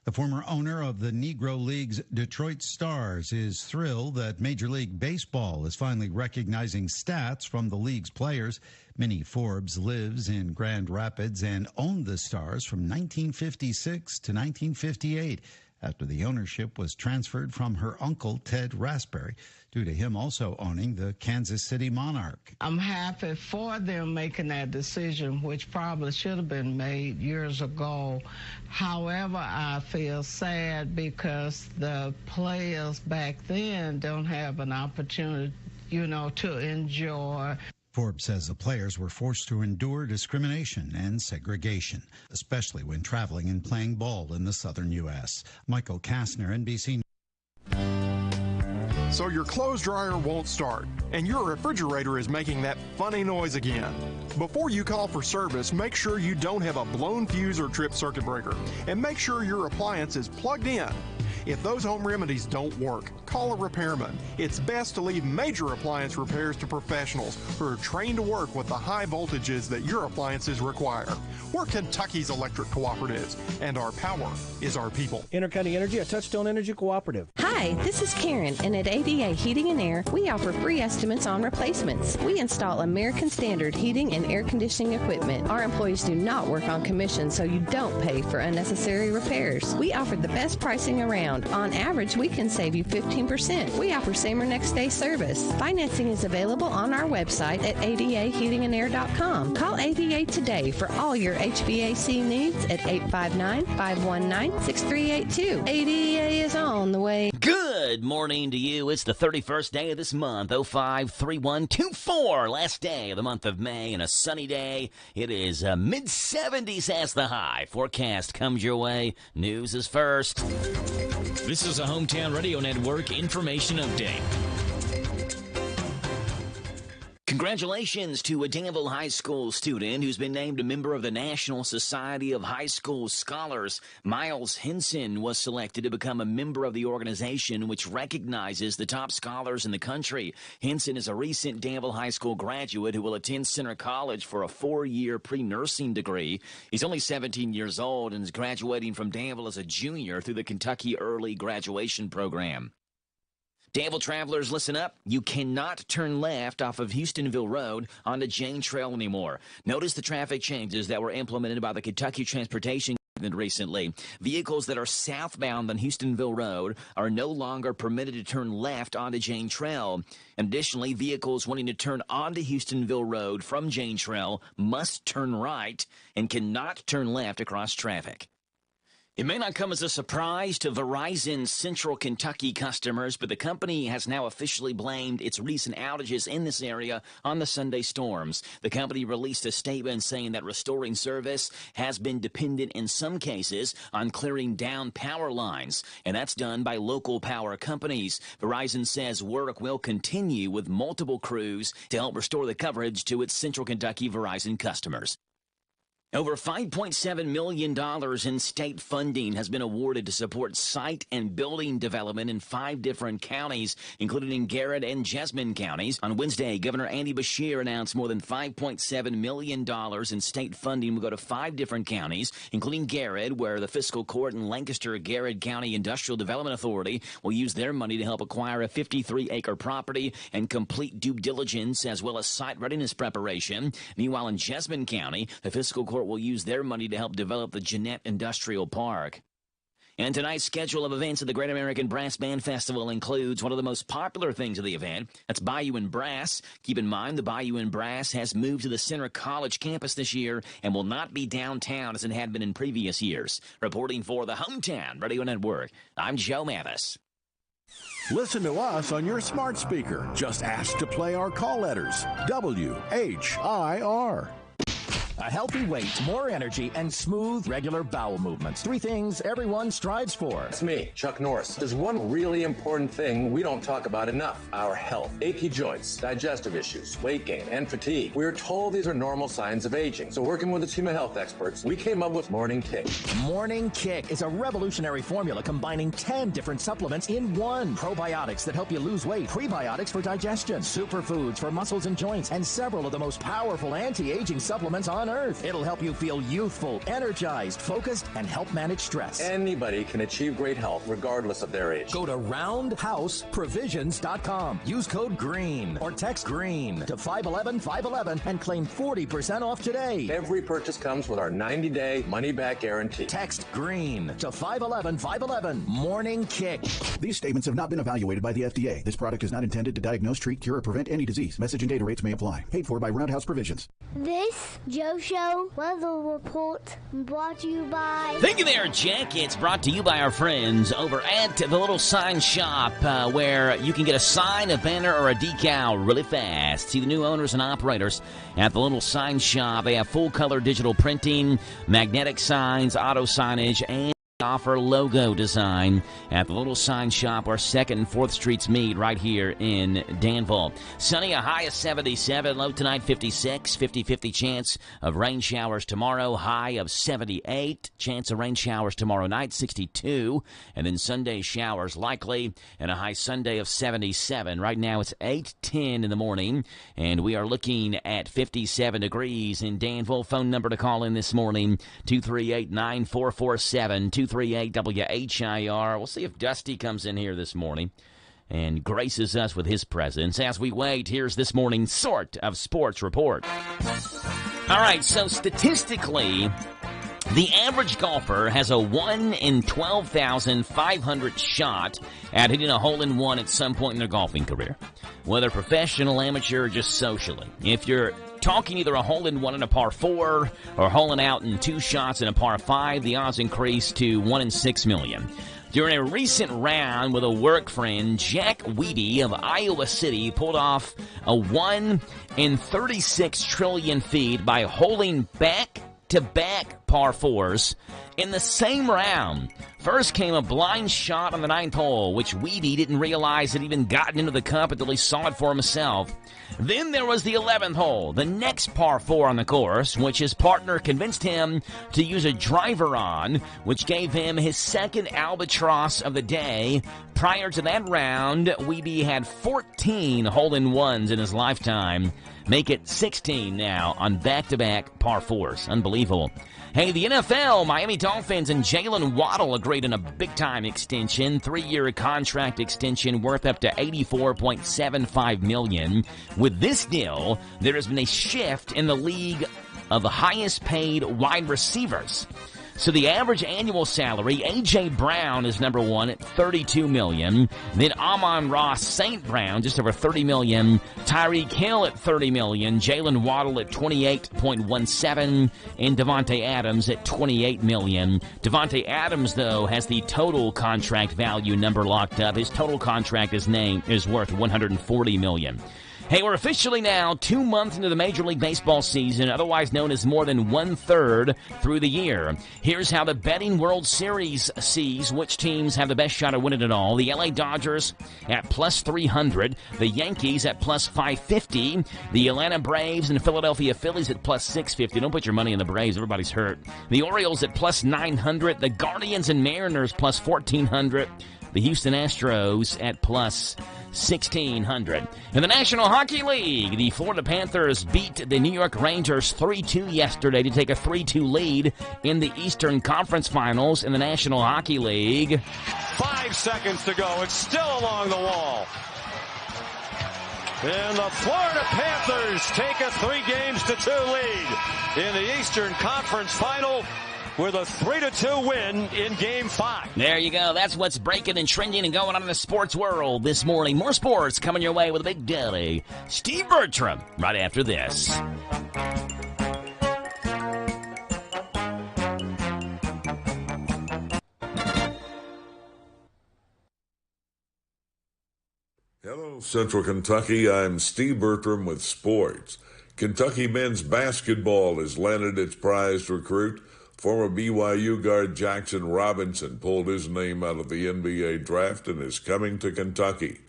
The former owner of the Negro League's Detroit Stars is thrilled that Major League Baseball is finally recognizing stats from the league's players. Minnie Forbes lives in Grand Rapids and owned the Stars from 1956 to 1958 after the ownership was transferred from her uncle, Ted Raspberry, due to him also owning the Kansas City Monarch. I'm happy for them making that decision, which probably should have been made years ago. However, I feel sad because the players back then don't have an opportunity, to enjoy. Forbes says the players were forced to endure discrimination and segregation, especially when traveling and playing ball in the southern U.S. Michael Kastner, NBC. So your clothes dryer won't start, and your refrigerator is making that funny noise again. Before you call for service, make sure you don't have a blown fuse or tripped circuit breaker, and make sure your appliance is plugged in. If those home remedies don't work, call a repairman. It's best to leave major appliance repairs to professionals who are trained to work with the high voltages that your appliances require. We're Kentucky's electric cooperatives, and our power is our people. Intercounty Energy, a Touchstone Energy cooperative. Hi, this is Karen, and at ADA Heating and Air, we offer free estimates on replacements. We install American Standard heating and air conditioning equipment. Our employees do not work on commission, so you don't pay for unnecessary repairs. We offer the best pricing around. On average, we can save you 15%. We offer same or next day service. Financing is available on our website at adaheatingandair.com. Call ADA today for all your HVAC needs at 859-519-6382. ADA is on the way. Good morning to you. It's the 31st day of this month, 053124. Last day of the month of May and a sunny day. It is mid-70s as the high. Forecast comes your way. News is first. This is a Hometown Radio Network information update. Congratulations to a Danville High School student who's been named a member of the National Society of High School Scholars. Miles Henson was selected to become a member of the organization, which recognizes the top scholars in the country. Henson is a recent Danville High School graduate who will attend Center College for a 4-year pre-nursing degree. He's only 17 years old and is graduating from Danville as a junior through the Kentucky Early Graduation Program. Danville travelers, listen up. You cannot turn left off of Houstonville Road onto Jane Trail anymore. Notice the traffic changes that were implemented by the Kentucky Transportation recently. Vehicles that are southbound on Houstonville Road are no longer permitted to turn left onto Jane Trail. Additionally, vehicles wanting to turn onto Houstonville Road from Jane Trail must turn right and cannot turn left across traffic. It may not come as a surprise to Verizon's Central Kentucky customers, but the company has now officially blamed its recent outages in this area on the Sunday storms. The company released a statement saying that restoring service has been dependent in some cases on clearing down power lines, and that's done by local power companies. Verizon says work will continue with multiple crews to help restore the coverage to its Central Kentucky Verizon customers. Over $5.7 million in state funding has been awarded to support site and building development in 5 different counties, including in Garrett and Jessamine counties. On Wednesday, Governor Andy Beshear announced more than $5.7 million in state funding will go to 5 different counties, including Garrett, where the fiscal court and Lancaster-Garrett County Industrial Development Authority will use their money to help acquire a 53-acre property and complete due diligence as well as site readiness preparation. Meanwhile, in Jessamine County, the fiscal court will use their money to help develop the Jeanette Industrial Park. And tonight's schedule of events at the Great American Brass Band Festival includes one of the most popular things of the event. That's Bayou and Brass. Keep in mind, the Bayou and Brass has moved to the Center College campus this year and will not be downtown as it had been in previous years. Reporting for the Hometown Radio Network, I'm Joe Mathis. Listen to us on your smart speaker. Just ask to play our call letters. WHIR. A healthy weight, more energy, and smooth, regular bowel movements. 3 things everyone strives for. It's me, Chuck Norris. There's one really important thing we don't talk about enough: our health. Achy joints, digestive issues, weight gain, and fatigue. We're told these are normal signs of aging. So working with a team of health experts, we came up with Morning Kick. Morning Kick is a revolutionary formula combining 10 different supplements in one. Probiotics that help you lose weight, prebiotics for digestion, superfoods for muscles and joints, and several of the most powerful anti-aging supplements on Earth. It'll help you feel youthful, energized, focused, and help manage stress. Anybody can achieve great health regardless of their age. Go to roundhouseprovisions.com. Use code GREEN or text GREEN to 511-511 and claim 40% off today. Every purchase comes with our 90-day money-back guarantee. Text GREEN to 511-511. Morning Kick. These statements have not been evaluated by the FDA. This product is not intended to diagnose, treat, cure, or prevent any disease. Message and data rates may apply. Paid for by Roundhouse Provisions. This Joe Show weather report brought to you by... Thank you there, Jack. It's brought to you by our friends over at the Little Sign Shop, where you can get a sign, a banner, or a decal really fast. See the new owners and operators at the Little Sign Shop. They have full-color digital printing, magnetic signs, auto signage, and offer logo design at the Little Sign Shop, where 2nd and 4th Streets meet right here in Danville. Sunny, a high of 77, low tonight 56, 50-50 chance of rain showers tomorrow, high of 78, chance of rain showers tomorrow night 62, and then Sunday showers likely, and a high Sunday of 77. Right now it's 8:10 in the morning, and we are looking at 57 degrees in Danville. Phone number to call in this morning, 238-9447, 238 WHIR. We'll see if Dusty comes in here this morning and graces us with his presence. As we wait, here's this morning's sort of sports report. All right, so statistically, the average golfer has a 1 in 12,500 shot at hitting a hole-in-one at some point in their golfing career, whether professional, amateur, or just socially. If you're talking either a hole-in-one in a par 4 or holing out in 2 shots in a par 5, the odds increase to 1 in 6 million. During a recent round with a work friend, Jack Weedy of Iowa City pulled off a 1 in 36 trillion feet by holing back-to-back par 4s in the same round. First came a blind shot on the 9th hole, which Weedy didn't realize had even gotten into the cup until he saw it for himself. Then there was the 11th hole, the next par 4 on the course, which his partner convinced him to use a driver on, which gave him his 2nd albatross of the day. Prior to that round, Weedy had 14 hole-in-ones in his lifetime. Make it 16 now on back-to-back par 4s. Unbelievable. Hey, the NFL, Miami Dolphins and Jalen Waddle agreed on a big-time extension, 3-year contract extension worth up to $84.75 million. With this deal, there has been a shift in the league of the highest-paid wide receivers. So the average annual salary, A.J. Brown is number 1 at $32 million. Then Amon-Ra St. Brown, just over $30 million. Tyreek Hill at $30 million. Jalen Waddle at $28.17. And Devontae Adams at $28 million. Devontae Adams, though, has the total contract value number locked up. His total contract is worth $140 million. Hey, we're officially now 2 months into the Major League Baseball season, otherwise known as more than 1/3 through the year. Here's how the Betting World Series sees which teams have the best shot at winning it all. The LA Dodgers at plus 300, the Yankees at plus 550, the Atlanta Braves and Philadelphia Phillies at plus 650. Don't put your money in the Braves, everybody's hurt. The Orioles at plus 900, the Guardians and Mariners plus 1400, the Houston Astros at plus 1,600. In the National Hockey League, the Florida Panthers beat the New York Rangers 3-2 yesterday to take a 3-2 lead in the Eastern Conference Finals in the National Hockey League. 5 seconds to go. It's still along the wall. And the Florida Panthers take a 3-2 lead in the Eastern Conference Final with a 3-2 win in Game 5. There you go. That's what's breaking and trending and going on in the sports world this morning. More sports coming your way with a Big Daddy, Steve Bertram, right after this. Hello, Central Kentucky. I'm Steve Bertram with sports. Kentucky men's basketball has landed its prized recruit. Former BYU guard Jackson Robinson pulled his name out of the NBA draft and is coming to Kentucky.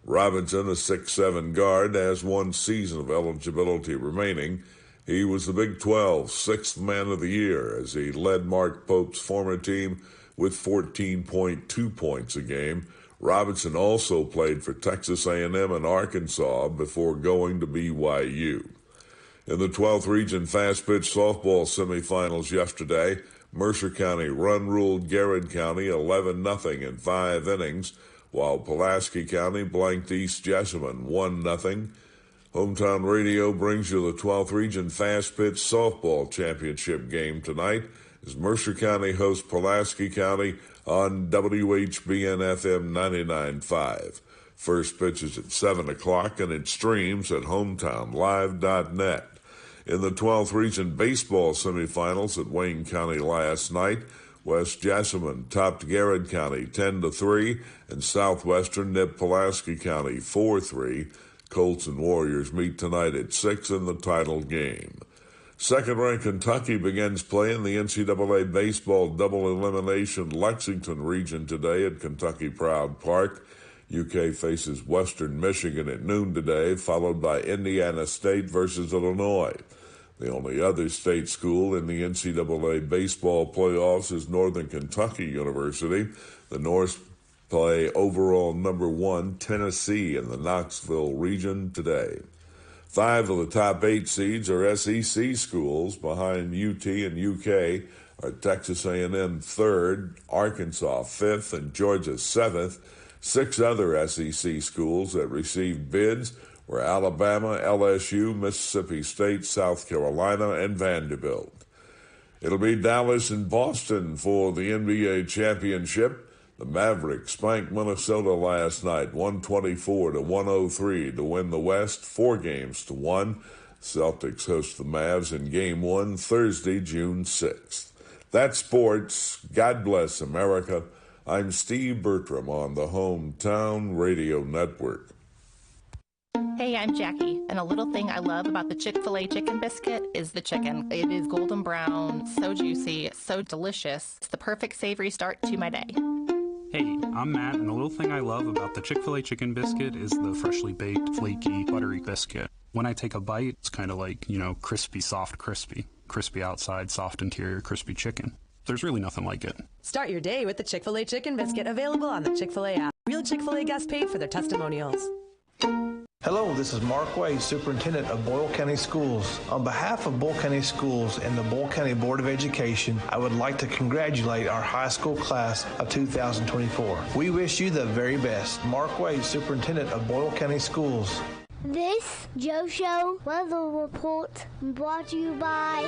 Robinson, a 6'7" guard, has 1 season of eligibility remaining. He was the Big 12 6th Man of the Year as he led Mark Pope's former team with 14.2 points a game. Robinson also played for Texas A&M and Arkansas before going to BYU. In the 12th Region fast-pitch softball semifinals yesterday, Mercer County run-ruled Garrett County 11-0 in 5 innings, while Pulaski County blanked East Jessamine 1-0. Hometown Radio brings you the 12th Region fast-pitch softball championship game tonight as Mercer County hosts Pulaski County on WHBN-FM 99.5. First pitch is at 7 o'clock and it streams at hometownlive.net. In the 12th Region baseball semifinals at Wayne County last night, West Jessamine topped Garrett County 10-3, and Southwestern nipped Pulaski County 4-3. Colts and Warriors meet tonight at 6 in the title game. Second-ranked Kentucky begins play in the NCAA baseball double elimination Lexington region today at Kentucky Proud Park. UK faces Western Michigan at noon today, followed by Indiana State versus Illinois. The only other state school in the NCAA baseball playoffs is Northern Kentucky University. The Norse play overall number 1 Tennessee in the Knoxville region today. 5 of the top 8 seeds are SEC schools. Behind UT and UK are Texas A&M 3rd, Arkansas 5th, and Georgia 7th. 6 other SEC schools that received bids were Alabama, LSU, Mississippi State, South Carolina, and Vanderbilt. It'll be Dallas and Boston for the NBA championship. The Mavericks spanked Minnesota last night, 124-103 to win the West, 4-1. Celtics host the Mavs in Game 1 Thursday, June 6th. That's sports. God bless America. I'm Steve Bertram on the Hometown Radio Network. Hey, I'm Jackie, and a little thing I love about the Chick-fil-A chicken biscuit is the chicken. It is golden brown, so juicy, so delicious. It's the perfect savory start to my day. Hey, I'm Matt, and the little thing I love about the Chick-fil-A chicken biscuit is the freshly baked, flaky, buttery biscuit. When I take a bite, it's kind of like, crispy, soft, crispy. Crispy outside, soft interior, crispy chicken. There's really nothing like it. Start your day with the Chick-fil-A chicken biscuit, available on the Chick-fil-A app. Real Chick-fil-A guests paid for their testimonials. Hello, this is Mark Wade, Superintendent of Boyle County Schools. On behalf of Boyle County Schools and the Boyle County Board of Education, I would like to congratulate our high school class of 2024. We wish you the very best. Mark Wade, Superintendent of Boyle County Schools. This Joe Show weather report brought to you by...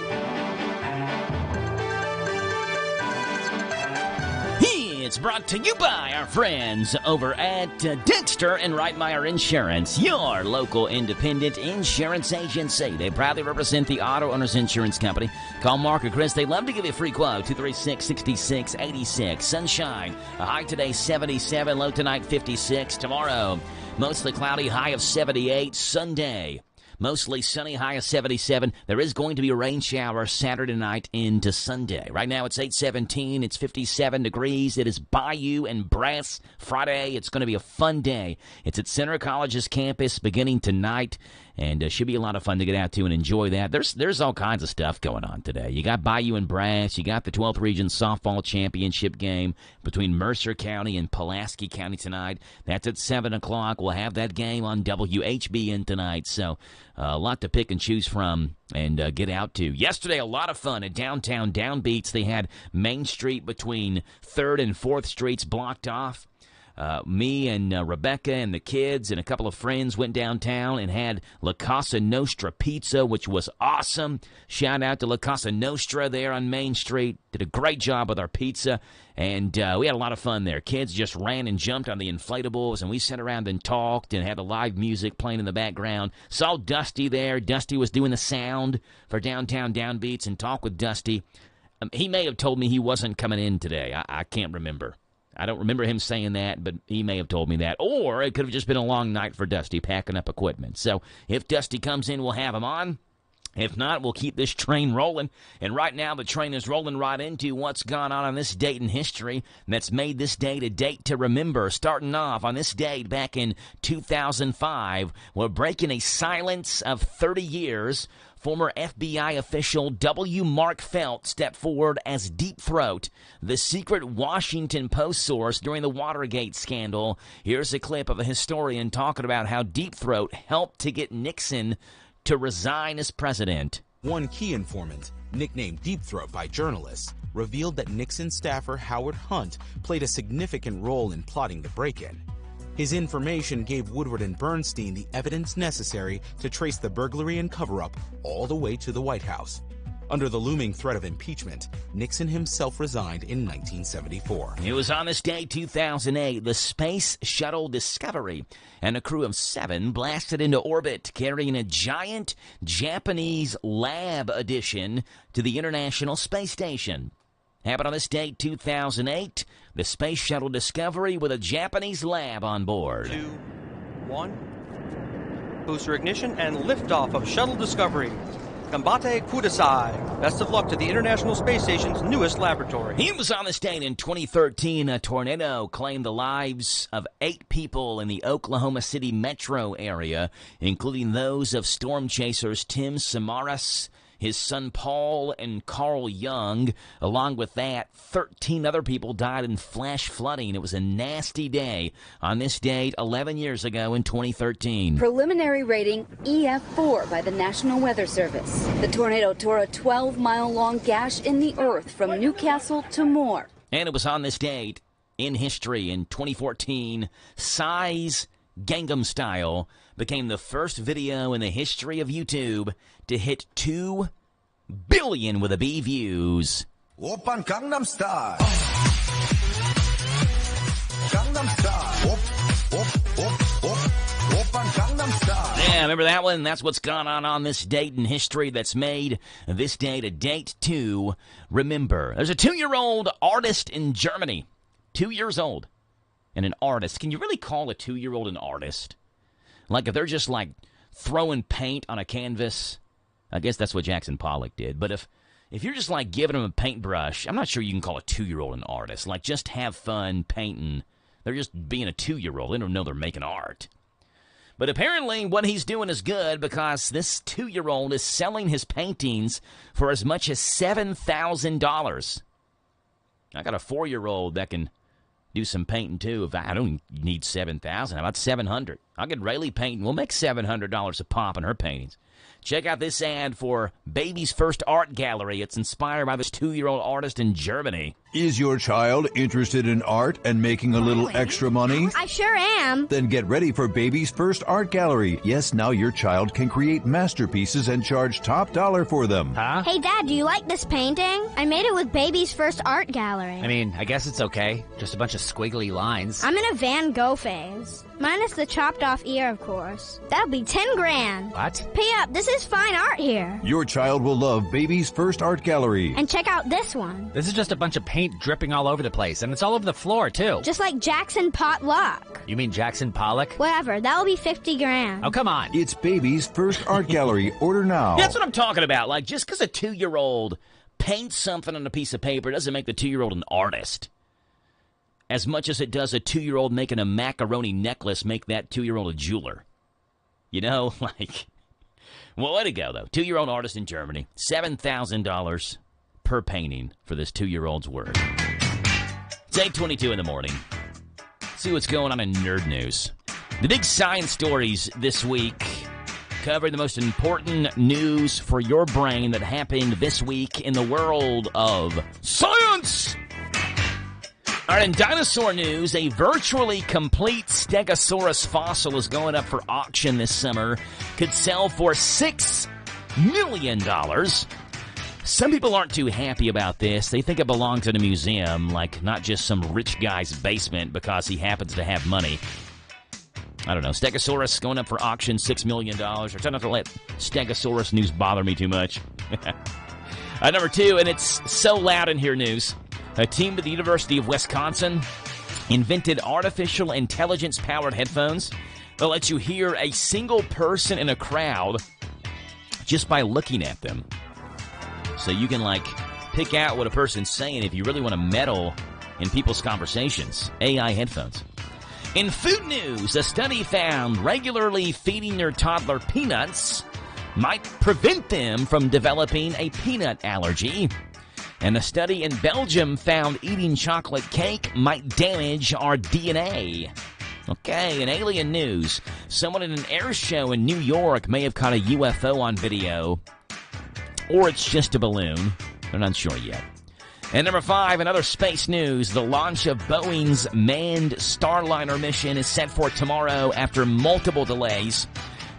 It's brought to you by our friends over at Dexter and Reitmeyer Insurance, your local independent insurance agency. They proudly represent the Auto Owners Insurance Company. Call Mark or Chris. They'd love to give you a free quote, 236-6686. Sunshine, a high today 77, low tonight 56. Tomorrow, Mostly cloudy, high of 78. Sunday, mostly sunny, high of 77. There is going to be a rain shower Saturday night into Sunday. Right now it's 8:17. It's 57 degrees. It is Bayou and Brass Friday. It's going to be a fun day. It's at Center College's campus beginning tonight, and should be a lot of fun to get out to and enjoy that. There's all kinds of stuff going on today. You got Bayou and Brass. You got the 12th Region Softball Championship game between Mercer County and Pulaski County tonight. That's at 7 o'clock. We'll have that game on WHBN tonight. So a lot to pick and choose from and get out to. Yesterday, a lot of fun at downtown Downbeats. They had Main Street between 3rd and 4th Streets blocked off. Me and Rebecca and the kids and a couple of friends went downtown and had La Casa Nostra pizza, which was awesome. Shout out to La Casa Nostra there on Main Street. Did a great job with our pizza, and we had a lot of fun there. Kids just ran and jumped on the inflatables, and we sat around and talked and had the live music playing in the background. Saw Dusty there. Dusty was doing the sound for downtown Downbeats, and talked with Dusty. He may have told me he wasn't coming in today. I can't remember. I don't remember him saying that, but he may have told me that. Or it could have just been a long night for Dusty packing up equipment. So if Dusty comes in, we'll have him on. If not, we'll keep this train rolling. And right now, the train is rolling right into what's gone on this date in history that's made this date a date to remember. Starting off on this date back in 2005, we're breaking a silence of 30 years. Former FBI official W. Mark Felt stepped forward as Deep Throat, the secret Washington Post source during the Watergate scandal. Here's a clip of a historian talking about how Deep Throat helped to get Nixon to resign as president. One key informant, nicknamed Deep Throat by journalists, revealed that Nixon staffer Howard Hunt played a significant role in plotting the break-in. His information gave Woodward and Bernstein the evidence necessary to trace the burglary and cover-up all the way to the White House. Under the looming threat of impeachment, Nixon himself resigned in 1974. It was on this day, 2008, the Space Shuttle Discovery and a crew of 7 blasted into orbit, carrying a giant Japanese lab addition to the International Space Station. Happened on this date, 2008, the Space Shuttle Discovery with a Japanese lab on board. 2, 1. Booster ignition and liftoff of Shuttle Discovery. Gambate Kudasai. Best of luck to the International Space Station's newest laboratory. He was on this date in 2013. A tornado claimed the lives of 8 people in the Oklahoma City metro area, including those of storm chasers Tim Samaras, his son Paul, and Carl Young. Along with that, 13 other people died in flash flooding. It was a nasty day on this date 11 years ago in 2013. Preliminary rating EF4 by the National Weather Service. The tornado tore a 12-mile-long gash in the earth from Newcastle to Moore. And it was on this date in history in 2014, Psy's Gangnam Style became the first video in the history of YouTube to hit 2 billion with a B views. Oppan Gangnam Style. Gangnam Style. Oppan Gangnam Style. Yeah, remember that one? That's what's gone on this date in history that's made this date a date to remember. There's a 2-year-old artist in Germany. 2 years old. And an artist. Can you really call a 2-year-old an artist? Like if they're just like throwing paint on a canvas, I guess that's what Jackson Pollock did. But if you're just like giving them a paintbrush, I'm not sure you can call a 2-year-old an artist. Like just have fun painting. They're just being a 2-year-old. They don't know they're making art. But apparently what he's doing is good because this 2-year-old is selling his paintings for as much as $7,000. I got a 4-year-old that can do some painting too. If I don't need $7,000, how about $700? I'll get Rayleigh painting. We'll make $700 a pop on her paintings. Check out this ad for Baby's First Art Gallery. It's inspired by this 2-year-old artist in Germany. Is your child interested in art and making a little extra money? I sure am. Then get ready for Baby's First Art Gallery. Yes, now your child can create masterpieces and charge top dollar for them. Huh? Hey, Dad, do you like this painting? I made it with Baby's First Art Gallery. I mean, I guess it's okay. Just a bunch of squiggly lines. I'm in a Van Gogh phase. Minus the chopped off ear, of course. That'll be 10 grand. What? Pay up. This is fine art here. Your child will love Baby's First Art Gallery. And check out this one. This is just a bunch of paint dripping all over the place, and it's all over the floor, too. Just like Jackson Potluck. You mean Jackson Pollock? Whatever. That'll be 50 grand. Oh, come on. It's Baby's First Art Gallery. Order now. That's what I'm talking about. Like, just because a 2-year-old paints something on a piece of paper doesn't make the 2-year-old an artist. As much as it does a 2-year-old making a macaroni necklace make that 2-year-old a jeweler. You know, like, well, way to go, though. 2-year-old artist in Germany, $7,000 per painting for this 2-year-old's work. It's 8:22 in the morning. Let's see what's going on in nerd news. The big science stories this week cover the most important news for your brain that happened this week in the world of science. All right, in dinosaur news, a virtually complete Stegosaurus fossil is going up for auction this summer. Could sell for $6 million. Some people aren't too happy about this. They think it belongs in a museum, like not just some rich guy's basement because he happens to have money. I don't know. Stegosaurus going up for auction, $6 million. I try not to let Stegosaurus news bother me too much. Number 2, and it's so loud in here news. A team at the University of Wisconsin invented artificial intelligence-powered headphones that let you hear a single person in a crowd just by looking at them. So you can, like, pick out what a person's saying if you really want to meddle in people's conversations. AI headphones. In food news, a study found regularly feeding their toddler peanuts might prevent them from developing a peanut allergy. And a study in Belgium found eating chocolate cake might damage our DNA. Okay, in alien news, someone at an air show in New York may have caught a UFO on video. Or it's just a balloon. They're not sure yet. And number 5, in other space news, the launch of Boeing's manned Starliner mission is set for tomorrow after multiple delays.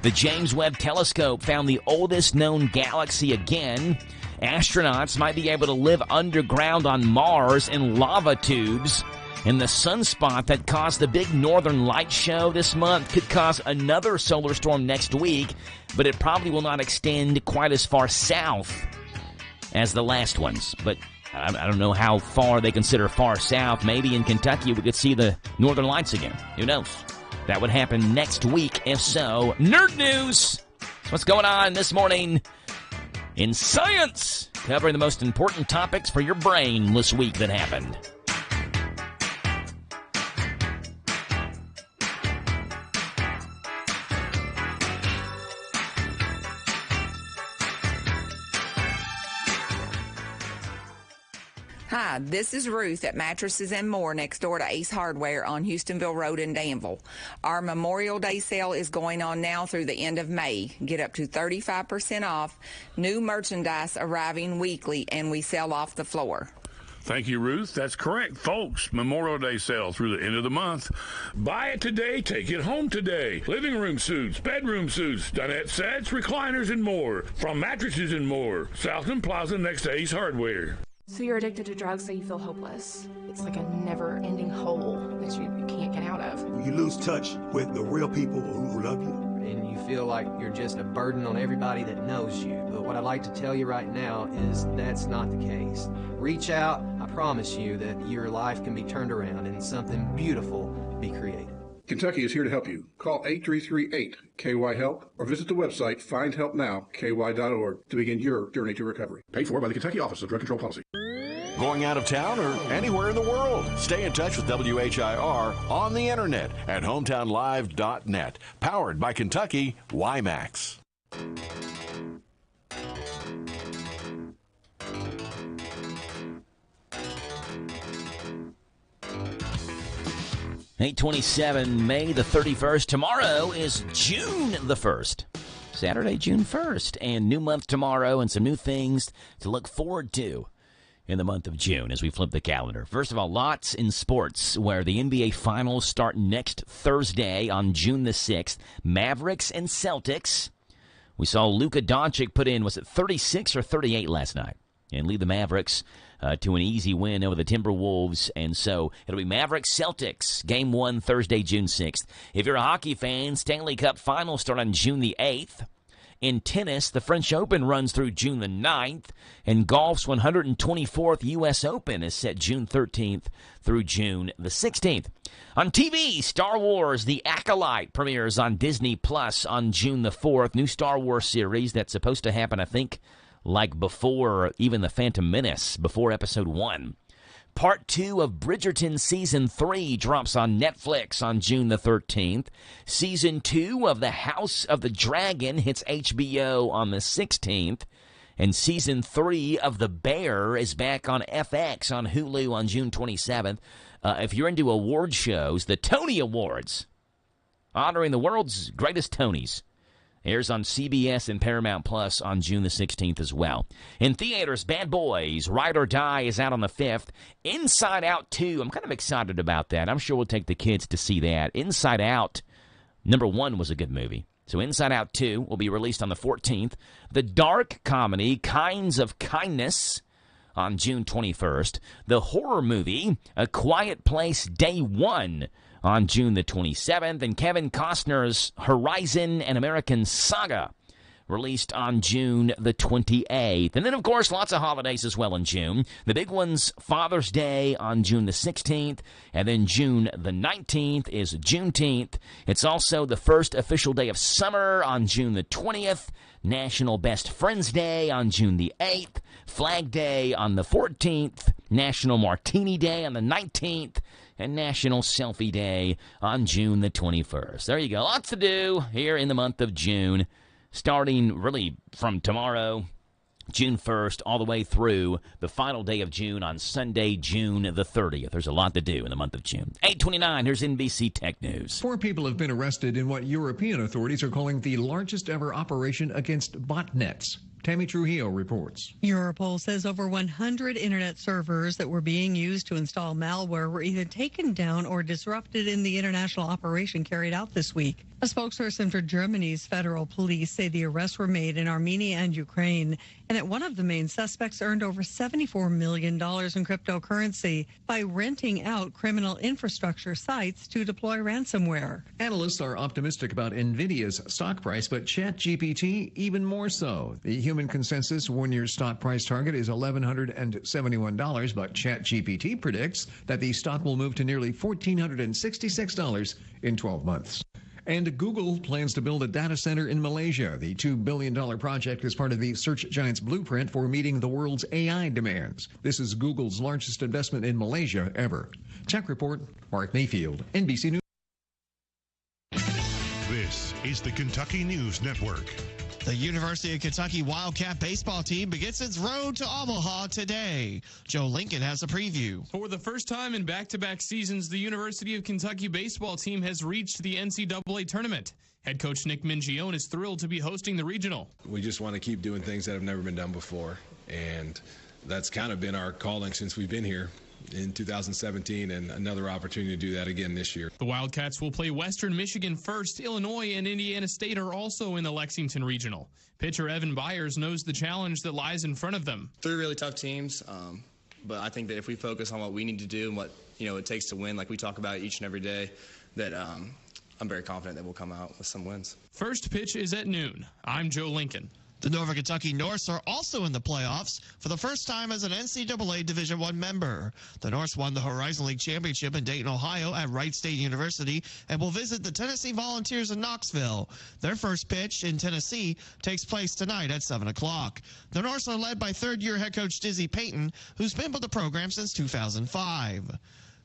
The James Webb Telescope found the oldest known galaxy again. Astronauts might be able to live underground on Mars in lava tubes. And the sunspot that caused the big Northern Lights show this month could cause another solar storm next week, but it probably will not extend quite as far south as the last ones. But I don't know how far they consider far south. Maybe in Kentucky we could see the Northern Lights again. Who knows? That would happen next week. If so, nerd news. What's going on this morning in science? Covering the most important topics for your brain this week that happened. Hi, this is Ruth at Mattresses and More next door to Ace Hardware on Houstonville Road in Danville. Our Memorial Day sale is going on now through the end of May. Get up to 35% off, new merchandise arriving weekly, and we sell off the floor. Thank you, Ruth. That's correct, folks. Memorial Day sale through the end of the month. Buy it today, take it home today. Living room suits, bedroom suits, dinette sets, recliners, and more. From Mattresses and More, Southland Plaza next to Ace Hardware. So you're addicted to drugs so you feel hopeless. It's like a never-ending hole that you can't get out of. You lose touch with the real people who love you. And you feel like you're just a burden on everybody that knows you. But what I'd like to tell you right now is that's not the case. Reach out. I promise you that your life can be turned around and something beautiful be created. Kentucky is here to help you. Call 8338-KY-HELP or visit the website findhelpnowky.org to begin your journey to recovery. Paid for by the Kentucky Office of Drug Control Policy. Going out of town or anywhere in the world? Stay in touch with WHIR on the internet at hometownlive.net. Powered by Kentucky WiMAX. 8/27, May the 31st. Tomorrow is June the 1st. Saturday, June 1st. And new month tomorrow and some new things to look forward to in the month of June as we flip the calendar. First of all, lots in sports where the NBA Finals start next Thursday on June the 6th. Mavericks and Celtics. We saw Luka Doncic put in, was it 36 or 38 last night? and lead the Mavericks to an easy win over the Timberwolves. And so it'll be Mavericks-Celtics, Game 1, Thursday, June 6th. If you're a hockey fan, Stanley Cup Finals start on June the 8th. In tennis, the French Open runs through June the 9th, and golf's 124th U.S. Open is set June 13th through June the 16th. On TV, Star Wars The Acolyte premieres on Disney Plus on June the 4th. New Star Wars series that's supposed to happen, I think, like before even The Phantom Menace, before Episode 1. Part 2 of Bridgerton Season 3 drops on Netflix on June the 13th. Season 2 of The House of the Dragon hits HBO on the 16th. And Season 3 of The Bear is back on FX on Hulu on June 27th. If you're into award shows, the Tony Awards, honoring the world's greatest Tonys, airs on CBS and Paramount Plus on June the 16th as well. In theaters, Bad Boys, Ride or Die is out on the 5th. Inside Out 2, I'm kind of excited about that. I'm sure we'll take the kids to see that. Inside Out, number 1 was a good movie. So Inside Out 2 will be released on the 14th. The dark comedy, Kinds of Kindness, on June 21st. The horror movie, A Quiet Place Day 1, on June the 27th, and Kevin Costner's Horizon: An American Saga, released on June the 28th. And then, of course, lots of holidays as well in June. The big one's Father's Day on June the 16th, and then June the 19th is Juneteenth. It's also the first official day of summer on June the 20th, National Best Friends Day on June the 8th, Flag Day on the 14th, National Martini Day on the 19th, and National Selfie Day on June the 21st. There you go. Lots to do here in the month of June, starting really from tomorrow, June 1st, all the way through the final day of June on Sunday, June the 30th. There's a lot to do in the month of June. 8:29, here's NBC Tech News. 4 people have been arrested in what European authorities are calling the largest ever operation against botnets. Tammy Trujillo reports. Europol says over 100 internet servers that were being used to install malware were either taken down or disrupted in the international operation carried out this week. A spokesperson for Germany's federal police say the arrests were made in Armenia and Ukraine, and that one of the main suspects earned over $74 million in cryptocurrency by renting out criminal infrastructure sites to deploy ransomware. Analysts are optimistic about NVIDIA's stock price, but ChatGPT even more so. The human consensus one-year stock price target is $1,171, but ChatGPT predicts that the stock will move to nearly $1,466 in 12 months. And Google plans to build a data center in Malaysia. The $2 billion project is part of the search giant's blueprint for meeting the world's AI demands. This is Google's largest investment in Malaysia ever. Tech Report, Mark Mayfield, NBC News. This is the Kentucky News Network. The University of Kentucky Wildcat baseball team begins its road to Omaha today. Joe Lincoln has a preview. For the first time in back-to-back seasons, the University of Kentucky baseball team has reached the NCAA tournament. Head coach Nick Mingione is thrilled to be hosting the regional. We just want to keep doing things that have never been done before, and that's kind of been our calling since we've been here in 2017, and another opportunity to do that again this year. The Wildcats will play Western Michigan first. Illinois and Indiana State are also in the Lexington Regional. Pitcher Evan Byers knows the challenge that lies in front of them. 3 really tough teams, but I think that if we focus on what we need to do and what it takes to win, like we talk about each and every day, that I'm very confident that we'll come out with some wins. First pitch is at noon. I'm Joe Lincoln. The Northern Kentucky Norse are also in the playoffs for the first time as an NCAA Division I member. The Norse won the Horizon League Championship in Dayton, Ohio at Wright State University and will visit the Tennessee Volunteers in Knoxville. Their first pitch in Tennessee takes place tonight at 7 o'clock. The Norse are led by third-year head coach Dizzy Payton, who's been with the program since 2005.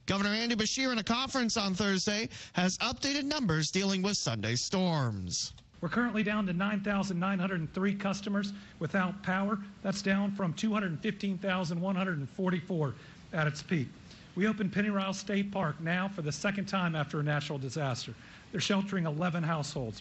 Governor Andy Beshear in a conference on Thursday has updated numbers dealing with Sunday's storms. We're currently down to 9,903 customers without power. That's down from 215,144 at its peak. We opened Pennyrile State Park now for the second time after a natural disaster. They're sheltering 11 households.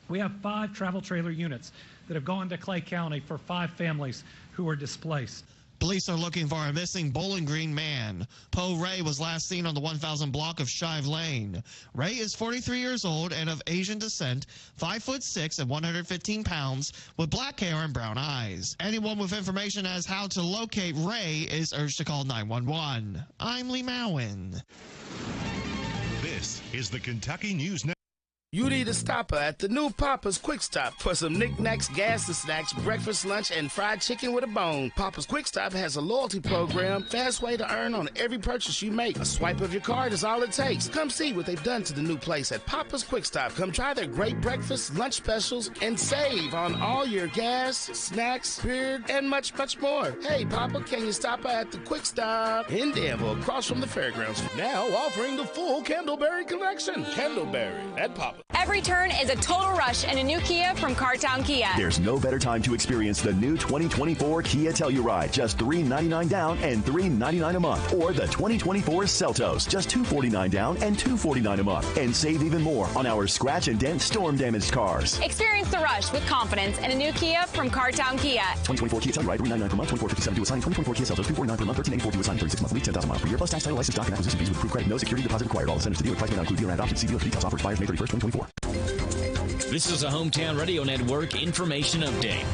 We have 5 travel trailer units that have gone to Clay County for 5 families who are displaced. Police are looking for a missing Bowling Green man. Poe Ray was last seen on the 1000 block of Shive Lane. Ray is 43 years old and of Asian descent, 5'6" and 115 pounds, with black hair and brown eyes. Anyone with information as how to locate Ray is urged to call 911. I'm Lee Mowen. This is the Kentucky News Network. You need a stopper at the new Papa's Quick Stop for some knickknacks, gas and snacks, breakfast, lunch, and fried chicken with a bone. Papa's Quick Stop has a loyalty program, fast way to earn on every purchase you make. A swipe of your card is all it takes. Come see what they've done to the new place at Papa's Quick Stop. Come try their great breakfast, lunch specials, and save on all your gas, snacks, beer, and much, much more. Hey, Papa, can you stop at the Quick Stop in Danville, across from the fairgrounds? Now offering the full Candleberry collection. Candleberry at Papa. Every turn is a total rush in a new Kia from Cartown Kia. There's no better time to experience the new 2024 Kia Telluride, just $399 down and $399 a month. Or the 2024 Seltos, just $249 down and $249 a month. And save even more on our scratch and dent storm damaged cars. Experience the rush with confidence in a new Kia from Cartown Kia. 2024 Kia Telluride, $399 per month, $2457 due assigning. 2024 Kia Seltos, $249 per month, $1384 due assigning, 36 month lease, 10,000 miles per year, plus tax, title, license, doc, and acquisition fees with approved credit. No security deposit required. All incentives to dealer. Price may not include dealer and options. See dealer for details. Offer expires May 31st, 2024. This is a Hometown Radio Network information update.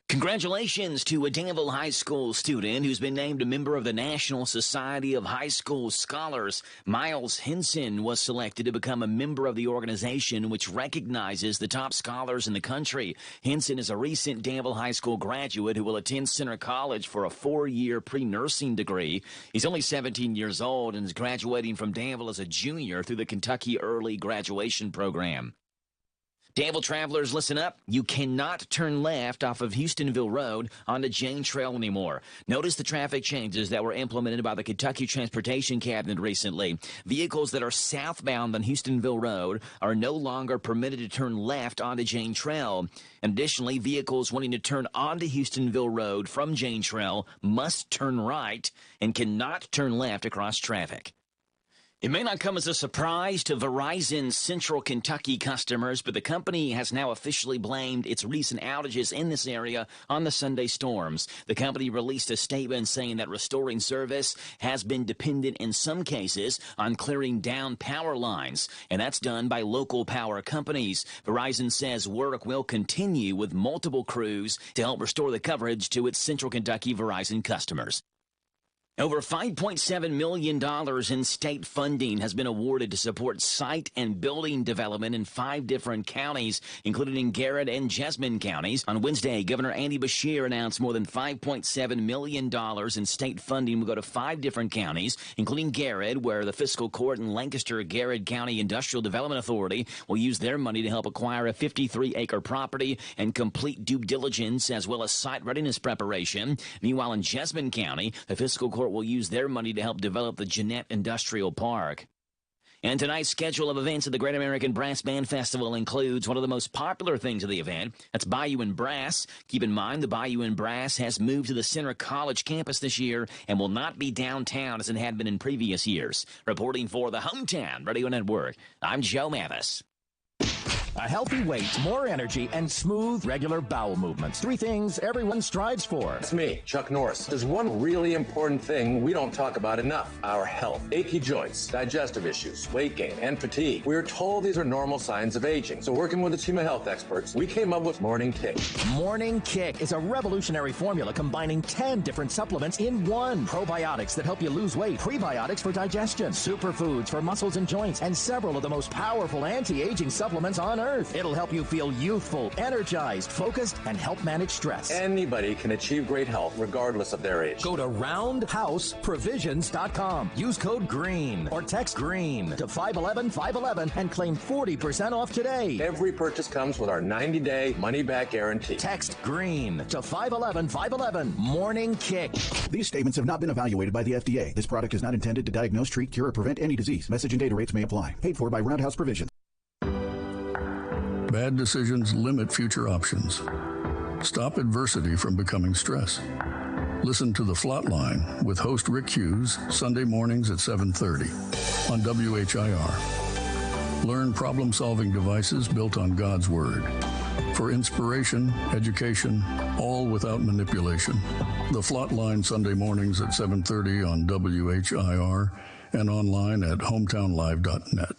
Congratulations to a Danville High School student who's been named a member of the National Society of High School Scholars. Miles Henson was selected to become a member of the organization, which recognizes the top scholars in the country. Henson is a recent Danville High School graduate who will attend Center College for a 4-year pre-nursing degree. He's only 17 years old and is graduating from Danville as a junior through the Kentucky Early Graduation Program. Danville travelers, listen up. You cannot turn left off of Houstonville Road onto Jane Trail anymore. Notice the traffic changes that were implemented by the Kentucky Transportation Cabinet recently. Vehicles that are southbound on Houstonville Road are no longer permitted to turn left onto Jane Trail. And additionally, vehicles wanting to turn onto Houstonville Road from Jane Trail must turn right and cannot turn left across traffic. It may not come as a surprise to Verizon's Central Kentucky customers, but the company has now officially blamed its recent outages in this area on the Sunday storms. The company released a statement saying that restoring service has been dependent in some cases on clearing down power lines, and that's done by local power companies. Verizon says work will continue with multiple crews to help restore the coverage to its Central Kentucky Verizon customers. Over $5.7 million in state funding has been awarded to support site and building development in 5 different counties, including in Garrett and Jessamine counties. On Wednesday, Governor Andy Beshear announced more than $5.7 million in state funding will go to 5 different counties, including Garrett, where the fiscal court and Lancaster-Garrett County Industrial Development Authority will use their money to help acquire a 53-acre property and complete due diligence as well as site readiness preparation. Meanwhile, in Jessamine County, the fiscal court will use their money to help develop the Jeanette Industrial Park. And tonight's schedule of events at the Great American Brass Band Festival includes one of the most popular things of the event. That's Bayou and Brass. Keep in mind, the Bayou and Brass has moved to the Center College campus this year and will not be downtown as it had been in previous years. Reporting for the Hometown Radio Network, I'm Joe Mathis. A healthy weight, more energy, and smooth, regular bowel movements. 3 things everyone strives for. It's me, Chuck Norris. There's one really important thing we don't talk about enough: our health. Achy joints, digestive issues, weight gain, and fatigue. We are told these are normal signs of aging. So working with a team of health experts, we came up with Morning Kick. Morning Kick is a revolutionary formula combining 10 different supplements in one. Probiotics that help you lose weight, prebiotics for digestion, superfoods for muscles and joints, and several of the most powerful anti-aging supplements on earth. It'll help you feel youthful, energized, focused, and help manage stress. Anybody can achieve great health regardless of their age. Go to roundhouseprovisions.com. Use code GREEN or text GREEN to 511-511 and claim 40% off today. Every purchase comes with our 90-day money-back guarantee. Text GREEN to 511-511. Morning Kick. These statements have not been evaluated by the FDA. This product is not intended to diagnose, treat, cure, or prevent any disease. Message and data rates may apply. Paid for by Roundhouse Provisions. Bad decisions limit future options. Stop adversity from becoming stress. Listen to The Flatline with host Rick Hughes, Sunday mornings at 7:30 on WHIR. Learn problem-solving devices built on God's Word. For inspiration, education, all without manipulation. The Flatline Sunday mornings at 7:30 on WHIR and online at hometownlive.net.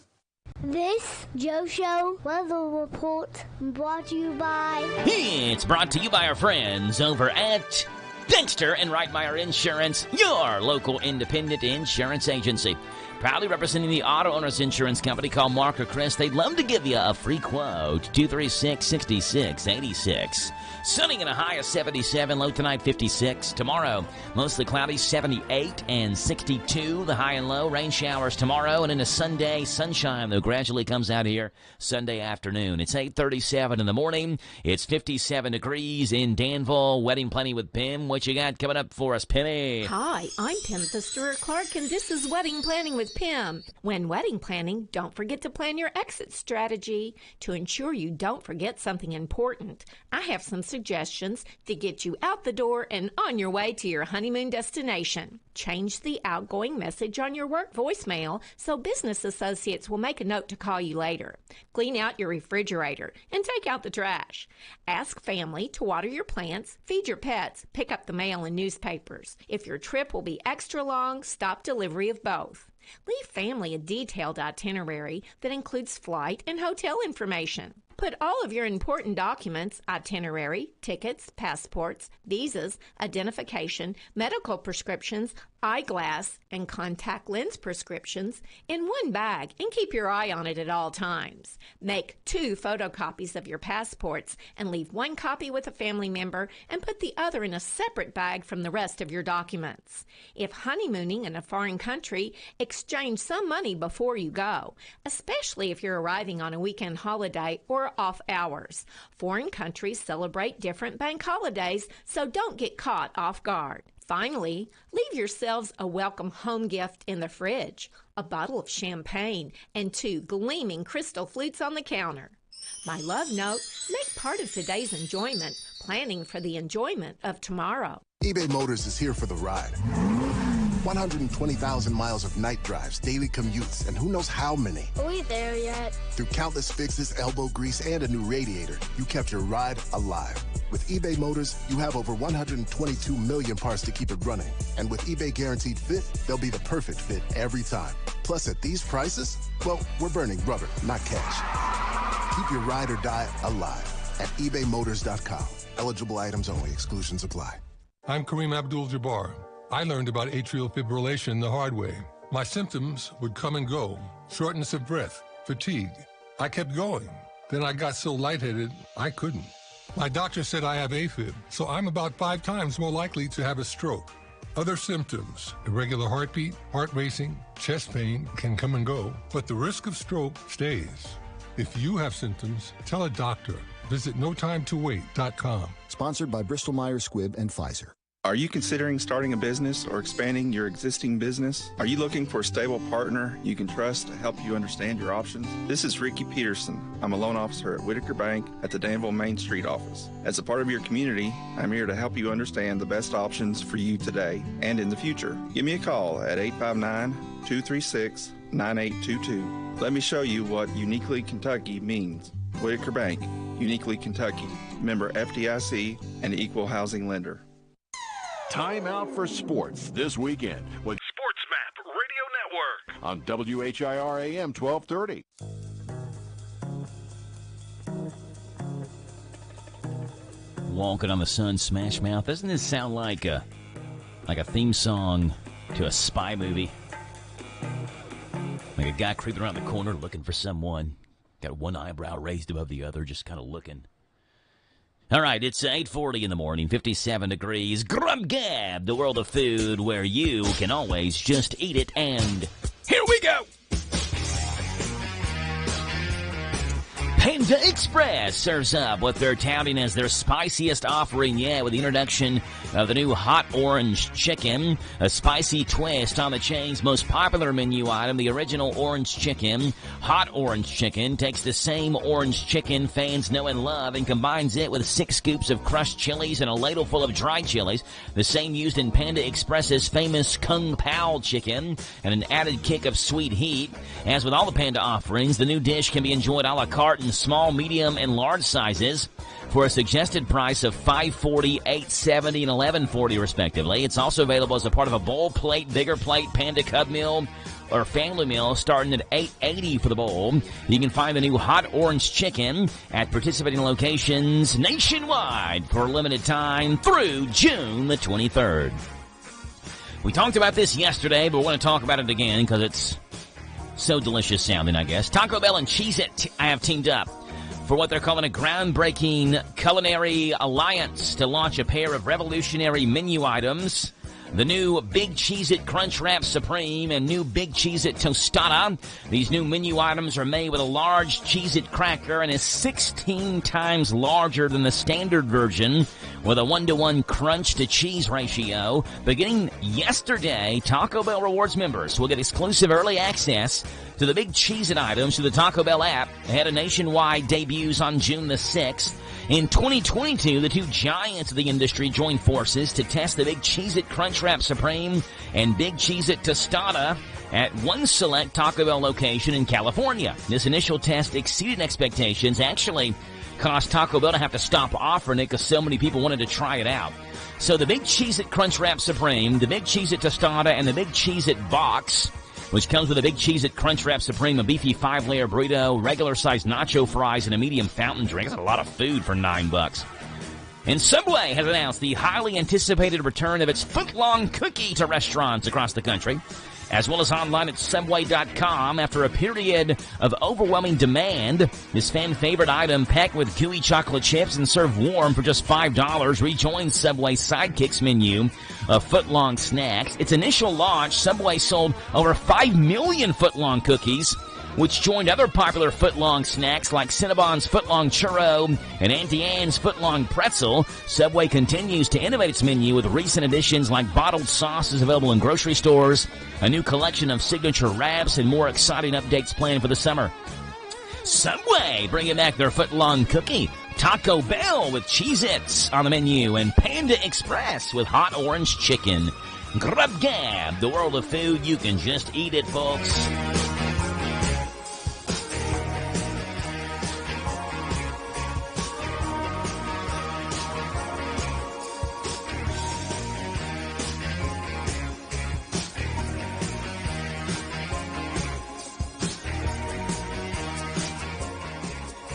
This Joe Show weather report brought to you by... It's brought to you by our friends over at Dexter and Reitmeyer Insurance, your local independent insurance agency. Proudly representing the auto owners insurance company. Call Mark or Chris. They'd love to give you a free quote. 236-6686. Sunny and a high of 77. Low tonight 56. Tomorrow, mostly cloudy, 78 and 62. The high and low. Rain showers tomorrow. And into Sunday, sunshine, though, gradually comes out here Sunday afternoon. It's 8:37 in the morning. It's 57 degrees in Danville. Wedding Planning with Pim. What you got coming up for us, Penny? Hi, I'm Pim Stewart Clark, and this is Wedding Planning with Pim. When wedding planning, don't forget to plan your exit strategy. To ensure you don't forget something important, I have some suggestions to get you out the door and on your way to your honeymoon destination. Change the outgoing message on your work voicemail so business associates will make a note to call you later. Clean out your refrigerator and take out the trash. Ask family to water your plants, feed your pets, pick up the mail and newspapers. If your trip will be extra long, stop delivery of both. Leave family a detailed itinerary that includes flight and hotel information. Put all of your important documents, itinerary, tickets, passports, visas, identification, medical prescriptions, eyeglass, and contact lens prescriptions in one bag and keep your eye on it at all times. Make 2 photocopies of your passports and leave 1 copy with a family member and put the other in a separate bag from the rest of your documents. If honeymooning in a foreign country, exchange some money before you go, especially if you're arriving on a weekend holiday or off hours. Foreign countries celebrate different bank holidays, so don't get caught off guard. Finally, leave yourselves a welcome home gift in the fridge, a bottle of champagne, and 2 gleaming crystal flutes on the counter. My love note, make part of today's enjoyment planning for the enjoyment of tomorrow. eBay Motors is here for the ride. 120,000 miles of night drives, daily commutes, and who knows how many. Are we there yet? Through countless fixes, elbow grease, and a new radiator, you kept your ride alive. With eBay Motors, you have over 122 million parts to keep it running. And with eBay Guaranteed Fit, they'll be the perfect fit every time. Plus, at these prices, well, we're burning rubber, not cash. Keep your ride or die alive at ebaymotors.com. Eligible items only. Exclusions apply. I'm Kareem Abdul-Jabbar. I learned about atrial fibrillation the hard way. My symptoms would come and go. Shortness of breath, fatigue. I kept going. Then I got so lightheaded, I couldn't. My doctor said I have AFib, so I'm about 5 times more likely to have a stroke. Other symptoms, irregular heartbeat, heart racing, chest pain can come and go, but the risk of stroke stays. If you have symptoms, tell a doctor. Visit notimetowait.com. Sponsored by Bristol-Myers Squibb and Pfizer. Are you considering starting a business or expanding your existing business? Are you looking for a stable partner you can trust to help you understand your options? This is Ricky Peterson. I'm a loan officer at Whitaker Bank at the Danville Main Street office. As a part of your community, I'm here to help you understand the best options for you today and in the future. Give me a call at 859-236-9822. Let me show you what Uniquely Kentucky means. Whitaker Bank, Uniquely Kentucky, member FDIC, and equal housing lender. Time out for sports this weekend with SportsMap Radio Network on WHIR AM 1230. Walking on the Sun, Smash Mouth. Doesn't this sound like a theme song to a spy movie? Like a guy creeping around the corner looking for someone. Got one eyebrow raised above the other, just kind of looking. All right, it's 8:40 in the morning, 57 degrees. Grub Gab, the world of food where you can always just eat it. And here we go. Panda Express serves up what they're touting as their spiciest offering yet with the introduction of the new Hot Orange Chicken, a spicy twist on the chain's most popular menu item, the original Orange Chicken. Hot Orange Chicken takes the same orange chicken fans know and love and combines it with 6 scoops of crushed chilies and a ladle full of dried chilies, the same used in Panda Express's famous Kung Pao chicken, and an added kick of sweet heat. As with all the Panda offerings, the new dish can be enjoyed a la carte in small, medium, and large sizes for a suggested price of $5.40, $8.70, and $11.40 respectively. It's also available as a part of a bowl plate, bigger plate, Panda Cub meal, or family meal starting at $8.80 for the bowl. You can find the new hot orange chicken at participating locations nationwide for a limited time through June the 23rd. We talked about this yesterday, but we want to talk about it again because it's so delicious sounding, I guess. Taco Bell and Cheez-It have teamed up for what they're calling a groundbreaking culinary alliance to launch a pair of revolutionary menu items. The new Big Cheez-It Crunch Wrap Supreme and new Big Cheez-It Tostada. These new menu items are made with a large Cheez-It cracker and is 16 times larger than the standard version with a 1-to-1 crunch to cheese ratio. Beginning yesterday, Taco Bell Rewards members will get exclusive early access to the Big Cheez-It items through the Taco Bell app ahead of nationwide debuts on June the 6th. In 2022, the two giants of the industry joined forces to test the Big Cheez-It Crunch Wrap Supreme and Big Cheez-It Tostada at one select Taco Bell location in California. This initial test exceeded expectations, actually caused Taco Bell to have to stop offering it because so many people wanted to try it out. So the Big Cheez-It Crunch Wrap Supreme, the Big Cheez-It Tostada, and the Big Cheez-It Box, which comes with a Big Cheez-It Crunch Wrap Supreme, a beefy 5-layer burrito, regular-sized nacho fries, and a medium fountain drink. That's a lot of food for $9. And Subway has announced the highly anticipated return of its foot-long cookie to restaurants across the country, as well as online at Subway.com. After a period of overwhelming demand, this fan-favorite item, packed with gooey chocolate chips and served warm for just $5, rejoins Subway's Sidekicks menu of foot-long snacks. Its initial launch, Subway sold over 5 million foot-long cookies, which joined other popular foot-long snacks like Cinnabon's foot-long churro and Auntie Anne's foot-long pretzel. Subway continues to innovate its menu with recent additions like bottled sauces available in grocery stores, a new collection of signature wraps, and more exciting updates planned for the summer. Subway bringing back their foot-long cookie, Taco Bell with Cheez-Its on the menu, and Panda Express with hot orange chicken. Grub Gab, the world of food, you can just eat it, folks.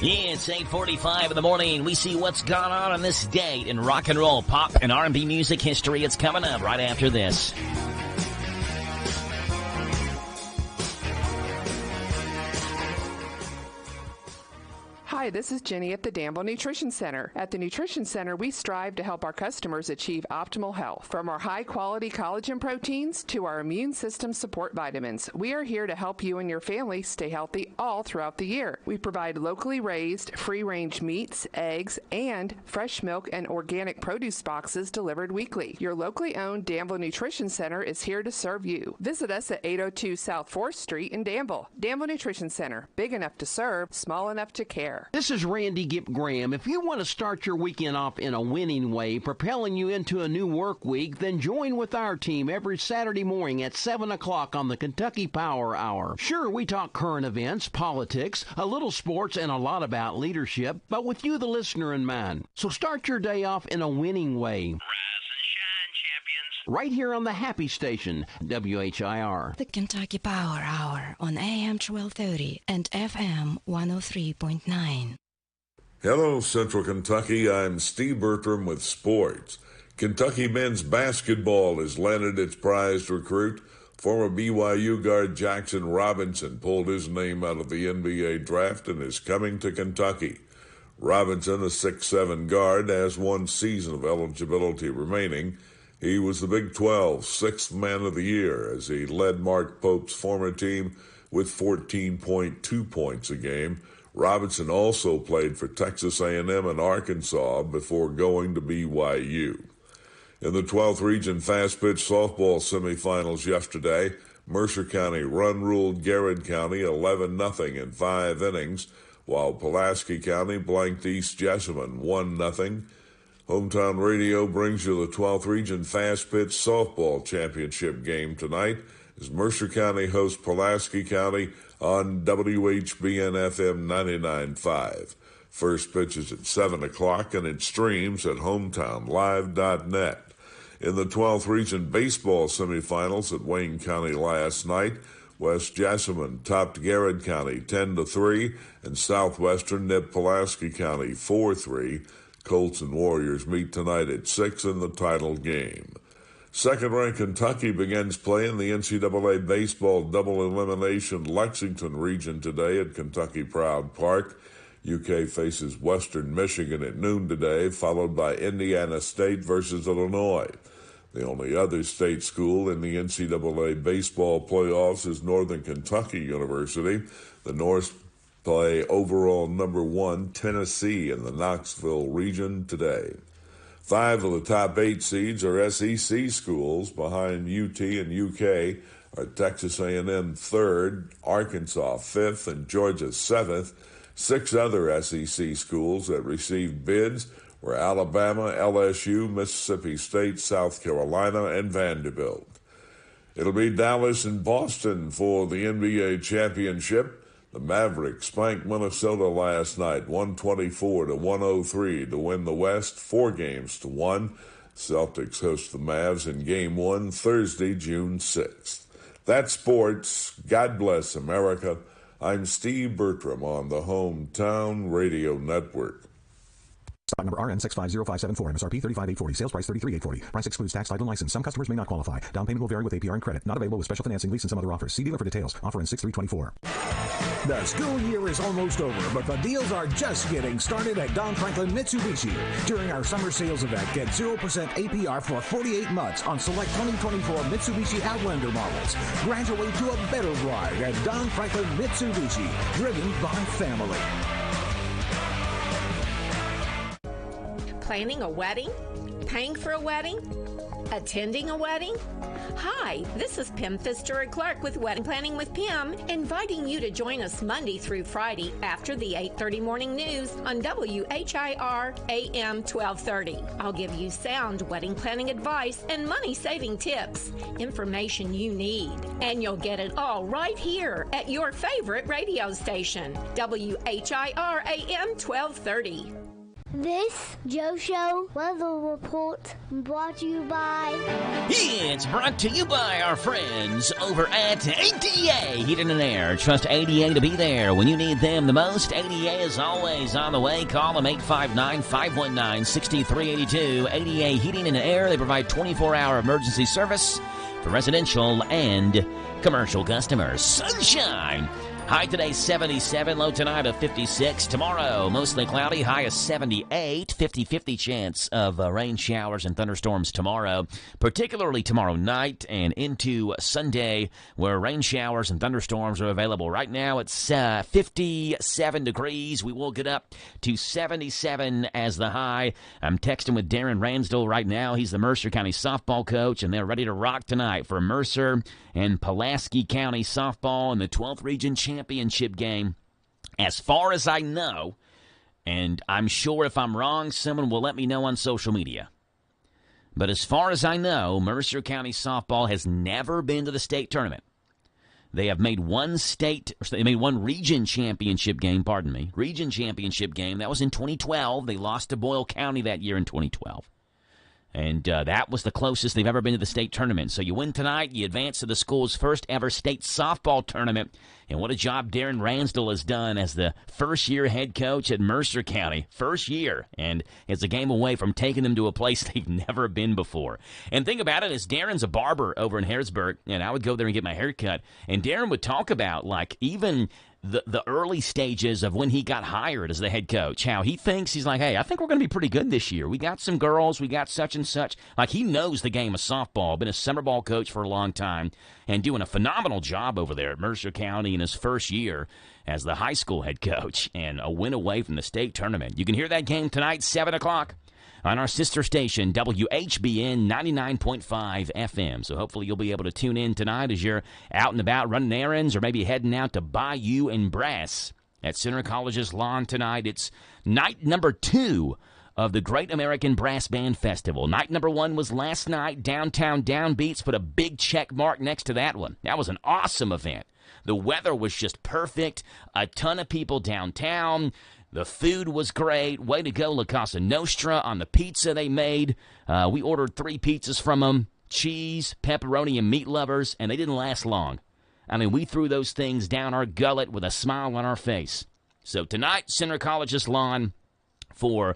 Yeah, it's 8:45 in the morning. We see what's gone on this date in rock and roll, pop, and R&B music history. It's coming up right after this. Hi, this is Jenny at the Danville Nutrition Center. At the Nutrition Center, we strive to help our customers achieve optimal health. From our high-quality collagen proteins to our immune system support vitamins, we are here to help you and your family stay healthy all throughout the year. We provide locally raised, free-range meats, eggs, and fresh milk and organic produce boxes delivered weekly. Your locally owned Danville Nutrition Center is here to serve you. Visit us at 802 South 4th Street in Danville. Danville Nutrition Center, big enough to serve, small enough to care. This is Randy Gipp Graham. If you want to start your weekend off in a winning way, propelling you into a new work week, then join with our team every Saturday morning at 7 o'clock on the Kentucky Power Hour. Sure, we talk current events, politics, a little sports, and a lot about leadership, but with you, the listener, in mind. So start your day off in a winning way. Right here on the Happy Station, WHIR. The Kentucky Power Hour on AM 1230 and FM 103.9. Hello, Central Kentucky. I'm Steve Bertram with sports. Kentucky men's basketball has landed its prized recruit. Former BYU guard Jackson Robinson pulled his name out of the NBA draft and is coming to Kentucky. Robinson, a 6'7" guard, has 1 season of eligibility remaining. He was the Big 12 sixth man of the year as he led Mark Pope's former team with 14.2 points a game. Robinson also played for Texas A&M and Arkansas before going to BYU. In the 12th Region fast-pitch softball semifinals yesterday, Mercer County run-ruled Garrett County 11-0 in 5 innings, while Pulaski County blanked East Jessamine 1-0. Hometown Radio brings you the 12th Region Fast Pitch Softball Championship game tonight as Mercer County hosts Pulaski County on WHBN FM 99.5. First pitch is at 7 o'clock, and it streams at hometownlive.net. In the 12th Region Baseball semifinals at Wayne County last night, West Jessamine topped Garrett County 10-3, and Southwestern nipped Pulaski County 4-3. Colts and Warriors meet tonight at 6 in the title game. Second-ranked Kentucky begins play in the NCAA baseball double elimination Lexington region today at Kentucky Proud Park. UK faces Western Michigan at noon today, followed by Indiana State versus Illinois. The only other state school in the NCAA baseball playoffs is Northern Kentucky University. The Norse play overall number 1 Tennessee in the Knoxville region today. 5 of the top 8 seeds are SEC schools. Behind UT and UK are Texas A&M 3rd, Arkansas 5th, and Georgia 7th. 6 other SEC schools that received bids were Alabama, LSU, Mississippi State, South Carolina, and Vanderbilt. It'll be Dallas and Boston for the NBA championship. The Mavericks spanked Minnesota last night, 124-103 to win the West, 4-1. Celtics host the Mavs in Game 1 Thursday, June 6th. That's sports. God bless America. I'm Steve Bertram on the Hometown Radio Network. Stock number RN650574, MSRP 35840, sales price 33840. Price excludes tax, title, and license. Some customers may not qualify. Down payment will vary with APR and credit. Not available with special financing, lease, and some other offers. See dealer for details. Offer in 6324. The school year is almost over, but the deals are just getting started at Don Franklin Mitsubishi. During our summer sales event, get 0% APR for 48 months on select 2024 Mitsubishi Outlander models. Graduate to a better ride at Don Franklin Mitsubishi, driven by family. Planning a wedding? Paying for a wedding? Attending a wedding? Hi, this is Pam Pfister Clark with Wedding Planning with Pam, inviting you to join us Monday through Friday after the 8:30 morning news on WHIR AM 1230. I'll give you sound wedding planning advice and money-saving tips, information you need, and you'll get it all right here at your favorite radio station, WHIR AM 1230. This Joe Show weather report brought to you by... It's brought to you by our friends over at ADA Heating and Air. Trust ADA to be there when you need them the most. ADA is always on the way. Call them 859-519-6382. ADA Heating and Air. They provide 24-hour emergency service for residential and commercial customers. Sunshine! High today 77, low tonight of 56. Tomorrow, mostly cloudy, high of 78. 50-50 chance of rain showers and thunderstorms tomorrow, particularly tomorrow night and into Sunday, where rain showers and thunderstorms are available. Right now, it's 57 degrees. We will get up to 77 as the high. I'm texting with Darren Ransdell right now. He's the Mercer County softball coach, and they're ready to rock tonight for Mercer and Pulaski County softball in the 12th Region Championship game. As far as I know, and I'm sure if I'm wrong, someone will let me know on social media. But as far as I know, Mercer County softball has never been to the state tournament. They have made one region championship game, region championship game. That was in 2012. They lost to Boyle County that year in 2012. And that was the closest they've ever been to the state tournament. So you win tonight, you advance to the school's first ever state softball tournament. And what a job Darren Ransdell has done as the first-year head coach at Mercer County. First year. And it's a game away from taking them to a place they've never been before. And think about it, is Darren's a barber over in Harrisburg, and I would go there and get my hair cut. And Darren would talk about, like, even the early stages of when he got hired as the head coach, how he thinks, he's like, hey, I think we're going to be pretty good this year. We got some girls, we got such and such. Like, he knows the game of softball, been a summer ball coach for a long time, and doing a phenomenal job over there at Mercer County in his first year as the high school head coach, and a win away from the state tournament. You can hear that game tonight, 7 o'clock. On our sister station, WHBN 99.5 FM. So hopefully you'll be able to tune in tonight as you're out and about running errands or maybe heading out to Bayou and Brass at Center College's lawn tonight. It's night number 2 of the Great American Brass Band Festival. Night number 1 was last night. Downtown Downbeats put a big check mark next to that one. That was an awesome event. The weather was just perfect. A ton of people downtown. The food was great. Way to go, La Casa Nostra, on the pizza they made. We ordered 3 pizzas from them. Cheese, pepperoni, and meat lovers, and they didn't last long. I mean, we threw those things down our gullet with a smile on our face. So tonight, Center College's lawn for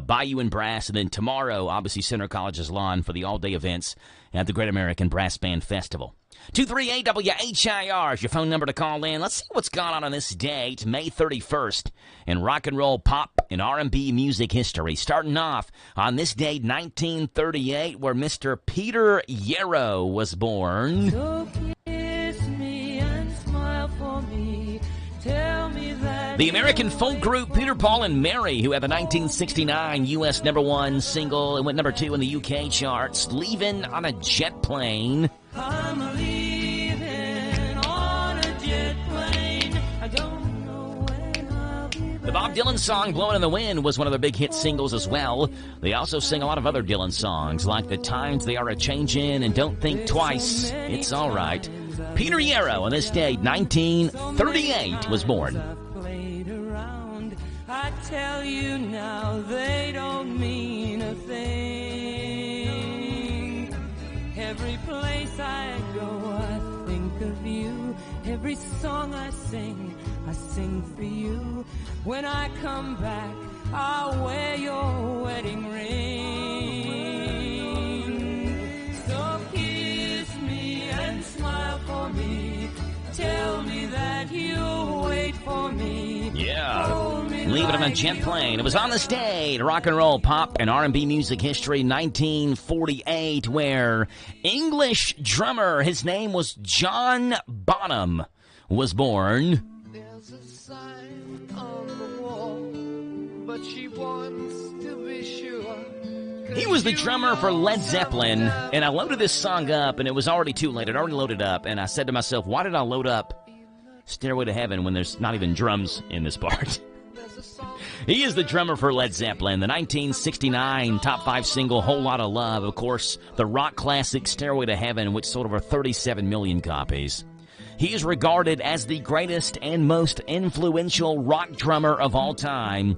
Bayou and Brass, and then tomorrow, obviously, Center College's lawn for the all-day events at the Great American Brass Band Festival. 238 WHIR is your phone number to call in. Let's see what's gone on this date, May 31st, in rock and roll, pop, and R&B music history. Starting off on this date, 1938, where Mr. Peter Yarrow was born. So kiss me and smile for me. Tell me that The American folk group Peter, Paul, and Mary, who had the 1969 U.S. #1 single and went #2 in the UK charts, Leaving on a Jet Plane. I'm leaving on a jet plane. I don't know when I'll be back. The Bob Dylan song Blowin' in the Wind was one of their big hit singles as well. They also sing a lot of other Dylan songs like The Times They Are A-Changin' and Don't Think Twice, It's All Right. Peter Yarrow on this date, 1938, was born. I tell you now, they don't mean a thing. Every place I go, I think of you. Every song I sing for you. When I come back, I'll wear your wedding ring. So kiss me and smile for me. Tell me that you'll wait for me. Yeah, Leave It on a Jet Plane. It was on this day in rock and roll, pop, and R&B music history, 1948, where English drummer, his name was John Bonham, was born. There's a sign on the wall, but she wants to be sure. He was the drummer for Led Zeppelin, and I loaded this song up, and it was already too late. I'd already loaded up, and I said to myself, why did I load up Stairway to Heaven when there's not even drums in this part? He is the drummer for Led Zeppelin, the 1969 top 5 single, Whole Lotta Love. Of course, the rock classic Stairway to Heaven, which sold over 37 million copies. He is regarded as the greatest and most influential rock drummer of all time.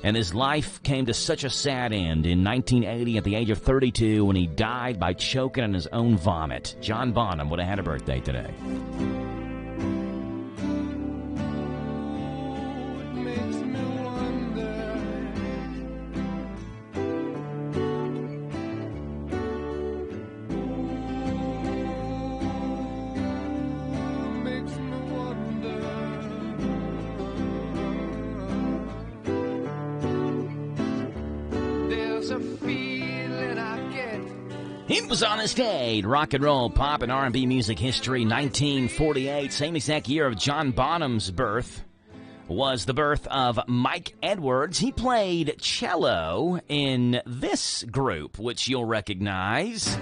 And his life came to such a sad end in 1980 at the age of 32 when he died by choking on his own vomit. John Bonham would have had a birthday today. It was on this day, rock and roll, pop, and R&B music history, 1948, same exact year of John Bonham's birth, was the birth of Mike Edwards. He played cello in this group, which you'll recognize.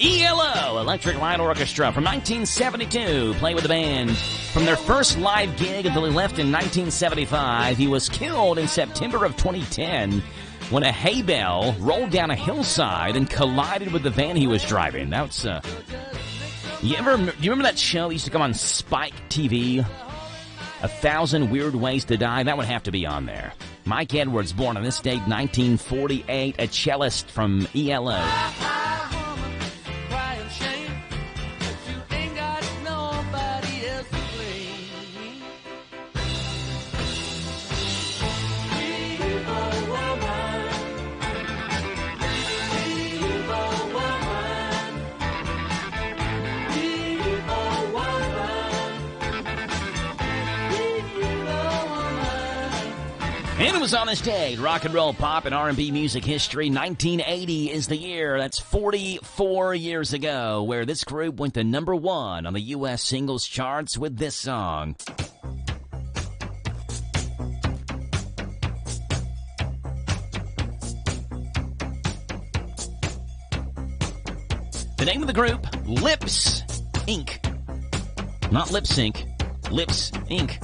ELO, Electric Light Orchestra, from 1972, played with the band. From their first live gig until he left in 1975, he was killed in September of 2010 when a hay bale rolled down a hillside and collided with the van he was driving. That's, you remember that show that used to come on Spike TV? 1,000 Weird Ways to Die? That would have to be on there. Mike Edwards, born on this date, 1948, a cellist from ELO. And it was on this day, rock and roll, pop, and R&B music history. 1980 is the year. That's 44 years ago, where this group went to #1 on the U.S. singles charts with this song. The name of the group, Lips Inc. Not Lip Sync, Lips Inc.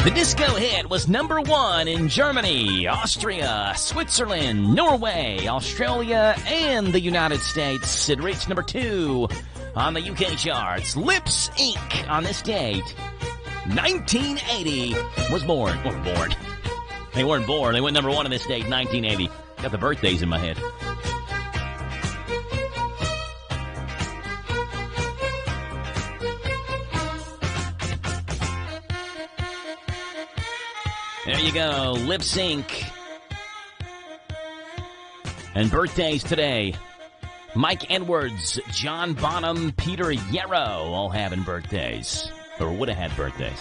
The disco hit was number 1 in Germany, Austria, Switzerland, Norway, Australia, and the United States. It reached number 2 on the UK charts. Lips Inc. on this date, 1980, was born. Or born. They weren't born. They went number 1 on this date, 1980. Got the birthdays in my head. There you go, Lip Sync. And birthdays today. Mike Edwards, John Bonham, Peter Yarrow, all having birthdays. Or would have had birthdays.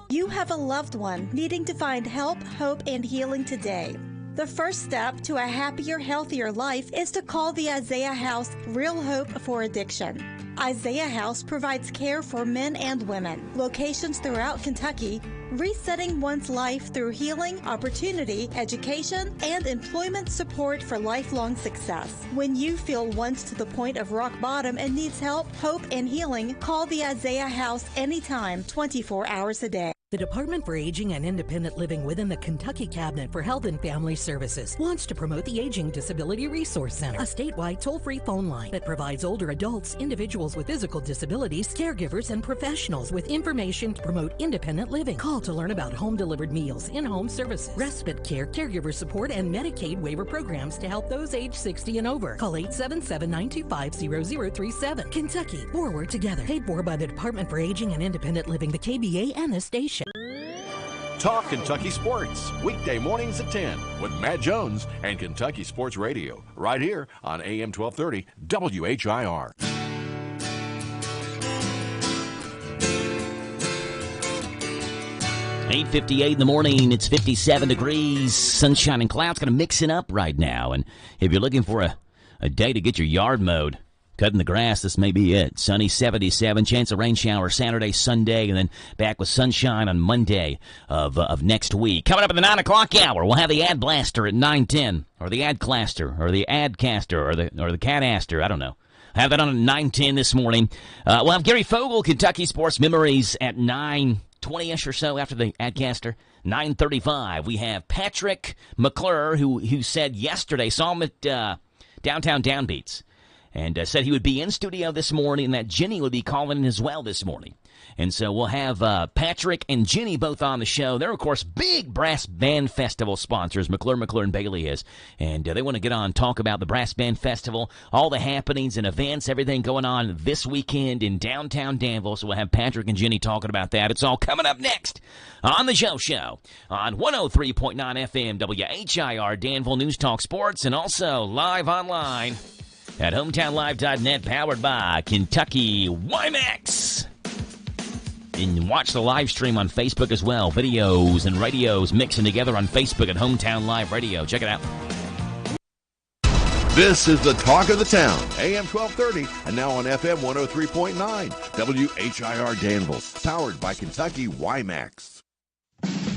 You have a loved one needing to find help, hope, and healing today. The first step to a happier, healthier life is to call the Isaiah House Real Hope for Addiction. Isaiah House provides care for men and women, locations throughout Kentucky, resetting one's life through healing, opportunity, education, and employment support for lifelong success. When you feel once to the point of rock bottom and needs help, hope, and healing, call the Isaiah House anytime, 24 hours a day. The Department for Aging and Independent Living within the Kentucky Cabinet for Health and Family Services wants to promote the Aging Disability Resource Center, a statewide toll-free phone line that provides older adults, individuals with physical disabilities, caregivers, and professionals with information to promote independent living. Call to learn about home-delivered meals, in-home services, respite care, caregiver support, and Medicaid waiver programs to help those age 60 and over. Call 877-925-0037. Kentucky, forward together. Paid for by the Department for Aging and Independent Living, the KBA, and the station. Talk Kentucky Sports, weekday mornings at 10 with Matt Jones and Kentucky Sports Radio, right here on AM 1230 WHIR. $8:58 in the morning. It's 57 degrees, sunshine and clouds. Going to mix it up right now. And if you're looking for a day to get your yard mowed, cutting the grass, this may be it. Sunny 77, chance of rain shower Saturday, Sunday, and then back with sunshine on Monday of next week. Coming up at the 9 o'clock hour, we'll have the Ad Blaster at 9:10, or the Ad Claster, or the Ad Caster, or the Cat Aster. I don't know. Have that on at 9:10 this morning. We'll have Gary Fogle, Kentucky Sports Memories, at 9:20ish or so after the Ad Caster. 9:35. We have Patrick McClure, who said yesterday, saw him at Downtown Downbeats, and said he would be in studio this morning and that Jenny would be calling in as well this morning. And so we'll have Patrick and Jenny both on the show. They're, of course, big Brass Band Festival sponsors. McClure and Bailey is. And they want to get on and talk about the Brass Band Festival, all the happenings and events, everything going on this weekend in downtown Danville. So we'll have Patrick and Jenny talking about that. It's all coming up next on the Joe Show on 103.9 FM WHIR Danville News Talk Sports, and also live online at hometownlive.net, powered by Kentucky WiMAX. And watch the live stream on Facebook as well. Videos and radios mixing together on Facebook at Hometown Live Radio. Check it out. This is the talk of the town, AM 1230, and now on FM 103.9, WHIR Danville, powered by Kentucky WiMAX.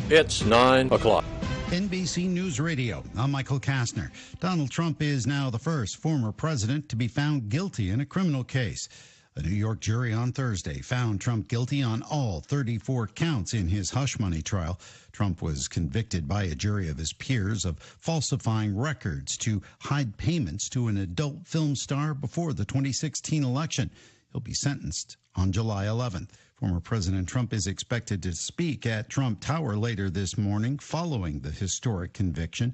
It's 9 o'clock. NBC News Radio. I'm Michael Kastner. Donald Trump is now the first former president to be found guilty in a criminal case. A New York jury on Thursday found Trump guilty on all 34 counts in his hush money trial. Trump was convicted by a jury of his peers of falsifying records to hide payments to an adult film star before the 2016 election. He'll be sentenced on July 11th. Former President Trump is expected to speak at Trump Tower later this morning following the historic conviction.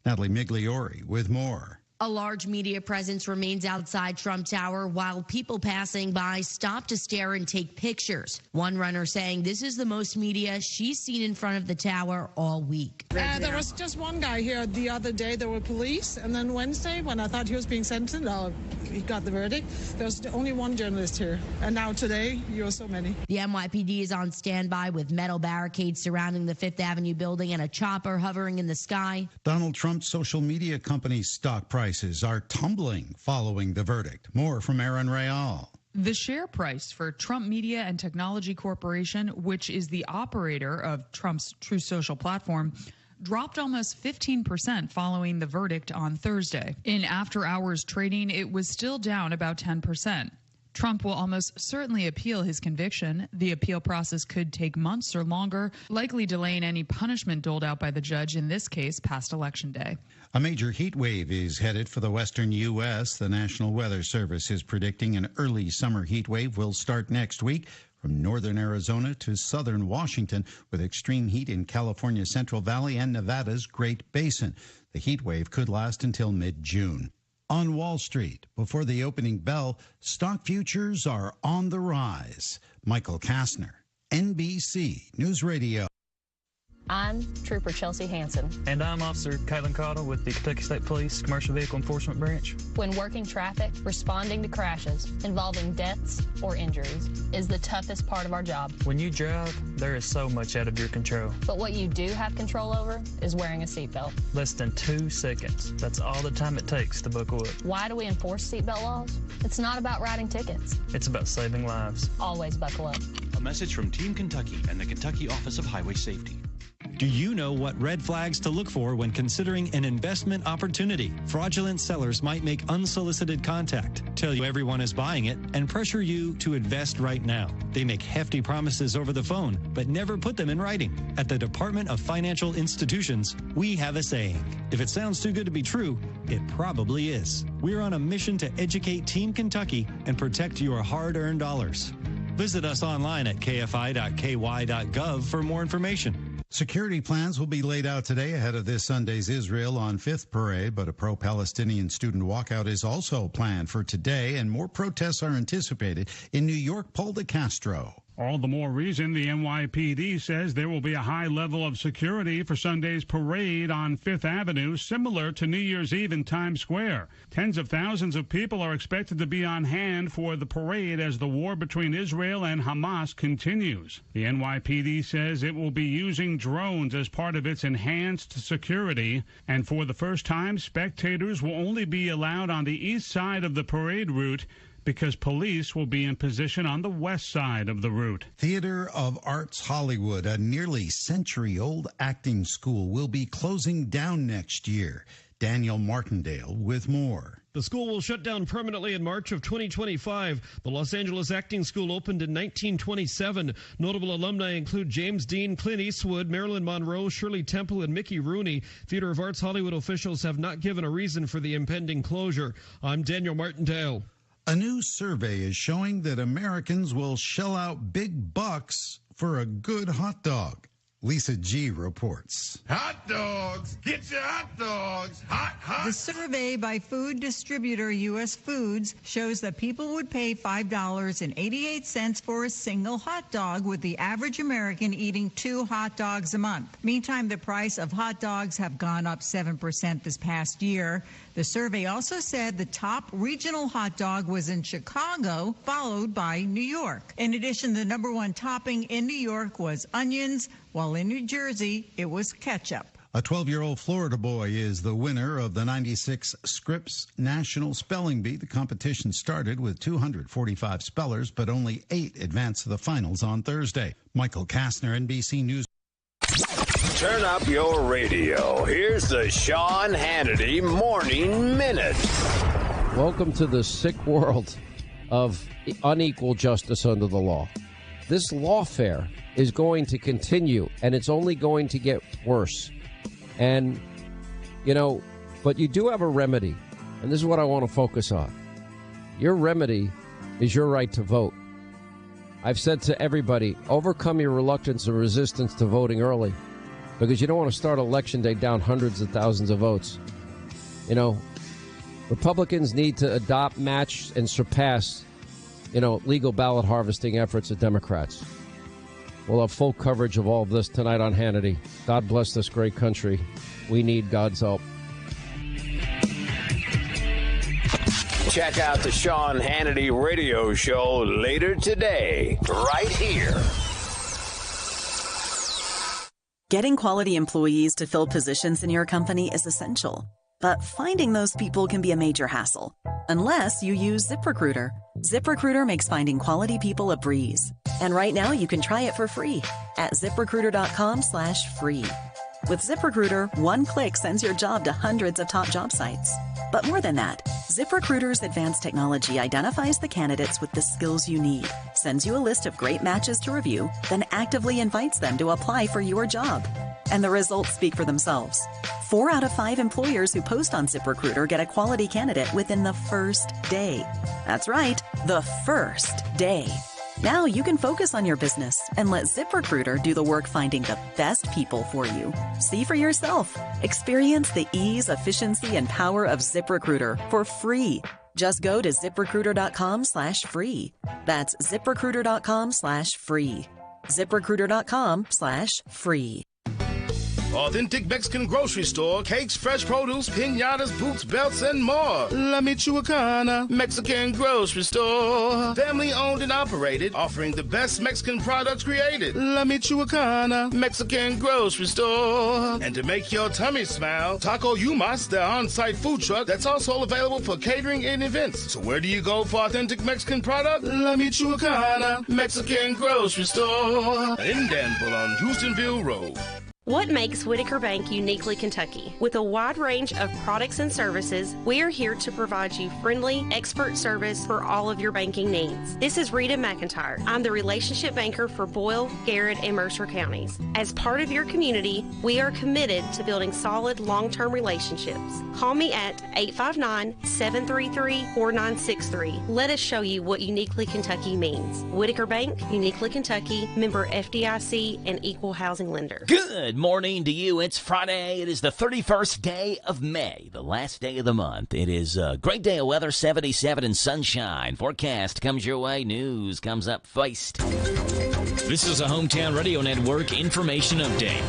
Natalie Migliori with more. A large media presence remains outside Trump Tower while people passing by stop to stare and take pictures. One runner saying this is the most media she's seen in front of the tower all week. There was just one guy here the other day. There were police. And then Wednesday, when I thought he was being sentenced, he got the verdict, there was only one journalist here. And now today, you are so many. The NYPD is on standby with metal barricades surrounding the Fifth Avenue building and a chopper hovering in the sky. Donald Trump's social media company's stock prices are tumbling following the verdict. More from Aaron Real. The share price for Trump Media and Technology Corporation, which is the operator of Trump's True Social platform, dropped almost 15% following the verdict on Thursday. In after-hours trading, it was still down about 10%. Trump will almost certainly appeal his conviction. The appeal process could take months or longer, likely delaying any punishment doled out by the judge in this case past Election Day. A major heat wave is headed for the western U.S. The National Weather Service is predicting an early summer heat wave will start next week from northern Arizona to southern Washington, with extreme heat in California's Central Valley and Nevada's Great Basin. The heat wave could last until mid-June. On Wall Street, before the opening bell, stock futures are on the rise. Michael Kastner, NBC News Radio. I'm Trooper Chelsea Hansen. And I'm Officer Caitlin Cottle with the Kentucky State Police Commercial Vehicle Enforcement Branch. When working traffic, responding to crashes involving deaths or injuries is the toughest part of our job. When you drive, there is so much out of your control. But what you do have control over is wearing a seatbelt. Less than 2 seconds. That's all the time it takes to buckle up. Why do we enforce seatbelt laws? It's not about writing tickets. It's about saving lives. Always buckle up. A message from Team Kentucky and the Kentucky Office of Highway Safety. Do you know what red flags to look for when considering an investment opportunity? Fraudulent sellers might make unsolicited contact, tell you everyone is buying it, and pressure you to invest right now. They make hefty promises over the phone, but never put them in writing. At the Department of Financial Institutions, we have a saying. If it sounds too good to be true, it probably is. We're on a mission to educate Team Kentucky and protect your hard-earned dollars. Visit us online at kfi.ky.gov for more information. Security plans will be laid out today ahead of this Sunday's Israel on 5th parade, but a pro-Palestinian student walkout is also planned for today, and more protests are anticipated in New York. Paul DeCastro. All the more reason the NYPD says there will be a high level of security for Sunday's parade on 5th Avenue, similar to New Year's Eve in Times Square. Tens of thousands of people are expected to be on hand for the parade as the war between Israel and Hamas continues. The NYPD says it will be using drones as part of its enhanced security, and for the first time, spectators will only be allowed on the east side of the parade route, because police will be in position on the west side of the route. Theater of Arts Hollywood, a nearly century-old acting school, will be closing down next year. Daniel Martindale with more. The school will shut down permanently in March of 2025. The Los Angeles Acting School opened in 1927. Notable alumni include James Dean, Clint Eastwood, Marilyn Monroe, Shirley Temple, and Mickey Rooney. Theater of Arts Hollywood officials have not given a reason for the impending closure. I'm Daniel Martindale. A new survey is showing that Americans will shell out big bucks for a good hot dog. Lisa G. reports. Hot dogs! Get your hot dogs! Hot, hot! The survey by food distributor U.S. Foods shows that people would pay $5.88 for a single hot dog, with the average American eating 2 hot dogs a month. Meantime, the price of hot dogs have gone up 7% this past year. The survey also said the top regional hot dog was in Chicago, followed by New York. In addition, the #1 topping in New York was onions, while in New Jersey, it was ketchup. A 12-year-old Florida boy is the winner of the 96 Scripps National Spelling Bee. The competition started with 245 spellers, but only 8 advanced to the finals on Thursday. Michael Kastner, NBC News. Turn up your radio. Here's the Sean Hannity Morning Minute. Welcome to the sick world of unequal justice under the law. This lawfare is going to continue, and it's only going to get worse. And, but you do have a remedy, and this is what I want to focus on. Your remedy is your right to vote. I've said to everybody, overcome your reluctance and resistance to voting early, because you don't want to start Election Day down hundreds of thousands of votes. Republicans need to adopt, match, and surpass, legal ballot harvesting efforts of Democrats. We'll have full coverage of all of this tonight on Hannity. God bless this great country. We need God's help. Check out the Sean Hannity radio show later today, right here. Getting quality employees to fill positions in your company is essential, but finding those people can be a major hassle, unless you use ZipRecruiter. ZipRecruiter makes finding quality people a breeze. And right now you can try it for free at ZipRecruiter.com/free. With ZipRecruiter, one click sends your job to hundreds of top job sites. But more than that, ZipRecruiter's advanced technology identifies the candidates with the skills you need, sends you a list of great matches to review, then actively invites them to apply for your job. And the results speak for themselves. 4 out of 5 employers who post on ZipRecruiter get a quality candidate within the first day. That's right, the first day. Now you can focus on your business and let ZipRecruiter do the work finding the best people for you. See for yourself. Experience the ease, efficiency, and power of ZipRecruiter for free. Just go to ZipRecruiter.com/free. That's ZipRecruiter.com/free. ZipRecruiter.com/free. Authentic Mexican grocery store, cakes, fresh produce, piñatas, boots, belts, and more. La Michoacana Mexican grocery store. Family owned and operated, offering the best Mexican products created. La Michoacana Mexican grocery store. And to make your tummy smile, Taco Yumas, their on-site food truck that's also available for catering and events. So where do you go for authentic Mexican product? La Michoacana Mexican grocery store. In Danville on Houstonville Road. What makes Whitaker Bank uniquely Kentucky? With a wide range of products and services, we are here to provide you friendly, expert service for all of your banking needs. This is Rita McIntyre. I'm the relationship banker for Boyle, Garrett, and Mercer counties. As part of your community, we are committed to building solid, long-term relationships. Call me at 859-733-4963. Let us show you what uniquely Kentucky means. Whitaker Bank, uniquely Kentucky, member FDIC, and equal housing lender. Good morning to you. It's Friday. It is the 31st day of May, the last day of the month. It is a great day of weather, 77 and sunshine. Forecast comes your way. News comes up first. This is a Hometown Radio Network information update.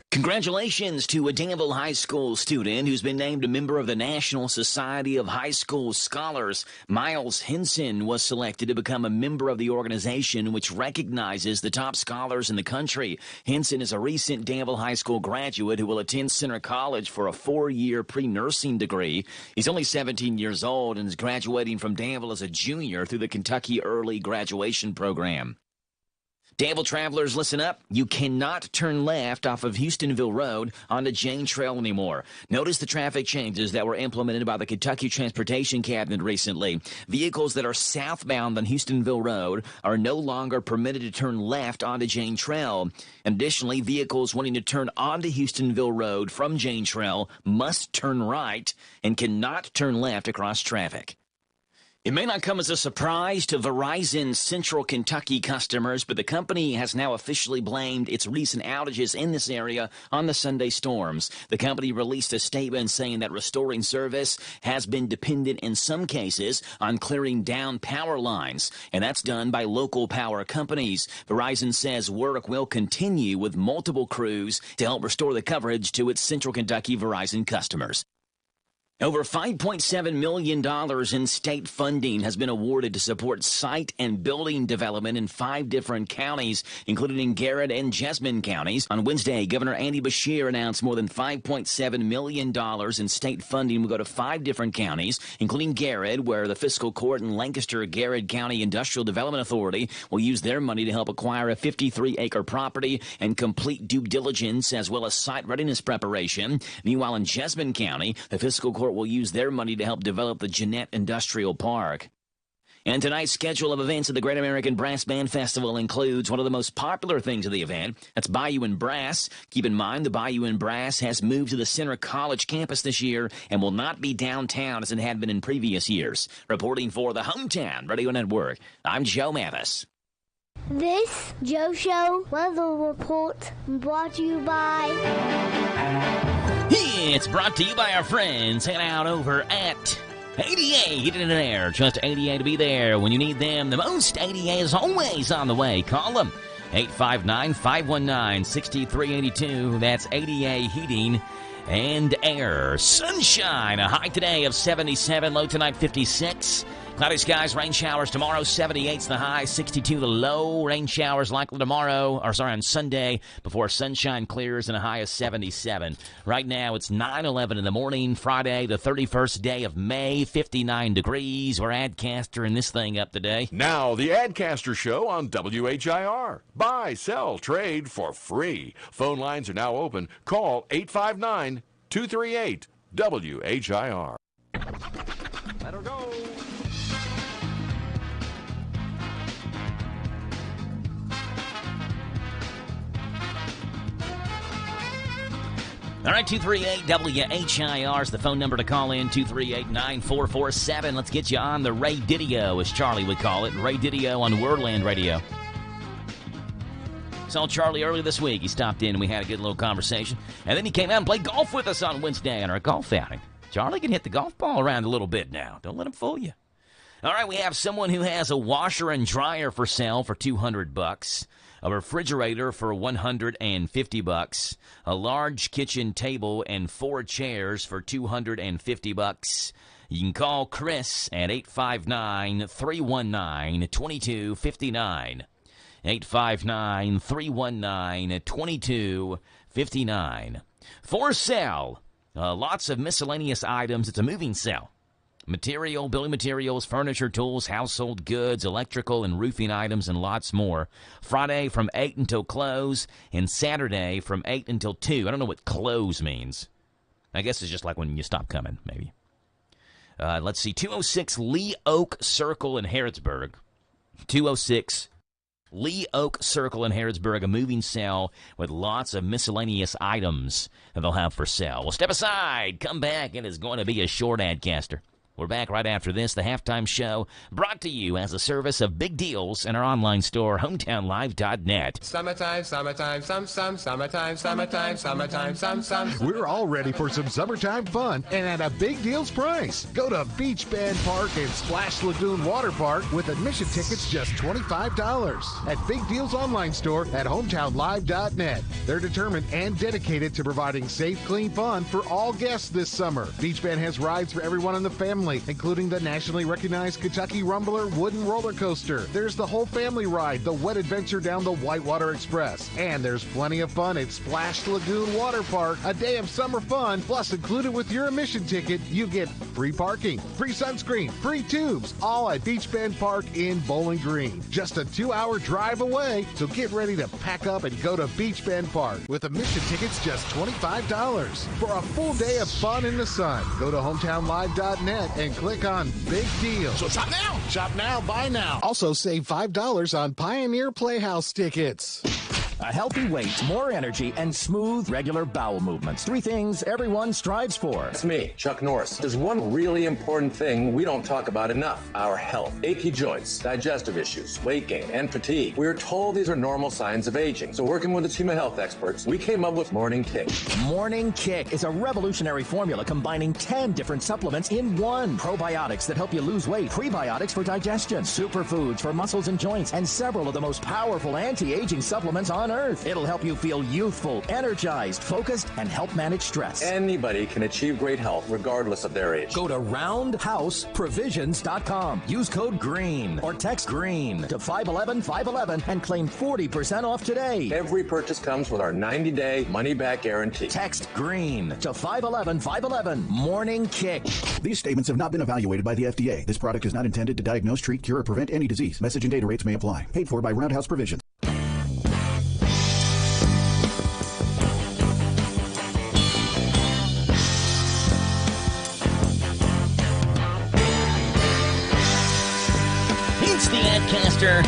Congratulations to a Danville High School student who's been named a member of the National Society of High School Scholars. Miles Henson was selected to become a member of the organization, which recognizes the top scholars in the country. Henson is a recent Danville High School graduate who will attend Center College for a 4-year pre-nursing degree. He's only 17 years old and is graduating from Danville as a junior through the Kentucky Early Graduation Program. Danville travelers, listen up. You cannot turn left off of Houstonville Road onto Jane Trail anymore. Notice the traffic changes that were implemented by the Kentucky Transportation Cabinet recently. Vehicles that are southbound on Houstonville Road are no longer permitted to turn left onto Jane Trail. Additionally, vehicles wanting to turn onto Houstonville Road from Jane Trail must turn right and cannot turn left across traffic. It may not come as a surprise to Verizon's Central Kentucky customers, but the company has now officially blamed its recent outages in this area on the Sunday storms. The company released a statement saying that restoring service has been dependent in some cases on clearing down power lines, and that's done by local power companies. Verizon says work will continue with multiple crews to help restore the coverage to its Central Kentucky Verizon customers. Over $5.7 million in state funding has been awarded to support site and building development in 5 different counties, including in Garrett and Jessamine counties. On Wednesday, Governor Andy Beshear announced more than $5.7 million in state funding will go to 5 different counties, including Garrett, where the fiscal court and Lancaster-Garrett County Industrial Development Authority will use their money to help acquire a 53-acre property and complete due diligence as well as site readiness preparation. Meanwhile, in Jessamine County, the fiscal court will use their money to help develop the Jeanette Industrial Park. And tonight's schedule of events at the Great American Brass Band Festival includes one of the most popular things of the event. That's Bayou and Brass. Keep in mind, the Bayou and Brass has moved to the Center College campus this year and will not be downtown as it had been in previous years. Reporting for the Hometown Radio Network, I'm Joe Mathis. This Joe Show weather report brought to you by... It's brought to you by our friends hanging out over at ADA Heating and Air. Trust ADA to be there when you need them the most. ADA is always on the way. Call them 859-519-6382. That's ADA Heating and Air. Sunshine, a high today of 77, low tonight 56. Cloudy skies, rain showers tomorrow, 78's the high, 62 the low. Rain showers likely tomorrow, on Sunday, before sunshine clears and a high of 77. Right now, it's 9:11 in the morning, Friday, the 31st day of May, 59 degrees. We're Adcaster and this thing up today. Now, the Adcaster Show on WHIR. Buy, sell, trade for free. Phone lines are now open. Call 859-238-WHIR. Let her go. All right, 238-WHIR is the phone number to call in, 238-9447. Let's get you on the Ray Didio, as Charlie would call it. Ray Didio on Wordland Radio. Saw Charlie early this week. He stopped in and we had a good little conversation. And then he came out and played golf with us on Wednesday on our golf outing. Charlie can hit the golf ball around a little bit now. Don't let him fool you. All right, we have someone who has a washer and dryer for sale for $200. A refrigerator for $150, a large kitchen table and 4 chairs for $250. You can call Chris at 859-319-2259. 859-319-2259. For sale, lots of miscellaneous items. It's a moving sale. Material, building materials, furniture, tools, household goods, electrical and roofing items, and lots more. Friday from 8 until close, and Saturday from 8 until 2. I don't know what close means. I guess it's just like when you stop coming, maybe. Let's see, 206 Lee Oak Circle in Harrodsburg. 206 Lee Oak Circle in Harrodsburg, a moving sale with lots of miscellaneous items that they'll have for sale. Well, step aside, come back, and it's going to be a short Adcaster. We're back right after this, the halftime show, brought to you as a service of Big Deals in our online store, hometownlive.net. Summertime, summertime, summertime. We're all ready for some summertime fun and at a Big Deals price. Go to Beach Bend Park and Splash Lagoon Water Park with admission tickets just $25 at Big Deals online store at hometownlive.net. They're determined and dedicated to providing safe, clean fun for all guests this summer. Beach Bend has rides for everyone in the family, including the nationally recognized Kentucky Rumbler wooden roller coaster. There's the whole family ride, the wet adventure down the Whitewater Express. And there's plenty of fun at Splash Lagoon Water Park, a day of summer fun. Plus, included with your admission ticket, you get free parking, free sunscreen, free tubes, all at Beach Bend Park in Bowling Green. Just a 2-hour drive away, so get ready to pack up and go to Beach Bend Park with admission tickets just $25 for a full day of fun in the sun. Go to hometownlive.net and click on Big Deals. So shop now. Shop now, buy now. Also save $5 on Pioneer Playhouse tickets. A healthy weight, more energy, and smooth, regular bowel movements. 3 things everyone strives for. It's me, Chuck Norris. There's one really important thing we don't talk about enough: our health. Achy joints, digestive issues, weight gain, and fatigue. We are told these are normal signs of aging. So working with a team of health experts, we came up with Morning Kick. Morning Kick is a revolutionary formula combining 10 different supplements in one. Probiotics that help you lose weight, prebiotics for digestion, superfoods for muscles and joints, and several of the most powerful anti-aging supplements on Earth. It'll help you feel youthful, energized, focused, and help manage stress. Anybody can achieve great health regardless of their age. Go to roundhouseprovisions.com. Use code GREEN or text GREEN to 511-511 and claim 40% off today. Every purchase comes with our 90-day money-back guarantee. Text GREEN to 511-511. Morning Kick. These statements have not been evaluated by the FDA. This product is not intended to diagnose, treat, cure, or prevent any disease. Message and data rates may apply. Paid for by Roundhouse Provisions. It's the Adcaster.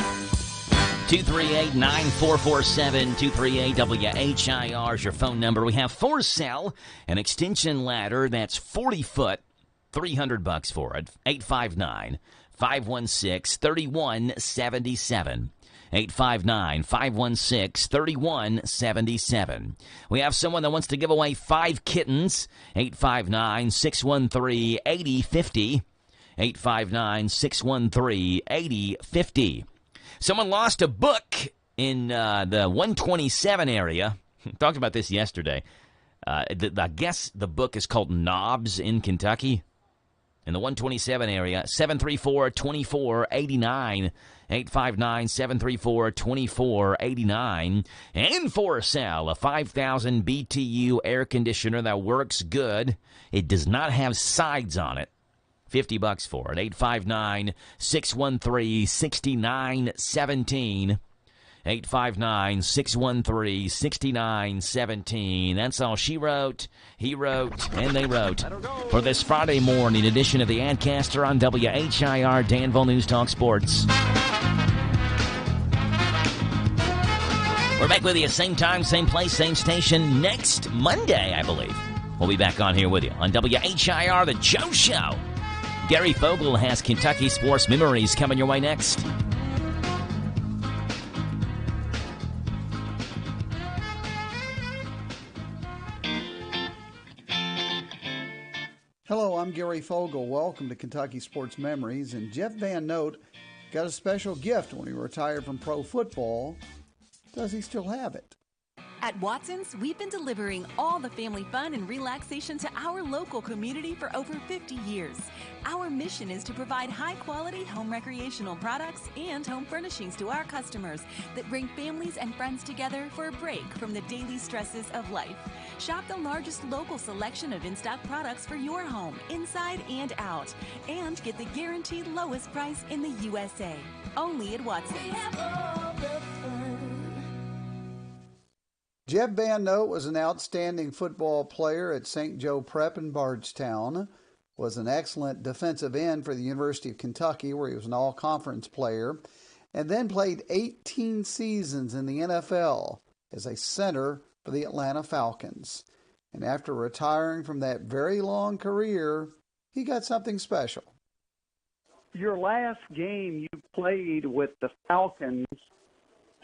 238-9447, 238-WHIR is your phone number. We have for sale an extension ladder that's 40 foot, $300 for it. 859-516-3177. 859-516-3177. We have someone that wants to give away 5 kittens. 859-613-8050. 859-613-8050. Someone lost a book in the 127 area. Talked about this yesterday. I guess the book is called Knobs in Kentucky. in the 127 area. 734-2489. 859-734-2489. And for sale, a 5,000 BTU air conditioner that works good. It does not have sides on it. $50 for it. 859-613-6917. 859-613-6917. That's all she wrote, he wrote, and they wrote for this Friday morning edition of the Adcaster on WHIR Danville News Talk Sports. We're back with you, same time, same place, same station, next Monday, I believe. We'll be back on here with you on WHIR, The Joe Show. Gary Fogle has Kentucky Sports Memories coming your way next. Hello, I'm Gary Fogle. Welcome to Kentucky Sports Memories. And Jeff Van Note got a special gift when he retired from pro football. Does he still have it? At Watson's, we've been delivering all the family fun and relaxation to our local community for over 50 years. Our mission is to provide high-quality home recreational products and home furnishings to our customers that bring families and friends together for a break from the daily stresses of life. Shop the largest local selection of in-stock products for your home, inside and out, and get the guaranteed lowest price in the USA. Only at Watson's. Jeff Van Note was an outstanding football player at St. Joe Prep in Bardstown, was an excellent defensive end for the University of Kentucky, where he was an all-conference player, and then played 18 seasons in the NFL as a center for the Atlanta Falcons. And after retiring from that very long career, he got something special. Your last game you played with the Falcons,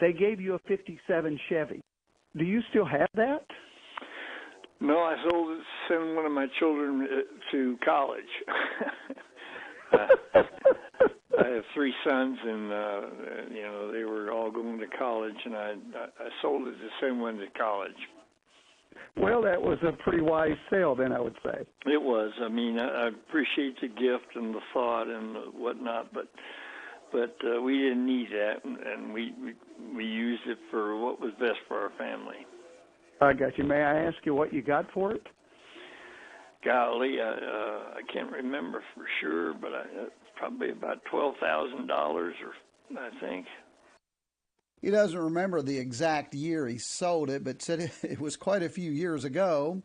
they gave you a 57 Chevy. Do you still have that? No, I sold it to send one of my children to college. I have three sons, and they were all going to college, and I sold it to send one to college. Well, that was a pretty wise sale, then, I would say. It was. I mean, I appreciate the gift and the thought and whatnot, but we didn't need that, and we used it for what was best for our family. I got you. May I ask you what you got for it? Golly, I can't remember for sure, but it's probably about $12,000, or I think. He doesn't remember the exact year he sold it, but said it was quite a few years ago.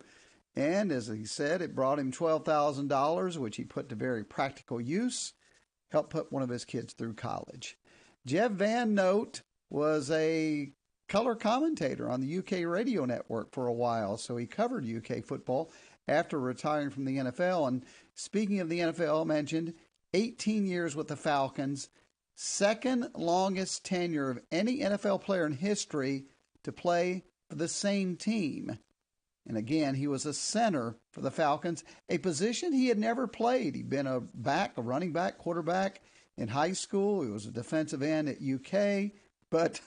And as he said, it brought him $12,000, which he put to very practical use. Helped put one of his kids through college. Jeff Van Note was a color commentator on the UK radio network for a while, so he covered UK football after retiring from the NFL. And speaking of the NFL, mentioned 18 years with the Falcons, second longest tenure of any NFL player in history to play for the same team. And again, he was a center for the Falcons, a position he had never played. He'd been a running back, quarterback in high school. He was a defensive end at UK. But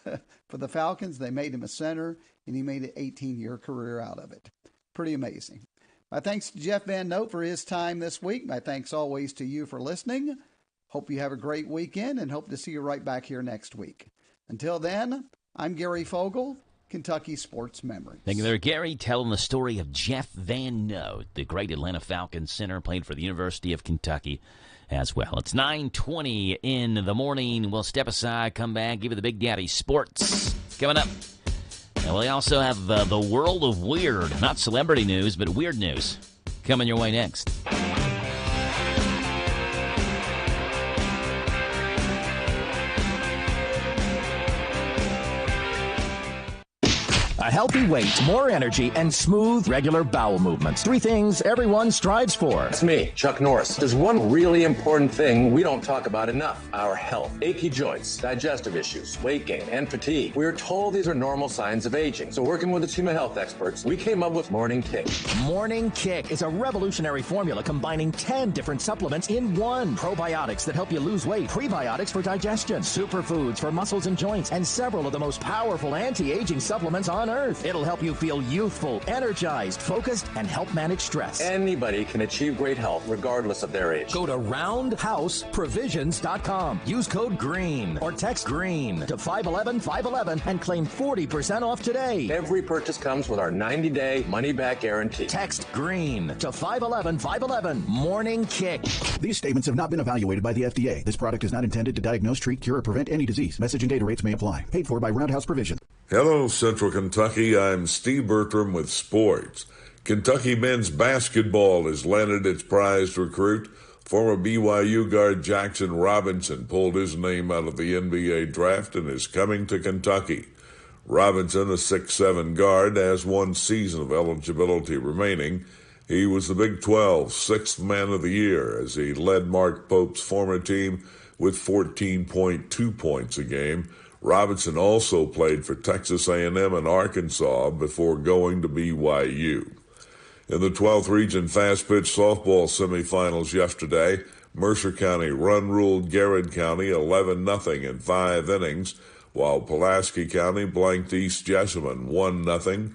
for the Falcons, they made him a center, and he made an 18-year career out of it. Pretty amazing. My thanks to Jeff Van Note for his time this week. My thanks always to you for listening. Hope you have a great weekend, and hope to see you right back here next week. Until then, I'm Gary Fogle. Kentucky Sports Memories. Thank you there, Gary, telling the story of Jeff Van Note, the great Atlanta Falcons center, played for the University of Kentucky as well. It's 9:20 in the morning. We'll step aside, come back, give you the Big Daddy Sports coming up. And we also have the world of weird, not celebrity news, but weird news coming your way next. A healthy weight, more energy, and smooth, regular bowel movements. Three things everyone strives for. It's me, Chuck Norris. There's one really important thing we don't talk about enough: our health. Achy joints, digestive issues, weight gain, and fatigue. We are told these are normal signs of aging. So working with the team of health experts, we came up with Morning Kick. Morning Kick is a revolutionary formula combining 10 different supplements in one. Probiotics that help you lose weight, prebiotics for digestion, superfoods for muscles and joints, and several of the most powerful anti-aging supplements on earth. It'll help you feel youthful, energized, focused, and help manage stress. Anybody can achieve great health regardless of their age. Go to roundhouseprovisions.com. Use code GREEN or text GREEN to 511-511 and claim 40% off today. Every purchase comes with our 90-day money-back guarantee. Text GREEN to 511-511. Morning Kick. These statements have not been evaluated by the FDA. This product is not intended to diagnose, treat, cure, or prevent any disease. Message and data rates may apply. Paid for by Roundhouse Provisions. Hello, Central Kentucky. I'm Steve Bertram with sports. Kentucky men's basketball has landed its prized recruit. Former BYU guard Jackson Robinson pulled his name out of the NBA draft and is coming to Kentucky. Robinson, a 6'7" guard, has 1 season of eligibility remaining. He was the Big 12 sixth man of the year as he led Mark Pope's former team with 14.2 points a game. Robinson also played for Texas A&M and Arkansas before going to BYU. In the 12th Region fast-pitch softball semifinals yesterday, Mercer County run-ruled Garrett County 11-0 in 5 innings, while Pulaski County blanked East Jessamine 1-0.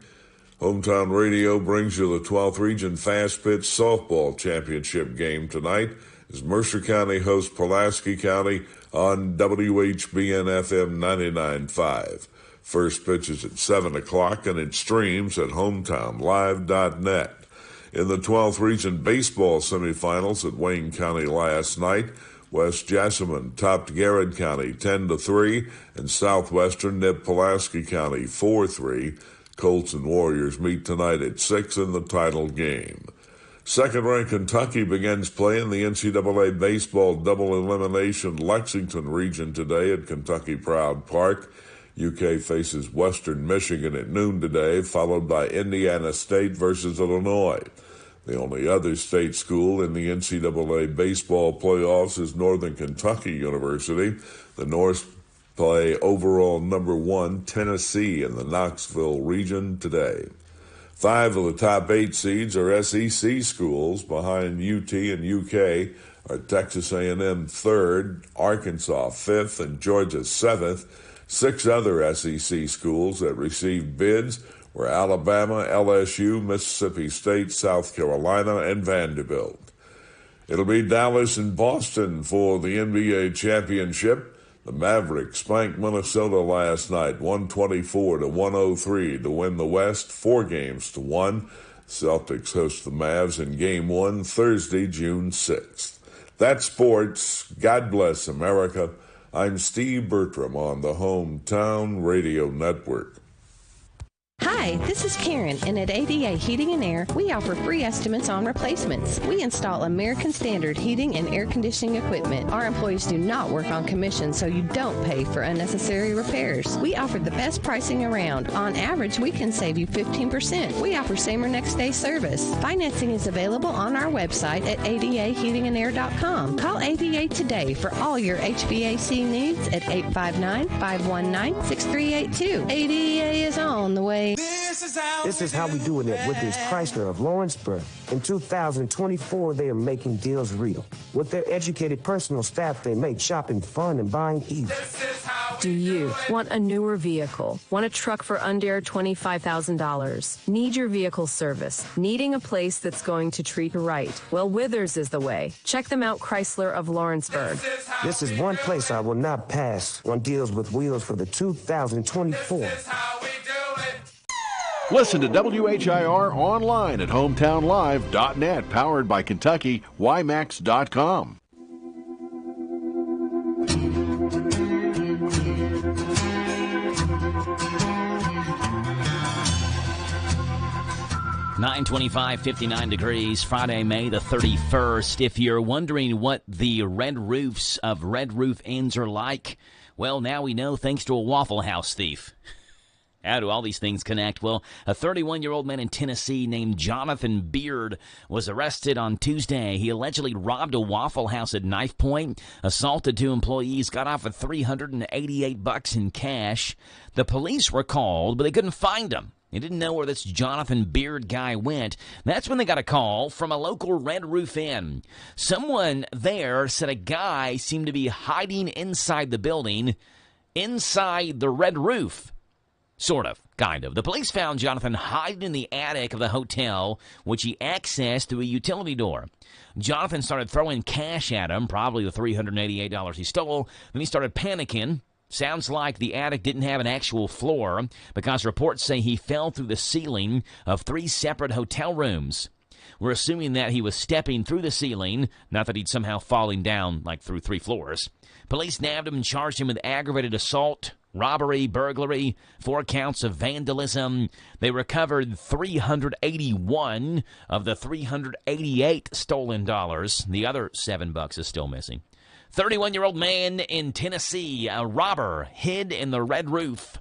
Hometown Radio brings you the 12th Region fast-pitch softball championship game tonight as Mercer County hosts Pulaski County on WHBN-FM 99.5. First pitch is at 7 o'clock and it streams at hometownlive.net. In the 12th Region baseball semifinals at Wayne County last night, West Jessamine topped Garrett County 10-3 and Southwestern nipped Pulaski County 4-3. Colts and Warriors meet tonight at 6 in the title game. Second-ranked Kentucky begins play in the NCAA baseball double elimination Lexington region today at Kentucky Proud Park. UK faces Western Michigan at noon today, followed by Indiana State versus Illinois. The only other state school in the NCAA baseball playoffs is Northern Kentucky University. The Norse play overall number 1 Tennessee in the Knoxville region today. 5 of the top 8 seeds are SEC schools. Behind UT and UK are Texas A&M 3rd, Arkansas 5th, and Georgia 7th. 6 other SEC schools that received bids were Alabama, LSU, Mississippi State, South Carolina, and Vanderbilt. It'll be Dallas and Boston for the NBA championship. The Mavericks spanked Minnesota last night, 124-103 to win the West, 4-1. Celtics host the Mavs in Game 1 Thursday, June 6th. That's sports. God bless America. I'm Steve Bertram on the Hometown Radio Network. Hi, this is Karen, and at ADA Heating and Air, we offer free estimates on replacements. We install American Standard heating and air conditioning equipment. Our employees do not work on commission, so you don't pay for unnecessary repairs. We offer the best pricing around. On average, we can save you 15%. We offer same or next day service. Financing is available on our website at adaheatingandair.com. Call ADA today for all your HVAC needs at 859-519-6382. ADA is on the way. This is how we doing it with this Chrysler of Lawrenceburg. In 2024, they are making deals real. With their educated personal staff, they make shopping fun and buying easy. Do you want a newer vehicle? Want a truck for under $25,000? Need your vehicle service? Needing a place that's going to treat you right? Well, Withers is the way. Check them out, Chrysler of Lawrenceburg. This is one place I will not pass on deals with wheels for the 2024. Listen to WHIR online at hometownlive.net, powered by Kentucky, YMAX.com. (9:25), 59 degrees, Friday, May the 31st. If you're wondering what the red roofs of Red Roof Inns are like, well, now we know thanks to a Waffle House thief. How do all these things connect? Well, a 31-year-old man in Tennessee named Jonathan Beard was arrested on Tuesday. He allegedly robbed a Waffle House at knife point, assaulted 2 employees, got off with $388 in cash. The police were called, but they couldn't find him. They didn't know where this Jonathan Beard guy went. That's when they got a call from a local Red Roof Inn. Someone there said a guy seemed to be hiding inside the building, inside the red roof. Sort of. kind of. The police found Jonathan hiding in the attic of the hotel, which he accessed through a utility door. Jonathan started throwing cash at him, probably the $388 he stole. Then he started panicking. Sounds like the attic didn't have an actual floor because reports say he fell through the ceiling of 3 separate hotel rooms. We're assuming that he was stepping through the ceiling, not that he'd somehow falling down like through 3 floors. Police nabbed him and charged him with aggravated assault, robbery, burglary, 4 counts of vandalism. They recovered $381 of the $388 stolen dollars. The other $7 is still missing. 31-year-old man in Tennessee, a robber, hid in the red roof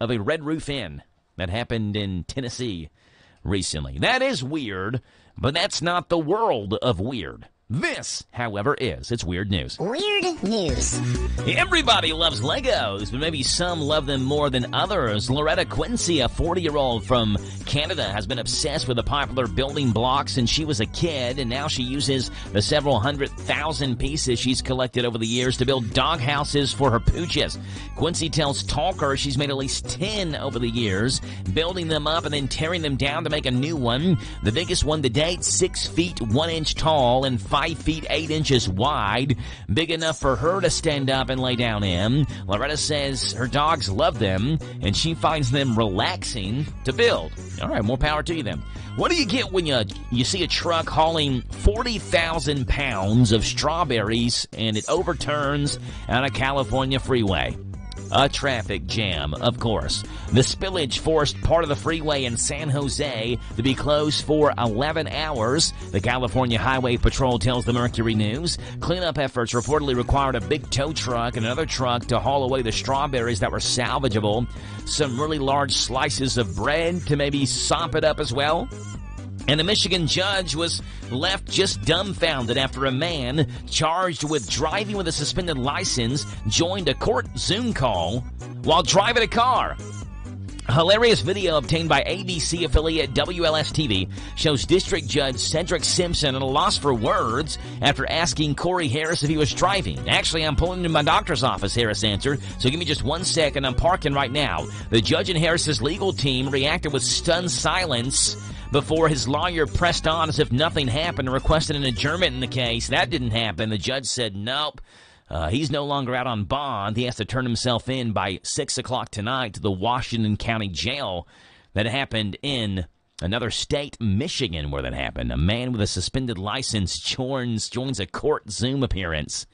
of a Red Roof Inn. That happened in Tennessee recently. That is weird, but that's not the world of weird. This, however, is. It's weird news. Weird news. Everybody loves Legos, but maybe some love them more than others. Loretta Quincy, a 40-year-old from Canada, has been obsessed with the popular building blocks since she was a kid, and now she uses the several 100,000 pieces she's collected over the years to build dog houses for her pooches. Quincy tells Talker she's made at least 10 over the years, building them up and then tearing them down to make a new one. The biggest one to date, 6 feet 1 inch tall and 5 feet 8 inches wide, big enough for her to stand up and lay down in. Loretta says her dogs love them, and she finds them relaxing to build. All right, more power to you then. What do you get when you see a truck hauling 40,000 pounds of strawberries and it overturns on a California freeway? A traffic jam, of course. The spillage forced part of the freeway in San Jose to be closed for 11 hours. The California Highway Patrol tells the Mercury News. Cleanup efforts reportedly required a big tow truck and another truck to haul away the strawberries that were salvageable. Some really large slices of bread to maybe sop it up as well. And a Michigan judge was left just dumbfounded after a man charged with driving with a suspended license joined a court Zoom call while driving a car. A hilarious video obtained by ABC affiliate WLS-TV shows District Judge Cedric Simpson at a loss for words after asking Corey Harris if he was driving. Actually, I'm pulling into my doctor's office, Harris answered, so give me just 1 second. I'm parking right now. The judge and Harris's legal team reacted with stunned silence before his lawyer pressed on as if nothing happened and requested an adjournment in the case. That didn't happen. The judge said nope. He's no longer out on bond. He has to turn himself in by 6 o'clock tonight to the Washington County Jail. That happened in another state, Michigan, where that happened. A man with a suspended license joins a court Zoom appearance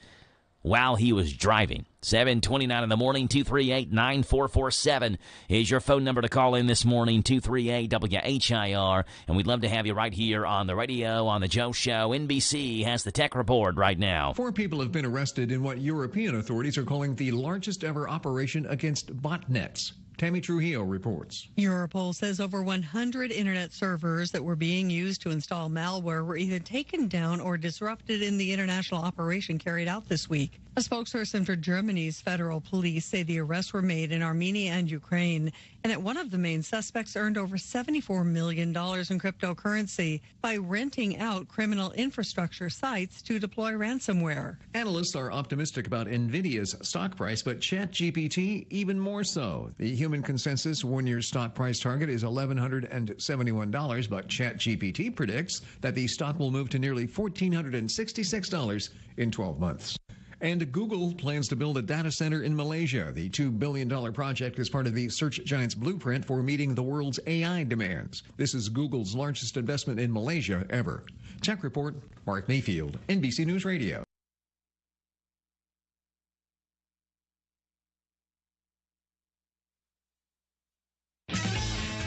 while he was driving. 7:29 in the morning, 238-9447 is your phone number to call in this morning, 238-WHIR. And we'd love to have you right here on the radio, on the Joe Show. NBC has the tech report right now. 4 people have been arrested in what European authorities are calling the largest ever operation against botnets. Tammy Trujillo reports. Europol says over 100 internet servers that were being used to install malware were either taken down or disrupted in the international operation carried out this week. A spokesperson for Germany's federal police say the arrests were made in Armenia and Ukraine, and that one of the main suspects earned over $74 million in cryptocurrency by renting out criminal infrastructure sites to deploy ransomware. Analysts are optimistic about NVIDIA's stock price, but ChatGPT even more so. The human consensus one-year stock price target is $1,171, but ChatGPT predicts that the stock will move to nearly $1,466 in 12 months. And Google plans to build a data center in Malaysia. The $2 billion project is part of the search giant's blueprint for meeting the world's AI demands. This is Google's largest investment in Malaysia ever. Tech Report, Mark Mayfield, NBC News Radio.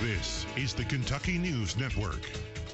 This is the Kentucky News Network.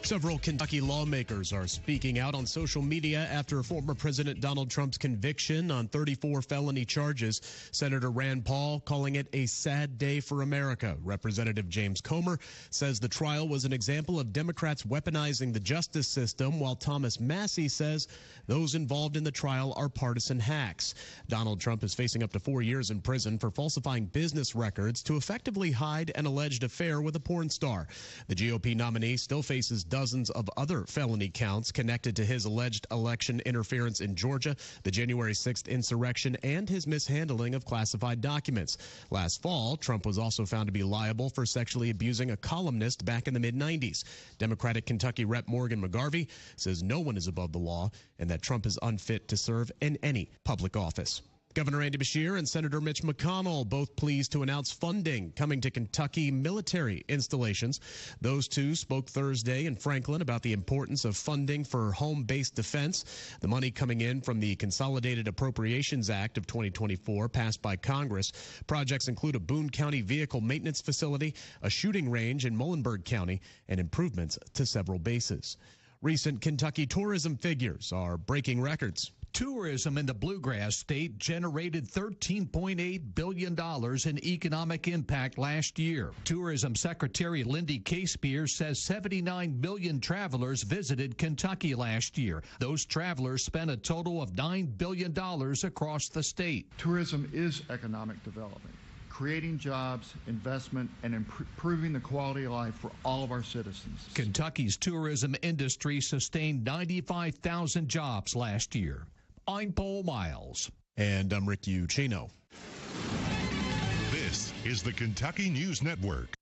Several Kentucky lawmakers are speaking out on social media after former President Donald Trump's conviction on 34 felony charges. Senator Rand Paul calling it a sad day for America. Representative James Comer says the trial was an example of Democrats weaponizing the justice system, while Thomas Massey says those involved in the trial are partisan hacks. Donald Trump is facing up to 4 years in prison for falsifying business records to effectively hide an alleged affair with a porn star. The GOP nominee still faces dozens of other felony counts connected to his alleged election interference in Georgia, the January 6th insurrection, and his mishandling of classified documents. Last fall, Trump was also found to be liable for sexually abusing a columnist back in the mid-90s. Democratic Kentucky Rep. Morgan McGarvey says no one is above the law and that Trump is unfit to serve in any public office. Governor Andy Beshear and Senator Mitch McConnell both pleased to announce funding coming to Kentucky military installations. Those two spoke Thursday in Franklin about the importance of funding for home-based defense. The money coming in from the Consolidated Appropriations Act of 2024 passed by Congress. Projects include a Boone County vehicle maintenance facility, a shooting range in Muhlenberg County, and improvements to several bases. Recent Kentucky tourism figures are breaking records. Tourism in the Bluegrass State generated $13.8 billion in economic impact last year. Tourism Secretary Lindy K. Spears says 79 million travelers visited Kentucky last year. Those travelers spent a total of $9 billion across the state. Tourism is economic development, creating jobs, investment, and improving the quality of life for all of our citizens. Kentucky's tourism industry sustained 95,000 jobs last year. I'm Paul Miles. And I'm Rick Ucino. This is the Kentucky News Network.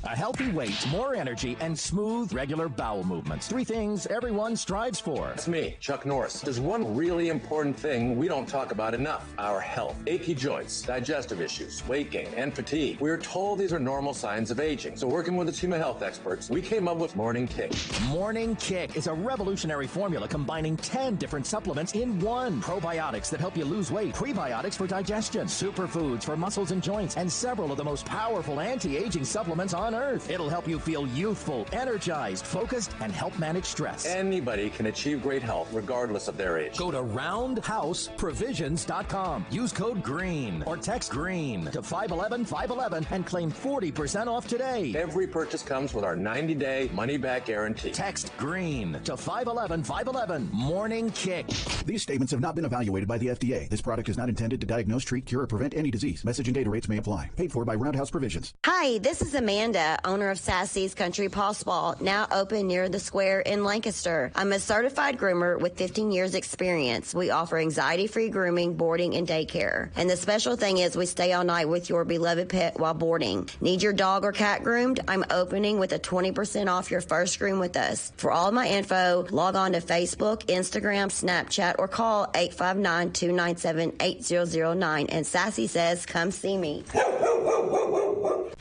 A healthy weight, more energy, and smooth, regular bowel movements. 3 things everyone strives for. It's me, Chuck Norris. There's one really important thing we don't talk about enough: our health. Achy joints, digestive issues, weight gain, and fatigue. We're told these are normal signs of aging. So working with a team of health experts, we came up with Morning Kick. Morning Kick is a revolutionary formula combining 10 different supplements in one. Probiotics that help you lose weight, prebiotics for digestion, superfoods for muscles and joints, and several of the most powerful anti-aging supplements on Earth. It'll help you feel youthful, energized, focused, and help manage stress. Anybody can achieve great health regardless of their age. Go to roundhouseprovisions.com. Use code GREEN or text GREEN to 511-511 and claim 40% off today. Every purchase comes with our 90-day money-back guarantee. Text GREEN to 511-511. Morning Kick. These statements have not been evaluated by the FDA. This product is not intended to diagnose, treat, cure, or prevent any disease. Message and data rates may apply. Paid for by Roundhouse Provisions. Hi, this is Amanda, owner of Sassy's Country Paw Spa, now open near the square in Lancaster. I'm a certified groomer with 15 years experience. We offer anxiety-free grooming, boarding, and daycare. And the special thing is we stay all night with your beloved pet while boarding. Need your dog or cat groomed? I'm opening with a 20% off your first groom with us. For all my info, log on to Facebook, Instagram, Snapchat, or call 859-297-8009. And Sassy says, come see me.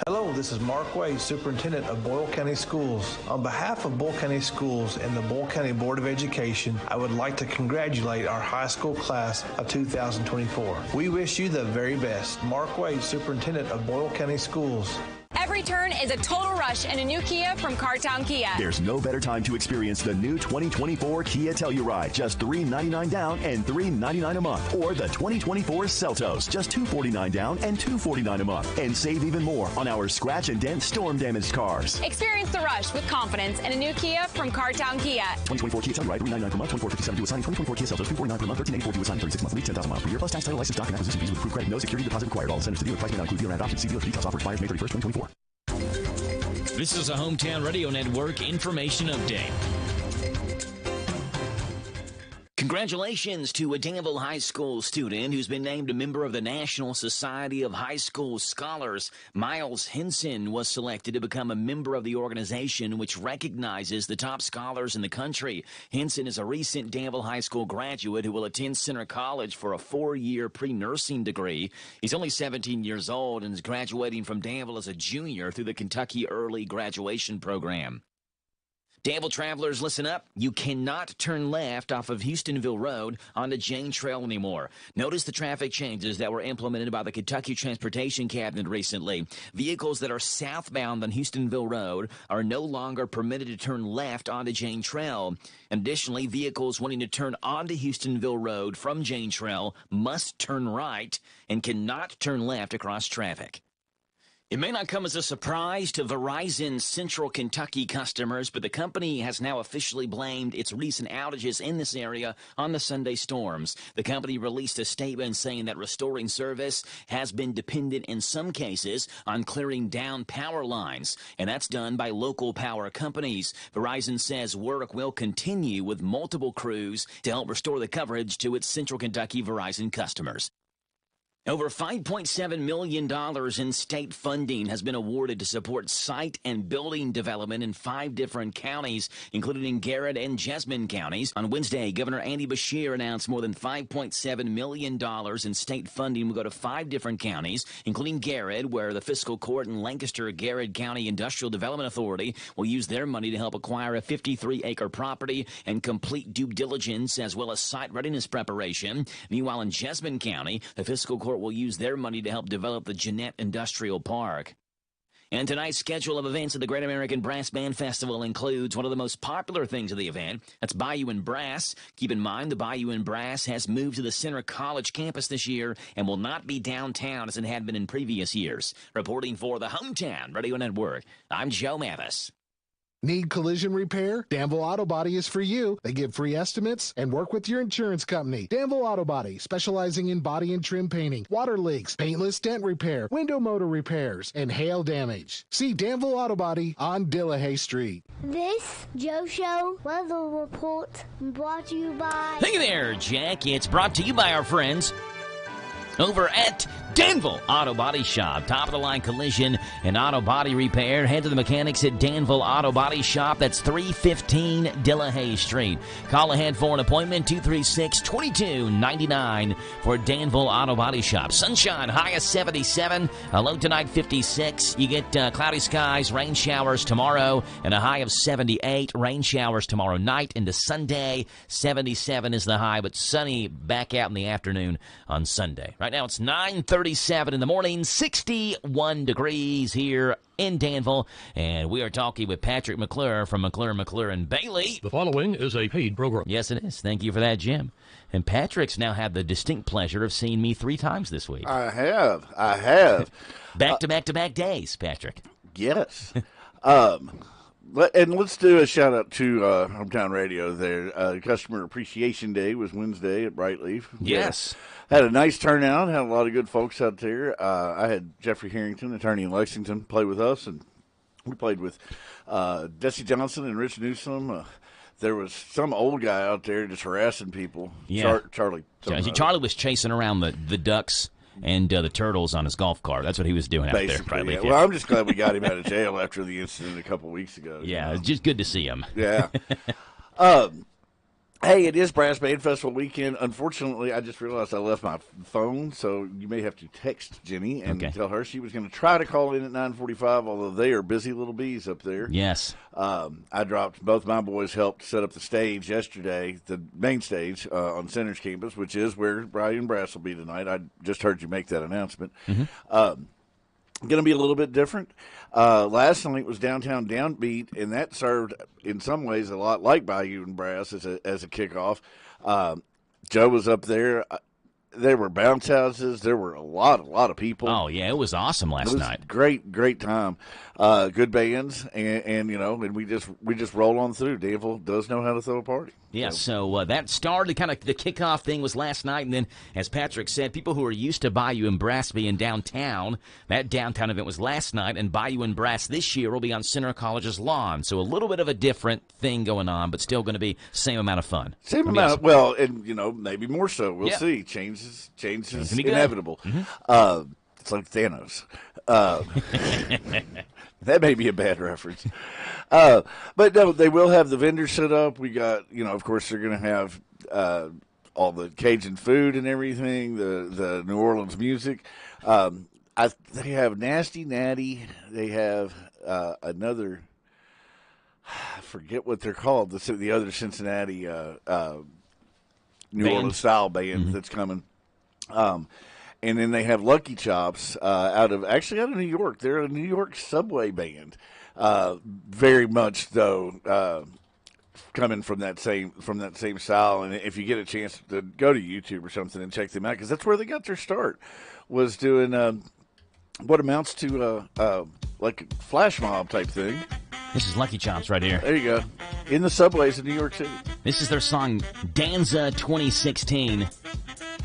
Hello, this is Mark Wade, Superintendent of Boyle County Schools. On behalf of Boyle County Schools and the Boyle County Board of Education, I would like to congratulate our high school class of 2024. We wish you the very best. Mark Wade, Superintendent of Boyle County Schools. Every turn is a total rush in a new Kia from Cartown Kia. There's no better time to experience the new 2024 Kia Telluride. Just $399 down and $399 a month. Or the 2024 Seltos. Just $249 down and $249 a month. And save even more on our scratch and dent storm damaged cars. Experience the rush with confidence in a new Kia from Cartown Kia. 2024 Kia Telluride, $399 per month, $2457 due assigning. 2024 Kia Seltos, $349 per month, $1384 due assigning. 36 months lease, 10,000 miles per year, plus tax, title, license, doc, and acquisition fees with approved credit. No security deposit required. All incentives to dealer. Price may not include dealer and adoption. See dealer for details. Offer expires May 31st, 2024. This is a Hometown Radio Network information update. Congratulations to a Danville High School student who's been named a member of the National Society of High School Scholars. Miles Henson was selected to become a member of the organization, which recognizes the top scholars in the country. Henson is a recent Danville High School graduate who will attend Center College for a 4-year pre-nursing degree. He's only 17 years old and is graduating from Danville as a junior through the Kentucky Early Graduation Program. Danville travelers, listen up. You cannot turn left off of Houstonville Road onto Jane Trail anymore. Notice the traffic changes that were implemented by the Kentucky Transportation Cabinet recently. Vehicles that are southbound on Houstonville Road are no longer permitted to turn left onto Jane Trail. Additionally, vehicles wanting to turn onto Houstonville Road from Jane Trail must turn right and cannot turn left across traffic. It may not come as a surprise to Verizon Central Kentucky customers, but the company has now officially blamed its recent outages in this area on the Sunday storms. The company released a statement saying that restoring service has been dependent in some cases on clearing down power lines, and that's done by local power companies. Verizon says work will continue with multiple crews to help restore the coverage to its Central Kentucky Verizon customers. Over $5.7 million in state funding has been awarded to support site and building development in 5 different counties, including Garrett and Jessamine counties. On Wednesday, Governor Andy Beshear announced more than $5.7 million in state funding will go to 5 different counties, including Garrett, where the fiscal court and Lancaster-Garrett County Industrial Development Authority will use their money to help acquire a 53-acre property and complete due diligence as well as site readiness preparation. Meanwhile, in Jessamine County, the fiscal court will use their money to help develop the Jeanette Industrial Park. And tonight's schedule of events at the Great American Brass Band Festival includes one of the most popular things of the event. That's Bayou and Brass. Keep in mind, the Bayou and Brass has moved to the Center College campus this year and will not be downtown as it had been in previous years. Reporting for the Hometown Radio Network, I'm Joe Mathis. Need collision repair? Danville Auto Body is for you. They give free estimates and work with your insurance company. Danville Auto Body, specializing in body and trim painting, water leaks, paintless dent repair, window motor repairs, and hail damage. See Danville Auto Body on Dillahay Street. This Joe Show weather report brought to you by... Hey there, Jack. It's brought to you by our friends over at Danville Auto Body Shop. Top-of-the-line collision and auto body repair. Head to the mechanics at Danville Auto Body Shop. That's 315 Dillahay Street. Call ahead for an appointment, 236-2299 for Danville Auto Body Shop. Sunshine, high of 77. A low tonight, 56. You get cloudy skies, rain showers tomorrow, and a high of 78. Rain showers tomorrow night into Sunday. 77 is the high, but sunny back out in the afternoon on Sunday. Right now, it's 9:37 in the morning, 61 degrees here in Danville, and we are talking with Patrick McClure from McClure and Bailey. The following is a paid program. Yes, it is. Thank you for that, Jim. And Patrick's now had the distinct pleasure of seeing me 3 times this week. I have. Back-to-back days, Patrick. Yes. And let's do a shout-out to Hometown Radio there. Customer Appreciation Day was Wednesday at Brightleaf. Yes. Had a nice turnout. Had a lot of good folks out there. I had Jeffrey Harrington, attorney in Lexington, play with us, and we played with Desi Johnson and Rich Newsom. There was some old guy out there just harassing people. Yeah. Charlie was chasing around the ducks and the turtles on his golf cart. That's what he was doing out there. Yeah. Well, I'm just glad we got him out of jail after the incident a couple weeks ago. Yeah, it's just good to see him. Yeah. Hey, it is Brass Band Festival weekend. Unfortunately, I just realized I left my phone, so you may have to text Jenny and tell her she was going to try to call in at 9:45, although they are busy little bees up there. Yes. I dropped, both my boys helped set up the stage yesterday, the main stage on Center's campus, which is where Brian and Brass will be tonight. I just heard you make that announcement. Mm-hmm. Going to be a little bit different. Last night was Downtown Downbeat, and that served in some ways a lot like Bayou and Brass as a kickoff. Joe was up there. There were bounce houses. There were a lot of people. Oh yeah, it was awesome last night. Great time. Good bands, and we just roll on through. Danville does know how to throw a party. Yeah, so that started kind of the kickoff thing was last night, and then as Patrick said, people who are used to Bayou and Brass being downtown, that downtown event was last night, and Bayou and Brass this year will be on Center College's lawn. So a little bit of a different thing going on, but still going to be the same amount of fun. Same amount. Well, and maybe more so. We'll see. Changes inevitable. Mm-hmm. It's like Thanos. That may be a bad reference. But no, they will have the vendors set up. We got, of course, they're going to have all the Cajun food and everything, the New Orleans music. They have Nasty Natty. They have another, I forget what they're called, the other Cincinnati New Orleans style band that's coming. And then they have Lucky Chops out of New York. They're a New York subway band. Very much though coming from that same style. And if you get a chance to go to YouTube or something and check them out, because that's where they got their start, was doing what amounts to like a flash mob type thing. This is Lucky Chops right here. There you go. In the subways of New York City. This is their song Danza 2016.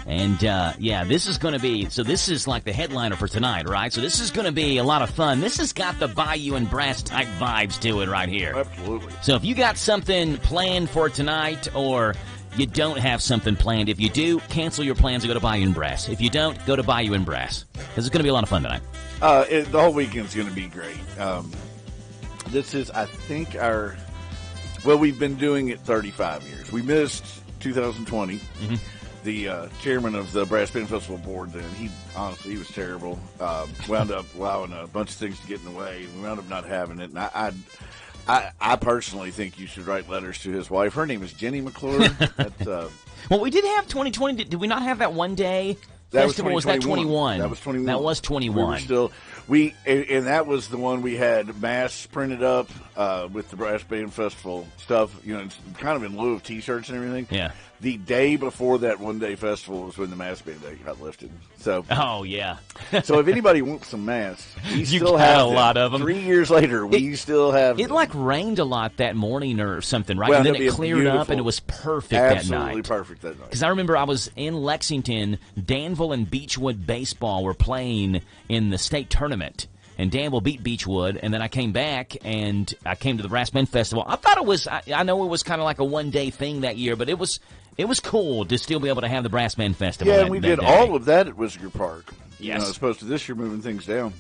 And, yeah, this is going to be, so this is like the headliner for tonight, right? So this is going to be a lot of fun. This has got the Bayou and Brass type vibes to it right here. Absolutely. So if you got something planned for tonight or you don't have something planned, if you do, cancel your plans and go to Bayou and Brass. If you don't, go to Bayou and Brass. Because it's going to be a lot of fun tonight. The whole weekend's going to be great. This is, I think, we've been doing it 35 years. We missed 2020. Mm-hmm. The chairman of the Brass Band Festival board then, he was terrible. Wound up allowing a bunch of things to get in the way. We wound up not having it. And I personally think you should write letters to his wife. Her name is Jenny McClure. Well, we did have 2020. Did we not have that one day festival? Was that 21? That was 21. That was 21. And that was the one we had masks printed up with the Brass Band Festival stuff, it's kind of in lieu of T-shirts and everything. Yeah. The day before that one-day festival was when the mask mandate got lifted. So, oh yeah. So if anybody wants some masks, we you still got have a lot of them. 3 years later, we still have. It like rained a lot that morning or something, right? Well, and then it cleared up, and it was perfect that night. Absolutely perfect that night. Because I remember I was in Lexington. Danville and Beechwood baseball were playing in the state tournament. And Danville beat Beechwood, and then I came back, and I came to the Brass Band Festival. I thought it was, I know it was kind of like a one-day thing that year, but it was cool to still be able to have the Brass Band Festival. Yeah, and we did all of that at Whistler Park. Yes. As opposed to this year moving things down.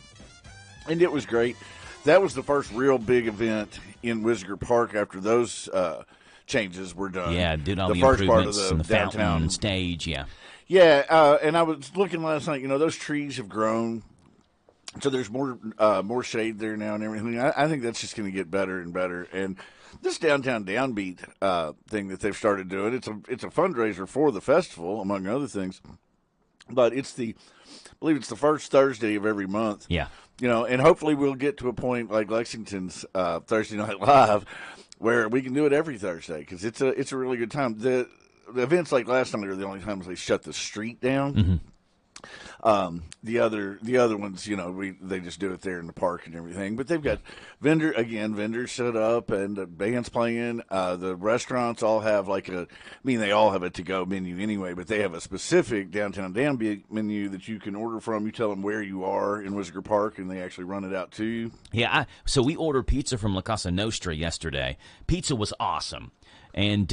And it was great. That was the first real big event in Whistler Park after those changes were done. Yeah, did all the first part of improvements the and the downtown fountain stage, yeah. Yeah, and I was looking last night, those trees have grown. So there's more shade there now and everything. I think that's just going to get better and better. And this downtown downbeat thing that they've started doing, it's a fundraiser for the festival, among other things. But I believe it's the first Thursday of every month. Yeah. And hopefully we'll get to a point like Lexington's Thursday Night Live, where we can do it every Thursday because it's a really good time. The events like last night are the only times they shut the street down. Mm-hmm. The other ones, they just do it there in the park and everything. But they've got vendors set up and bands playing. The restaurants all have they all have a to-go menu anyway, but they have a specific downtown downbeat menu that you can order from. You tell them where you are in Whistler Park, and they actually run it out to you. Yeah, so we ordered pizza from La Casa Nostra yesterday. Pizza was awesome, and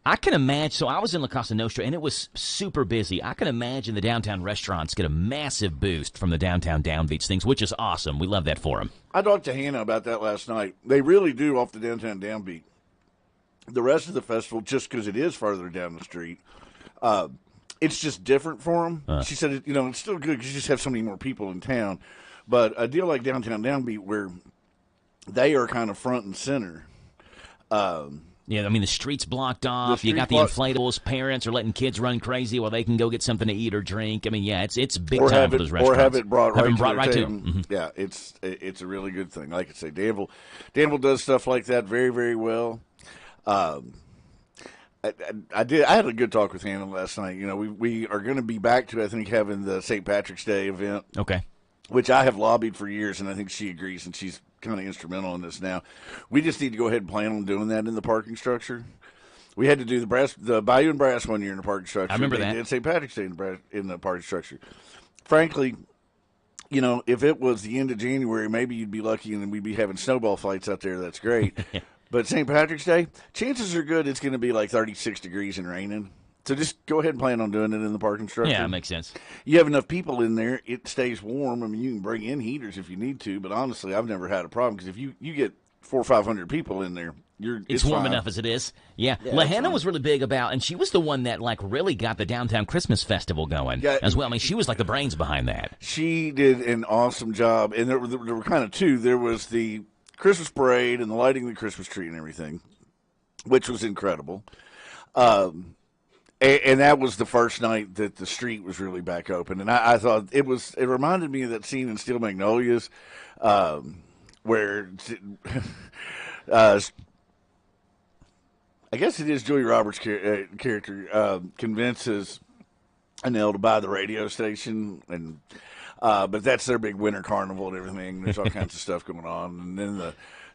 I can imagine, so I was in La Casa Nostra, and it was super busy. I can imagine the downtown restaurants get a massive boost from the downtown downbeats things, which is awesome. We love that for them. I talked to Hannah about that last night. They really do off the downtown downbeat. The rest of the festival, just because it is farther down the street, it's just different for them. She said, it's still good because you just have so many more people in town. But a deal like downtown downbeat where they are kind of front and center, yeah, the street's blocked off. You got the inflatables. Parents are letting kids run crazy while they can go get something to eat or drink. It's big time for those restaurants. Or have it brought right to them. Mm-hmm. Yeah, it's a really good thing. Like I say, Danville does stuff like that very, very well. I had a good talk with Hannah last night. We are going to be back to, I think, having the St. Patrick's Day event. Okay. Which I have lobbied for years, and I think she agrees, and she's kind of instrumental in this now. We just need to go ahead and plan on doing that in the parking structure. We had to do the Bayou and Brass one year in the parking structure. I remember that. Did St. Patrick's Day in the parking structure. Frankly, if it was the end of January, maybe you'd be lucky and we'd be having snowball fights out there. That's great. But St. Patrick's Day, chances are good it's going to be like 36 degrees and raining. So just go ahead and plan on doing it in the parking structure. Yeah, that makes sense. You have enough people in there, it stays warm. You can bring in heaters if you need to, but honestly, I've never had a problem because if you get 400 or 500 people in there, it's warm fine. enough as it is. Yeah. Hannah was really big about, and she was the one that really got the downtown Christmas festival going as well. She was like the brains behind that. She did an awesome job, and there were kind of two. There was the Christmas parade and the lighting of the Christmas tree and everything, which was incredible. And that was the first night that the street was really back open. And I thought it reminded me of that scene in Steel Magnolias where I guess it is Julia Roberts' character convinces Annelle to buy the radio station. And But that's their big winter carnival and everything. There's all kinds of stuff going on. And then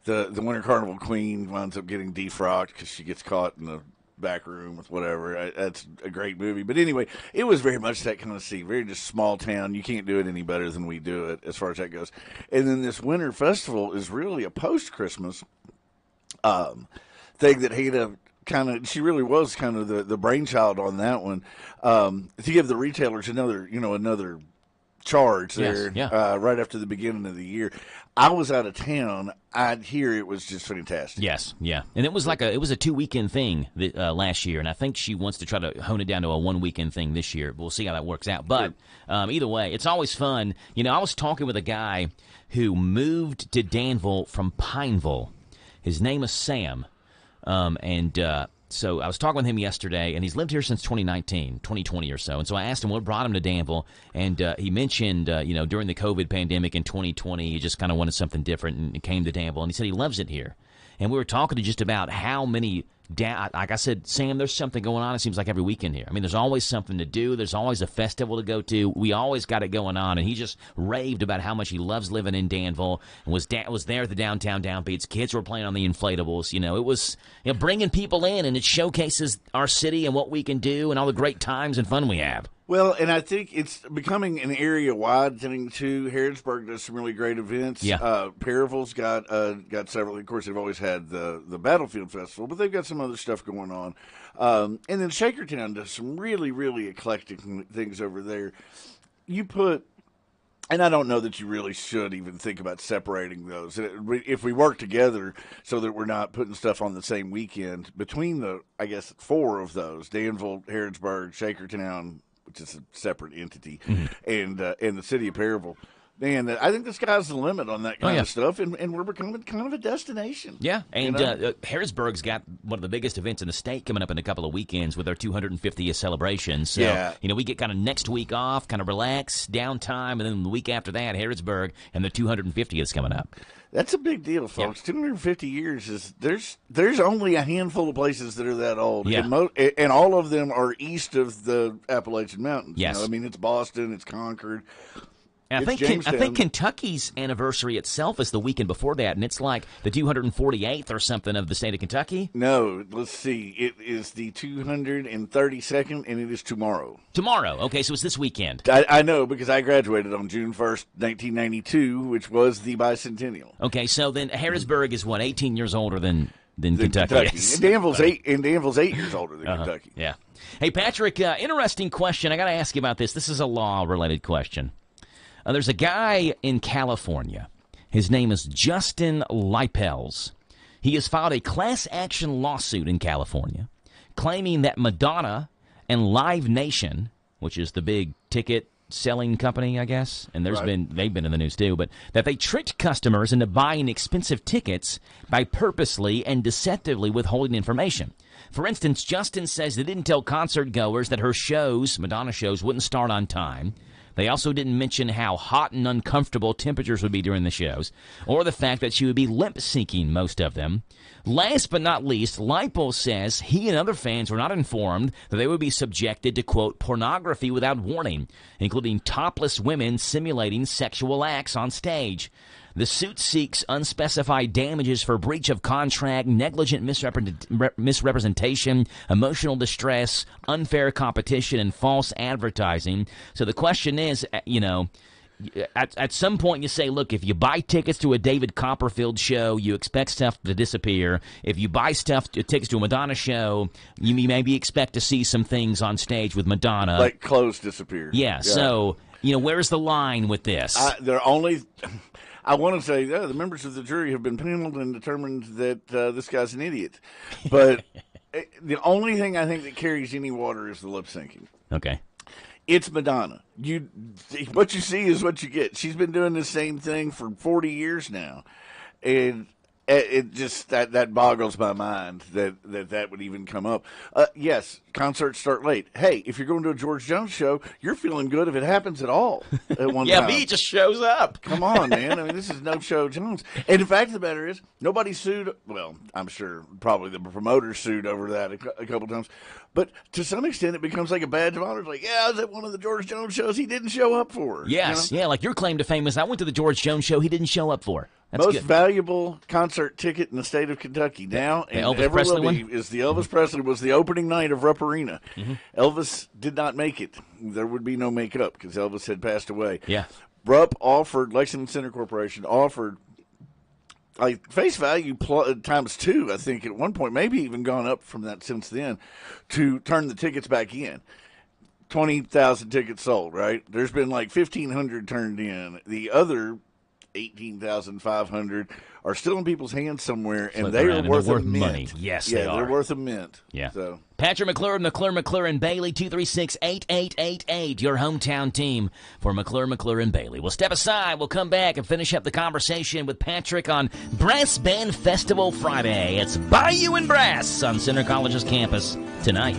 the winter carnival queen winds up getting defrocked because she gets caught in the back room with whatever. That's a great movie. But anyway, it was very much that kind of scene. Very just small town. You can't do it any better than we do it as far as that goes. And then this winter festival is really a post-Christmas thing that Hannah kind of, she really was kind of the brainchild on that one, to give the retailers another charge there. Yes, yeah. Right after the beginning of the year. I was out of town. I'd hear it was just fantastic. Yes, yeah, and it was a 2-weekend thing last year, and I think she wants to try to hone it down to a 1-weekend thing this year. We'll see how that works out. But either way, it's always fun. I was talking with a guy who moved to Danville from Pineville. His name is Sam, so I was talking with him yesterday, and he's lived here since 2020 or so. And so I asked him what brought him to Danville, and he mentioned, during the COVID pandemic in 2020, he just kind of wanted something different and came to Danville. And he said he loves it here. And we were talking to just about how many, like I said, Sam, there's something going on, it seems like, every weekend here. I mean, there's always something to do. There's always a festival to go to. We always got it going on. And he just raved about how much he loves living in Danville and was there at the downtown downbeats. Kids were playing on the inflatables. It was bringing people in, and it showcases our city and what we can do and all the great times and fun we have. Well, and I think it's becoming an area-wide thing, too. Harrodsburg does some really great events. Yeah. Perryville's got several. Of course, they've always had the Battlefield Festival, but they've got some other stuff going on. And then Shakertown does some really, really eclectic things over there. And I don't know that you really should even think about separating those. If we work together so that we're not putting stuff on the same weekend, between the, I guess, 4 of those, Danville, Harrodsburg, Shakertown, which is a separate entity, and the city of Perryville. Man, I think the sky's the limit on that kind of stuff, and we're becoming kind of a destination. Yeah, and Harrisburg's got one of the biggest events in the state coming up in a couple of weekends with their 250th celebration. So, we get kind of next week off, kind of relax, downtime, and then the week after that, Harrisburg and the 250th is coming up. That's a big deal, folks. 250 years is there's only a handful of places that are that old, and all of them are east of the Appalachian Mountains. Yes, it's Boston, it's Concord. And I think Kentucky's anniversary itself is the weekend before that, and it's like the 248th or something of the state of Kentucky. No, let's see. It is the 232nd, and it is tomorrow. Tomorrow. Okay, so it's this weekend. I know, because I graduated on June 1st, 1992, which was the bicentennial. Okay, so then Harrisburg is, 18 years older than Kentucky. And Danville's 8 years older than Kentucky. Yeah. Hey, Patrick, interesting question. I got to ask you about this. This is a law-related question. There's a guy in California. His name is Justin Lipels. He has filed a class action lawsuit in California claiming that Madonna and Live Nation, which is the big ticket selling company, I guess, and they've been in the news too, but that they tricked customers into buying expensive tickets by purposely and deceptively withholding information. For instance, Justin says they didn't tell concert goers that her shows, Madonna shows, wouldn't start on time. They also didn't mention how hot and uncomfortable temperatures would be during the shows, or the fact that she would be lip-syncing most of them. Last but not least, Lipel says he and other fans were not informed that they would be subjected to, quote, pornography without warning, including topless women simulating sexual acts on stage. The suit seeks unspecified damages for breach of contract, negligent misrepresentation, emotional distress, unfair competition, and false advertising. So the question is, at some point you say, look, if you buy tickets to a David Copperfield show, you expect stuff to disappear. If you buy tickets to a Madonna show, you maybe expect to see some things on stage with Madonna. Like clothes disappear. Yeah. So, where's the line with this? I want to say the members of the jury have been paneled and determined that this guy's an idiot. But the only thing I think that carries any water is the lip syncing. Okay. It's Madonna. What you see is what you get. She's been doing the same thing for 40 years now. And it just, that boggles my mind that would even come up. Yes, concerts start late. Hey, if you're going to a George Jones show, you're feeling good if it happens at all at one time. He just shows up. Come on, man. I mean, this is no show Jones. And the fact of the matter is, nobody sued. Well, I'm sure probably the promoters sued over that a couple times. But to some extent, it becomes like a badge of honor. It's like, yeah, I was at one of the George Jones shows he didn't show up for. Yes, yeah, like your claim to fame is I went to the George Jones show he didn't show up for. That's Most good. valuable concert ticket in the state of Kentucky now, The and Elvis ever Presley will be, one? is the Elvis Presley was the opening night of Rupp Arena. Mm-hmm. Elvis did not make it. There would be no makeup because Elvis had passed away. Yeah. Rupp offered, Lexington Center Corporation offered, like face value times 2, I think, at one point, maybe even gone up from that since then, to turn the tickets back in. 20,000 tickets sold, right? There's been like 1,500 turned in. The other 18,500 are still in people's hands somewhere, and they are worth a mint. Money. Yes, they are. They're worth a mint. Yeah. So. Patrick McClure, McClure and Bailey, 236-8888, your hometown team for McClure and Bailey. We'll step aside. We'll come back and finish up the conversation with Patrick on Brass Band Festival Friday. It's Bayou and Brass on Center College's campus tonight.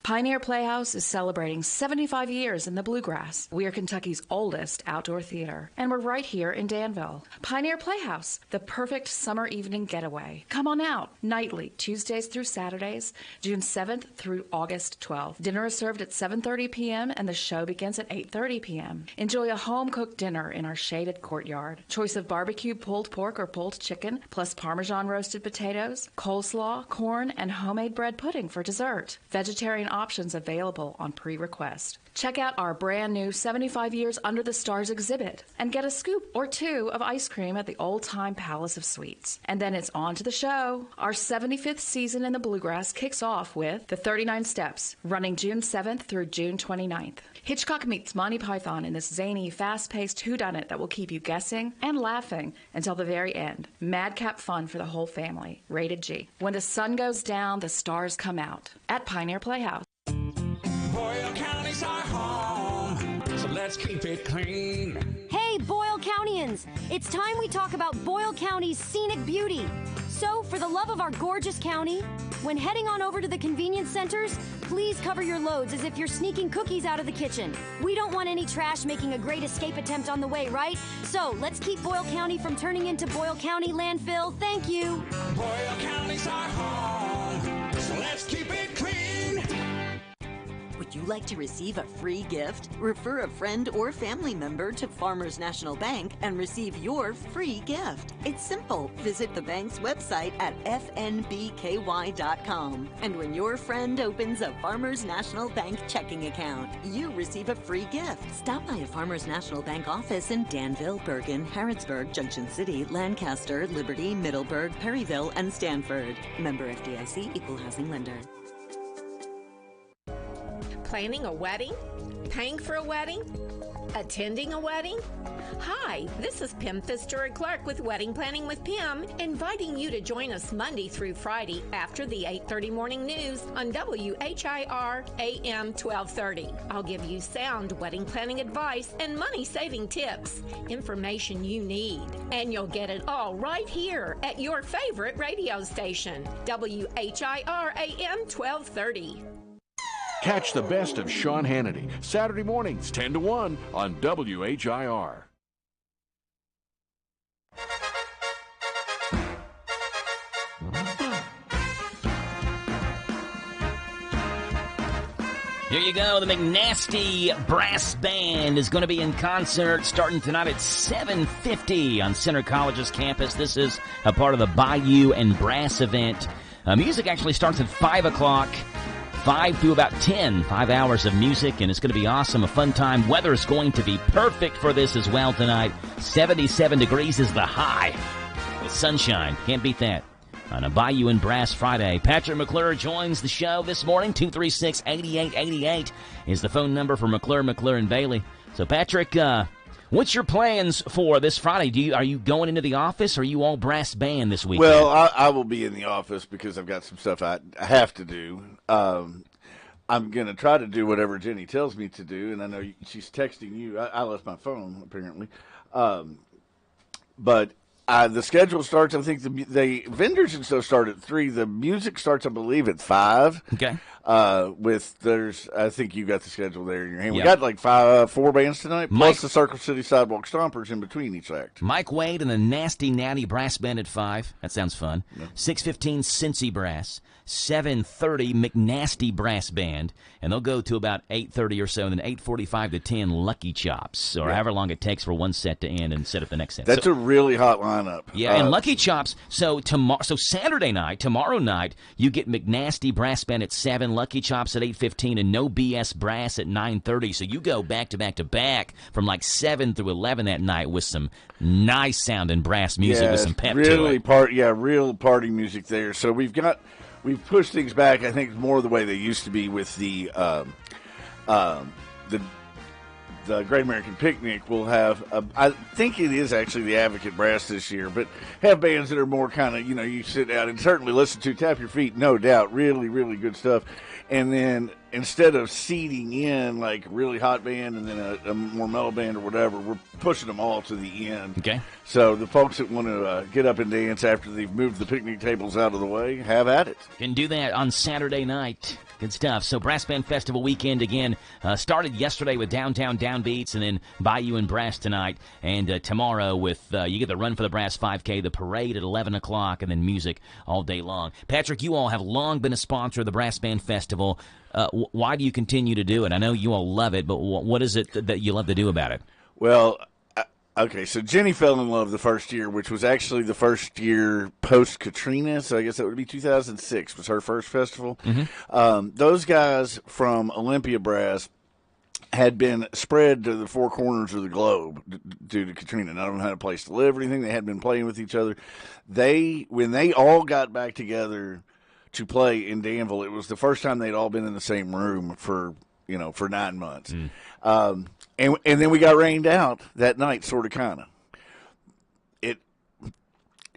Pioneer Playhouse is celebrating 75 years in the Bluegrass. We are Kentucky's oldest outdoor theater, and we're right here in Danville. Pioneer Playhouse, the perfect summer evening getaway. Come on out, nightly, Tuesdays through Saturdays, June 7th through August 12th. Dinner is served at 7:30 p.m., and the show begins at 8:30 p.m. Enjoy a home-cooked dinner in our shaded courtyard. Choice of barbecue pulled pork or pulled chicken, plus Parmesan roasted potatoes, coleslaw, corn, and homemade bread pudding for dessert. Vegetarian options available on pre-request. Check out our brand new 75 Years Under the Stars exhibit and get a scoop or 2 of ice cream at the Old Time Palace of Sweets. And then it's on to the show. Our 75th season in the Bluegrass kicks off with The 39 Steps, running June 7th through June 29th. Hitchcock meets Monty Python in this zany, fast-paced whodunit that will keep you guessing and laughing until the very end. Madcap fun for the whole family. Rated G. When the sun goes down, the stars come out. At Pioneer Playhouse. Boyle County's our home, so let's keep it clean. Hey, Boyle Countyans! It's time we talk about Boyle County's scenic beauty. So, for the love of our gorgeous county, when heading on over to the convenience centers, please cover your loads as if you're sneaking cookies out of the kitchen. We don't want any trash making a great escape attempt on the way, right? So, let's keep Boyle County from turning into Boyle County landfill. Thank you. Boyle County's our home, so let's keep it clean. Would you like to receive a free gift? Refer a friend or family member to Farmers National Bank and receive your free gift. It's simple. Visit the bank's website at fnbky.com. And when your friend opens a Farmers National Bank checking account, you receive a free gift. Stop by a Farmers National Bank office in Danville, Bergen, Harrodsburg, Junction City, Lancaster, Liberty, Middleburg, Perryville, and Stanford. Member FDIC, Equal Housing Lender. Planning a wedding? Paying for a wedding? Attending a wedding? Hi, this is Pim Pfister Clark with Wedding Planning with Pim, inviting you to join us Monday through Friday after the 8:30 morning news on WHIR AM 1230. I'll give you sound wedding planning advice and money-saving tips, information you need, and you'll get it all right here at your favorite radio station, WHIR AM 1230. Catch the best of Sean Hannity, Saturday mornings, 10 to 1 on WHIR. Here you go. The McNasty Brass Band is going to be in concert starting tonight at 7:50 on Center College's campus. This is a part of the Bayou and Brass event. Music actually starts at 5 o'clock. 5 through about 10, 5 hours of music, and it's going to be awesome, a fun time. Weather is going to be perfect for this as well tonight. 77 degrees is the high with sunshine. Can't beat that. On a Bayou and Brass Friday, Patrick McClure joins the show this morning. 236-8888 is the phone number for McClure and Bailey. So, Patrick, what's your plans for this Friday? Are you going into the office, or are you all brass band this weekend? Well, I will be in the office because I've got some stuff I have to do. I'm going to try to do whatever Jenny tells me to do, and I know she's texting you. I left my phone, apparently. But The schedule starts, I think the vendors and stuff start at 3. The music starts, I believe, at 5. Okay. I think you got the schedule there in your hand. We got like 4 bands tonight, plus the Circle City Sidewalk Stompers in between each act. Mike Wade and the Nasty Natty Brass Band at 5. That sounds fun. 6:15 Cincy Brass. 7:30 McNasty Brass Band, and they'll go to about 8:30 or so, and then 8:45 to 10 Lucky Chops, or however long it takes for one set to end and set up the next set. That's a really hot lineup. Yeah, and Lucky Chops. So Saturday night, tomorrow night, you get McNasty Brass Band at 7, Lucky Chops at 8:15, and No BS Brass at 9:30. So you go back to back to back from like 7 through 11 that night with some nice sounding brass music with some pep really to it. Real party music there. So we've pushed things back, I think, more the way they used to be with the Great American Picnic. Will have, I think it is actually the Advocate Brass this year, but have bands that are more kind of, you sit down and certainly listen to, tap your feet, no doubt, really, really good stuff. And then instead of seeding in like really hot band and then a more mellow band or whatever, we're pushing them all to the end. Okay. So the folks that want to get up and dance after they've moved the picnic tables out of the way, have at it. Can do that on Saturday night. Good stuff. So Brass Band Festival weekend again started yesterday with Downtown Downbeats, and then Bayou and Brass tonight, and tomorrow with you get the Run for the Brass 5K, the parade at 11 o'clock, and then music all day long. Patrick, you all have long been a sponsor of the Brass Band Festival. Why do you continue to do it? I know you all love it, but what is it that you love to do about it? Well, okay, so Jenny fell in love the first year, which was actually the first year post-Katrina, so I guess that would be 2006 was her first festival. Mm-hmm. Those guys from Olympia Brass had been spread to the four corners of the globe due to Katrina. Not only had a place to live or anything, they had been playing with each other. When they all got back together to play in Danville, it was the first time they'd all been in the same room for 9 months. And then we got rained out that night, sort of, kind of. It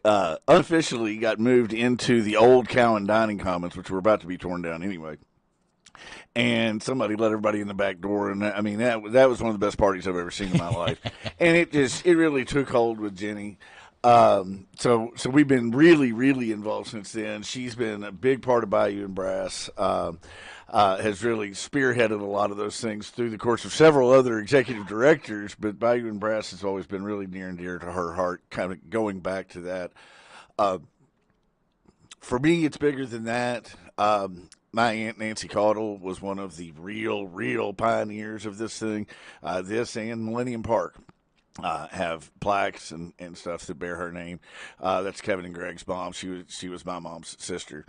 unofficially got moved into the old Cowan Dining Commons, which were about to be torn down anyway. And somebody let everybody in the back door, and I mean that was one of the best parties I've ever seen in my life. And it really took hold with Jenny. So we've been really, really involved since then. She's been a big part of Bayou and Brass. Has really spearheaded a lot of those things through the course of several other executive directors, but Bayou and Brass has always been really near and dear to her heart, kind of going back to that. For me, it's bigger than that. My Aunt Nancy Caudle was one of the real pioneers of this thing. This and Millennium Park have plaques and stuff that bear her name. That's Kevin and Greg's mom. She was my mom's sister.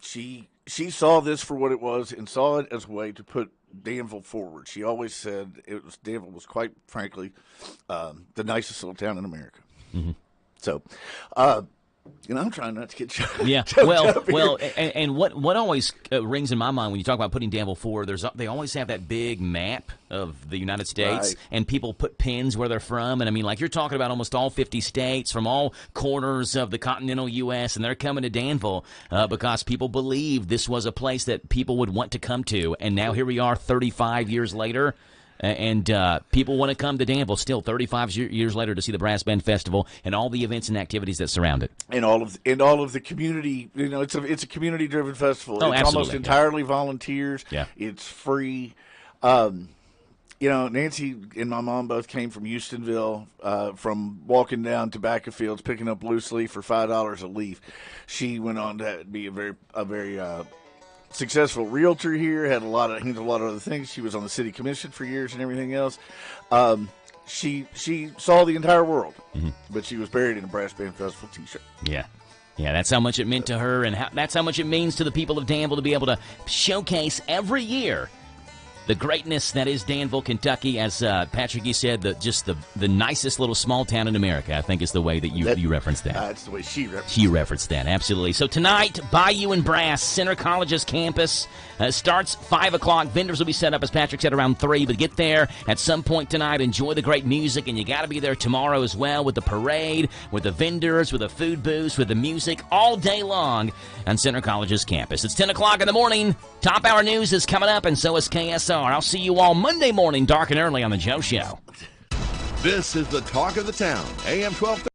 She saw this for what it was and saw it as a way to put Danville forward. She always said Danville was, quite frankly, the nicest little town in America. Mm-hmm. So, I'm trying not to get yeah. Well, and what always rings in my mind when you talk about putting Danville forward, they always have that big map of the United States, right, and people put pins where they're from, and I mean, like, you're talking about almost all 50 states from all corners of the continental U.S., and they're coming to Danville because people believed this was a place that people would want to come to, and now here we are 35 years later. And people want to come to Danville still 35 years later to see the Brass Band Festival and all the events and activities that surround it. And all of the community, it's a community-driven festival. Oh, it's absolutely, almost entirely volunteers. Yeah. It's free. Nancy and my mom both came from Houstonville, from walking down tobacco fields, picking up loose leaf for $5 a leaf. She went on to be a very successful realtor here, had a lot of other things. She was on the city commission for years and everything else. She saw the entire world, but she was buried in a Brass Band Festival t-shirt. Yeah, that's how much it meant to her, and that's how much it means to the people of Danville to be able to showcase every year the greatness that is Danville, Kentucky. As Patrick, you said, the nicest little small town in America, I think, is the way that you referenced that. That's the way she referenced She referenced that, absolutely. So tonight, Bayou and Brass, Center College's campus, starts 5 o'clock. Vendors will be set up, as Patrick said, around 3, but get there at some point tonight. Enjoy the great music, and you got to be there tomorrow as well with the parade, with the vendors, with the food booths, with the music, all day long on Center College's campus. It's 10 o'clock in the morning. Top Hour News is coming up, and so is KSR. I'll see you all Monday morning, dark and early, on The Joe Show. This is the talk of the town, AM 1230.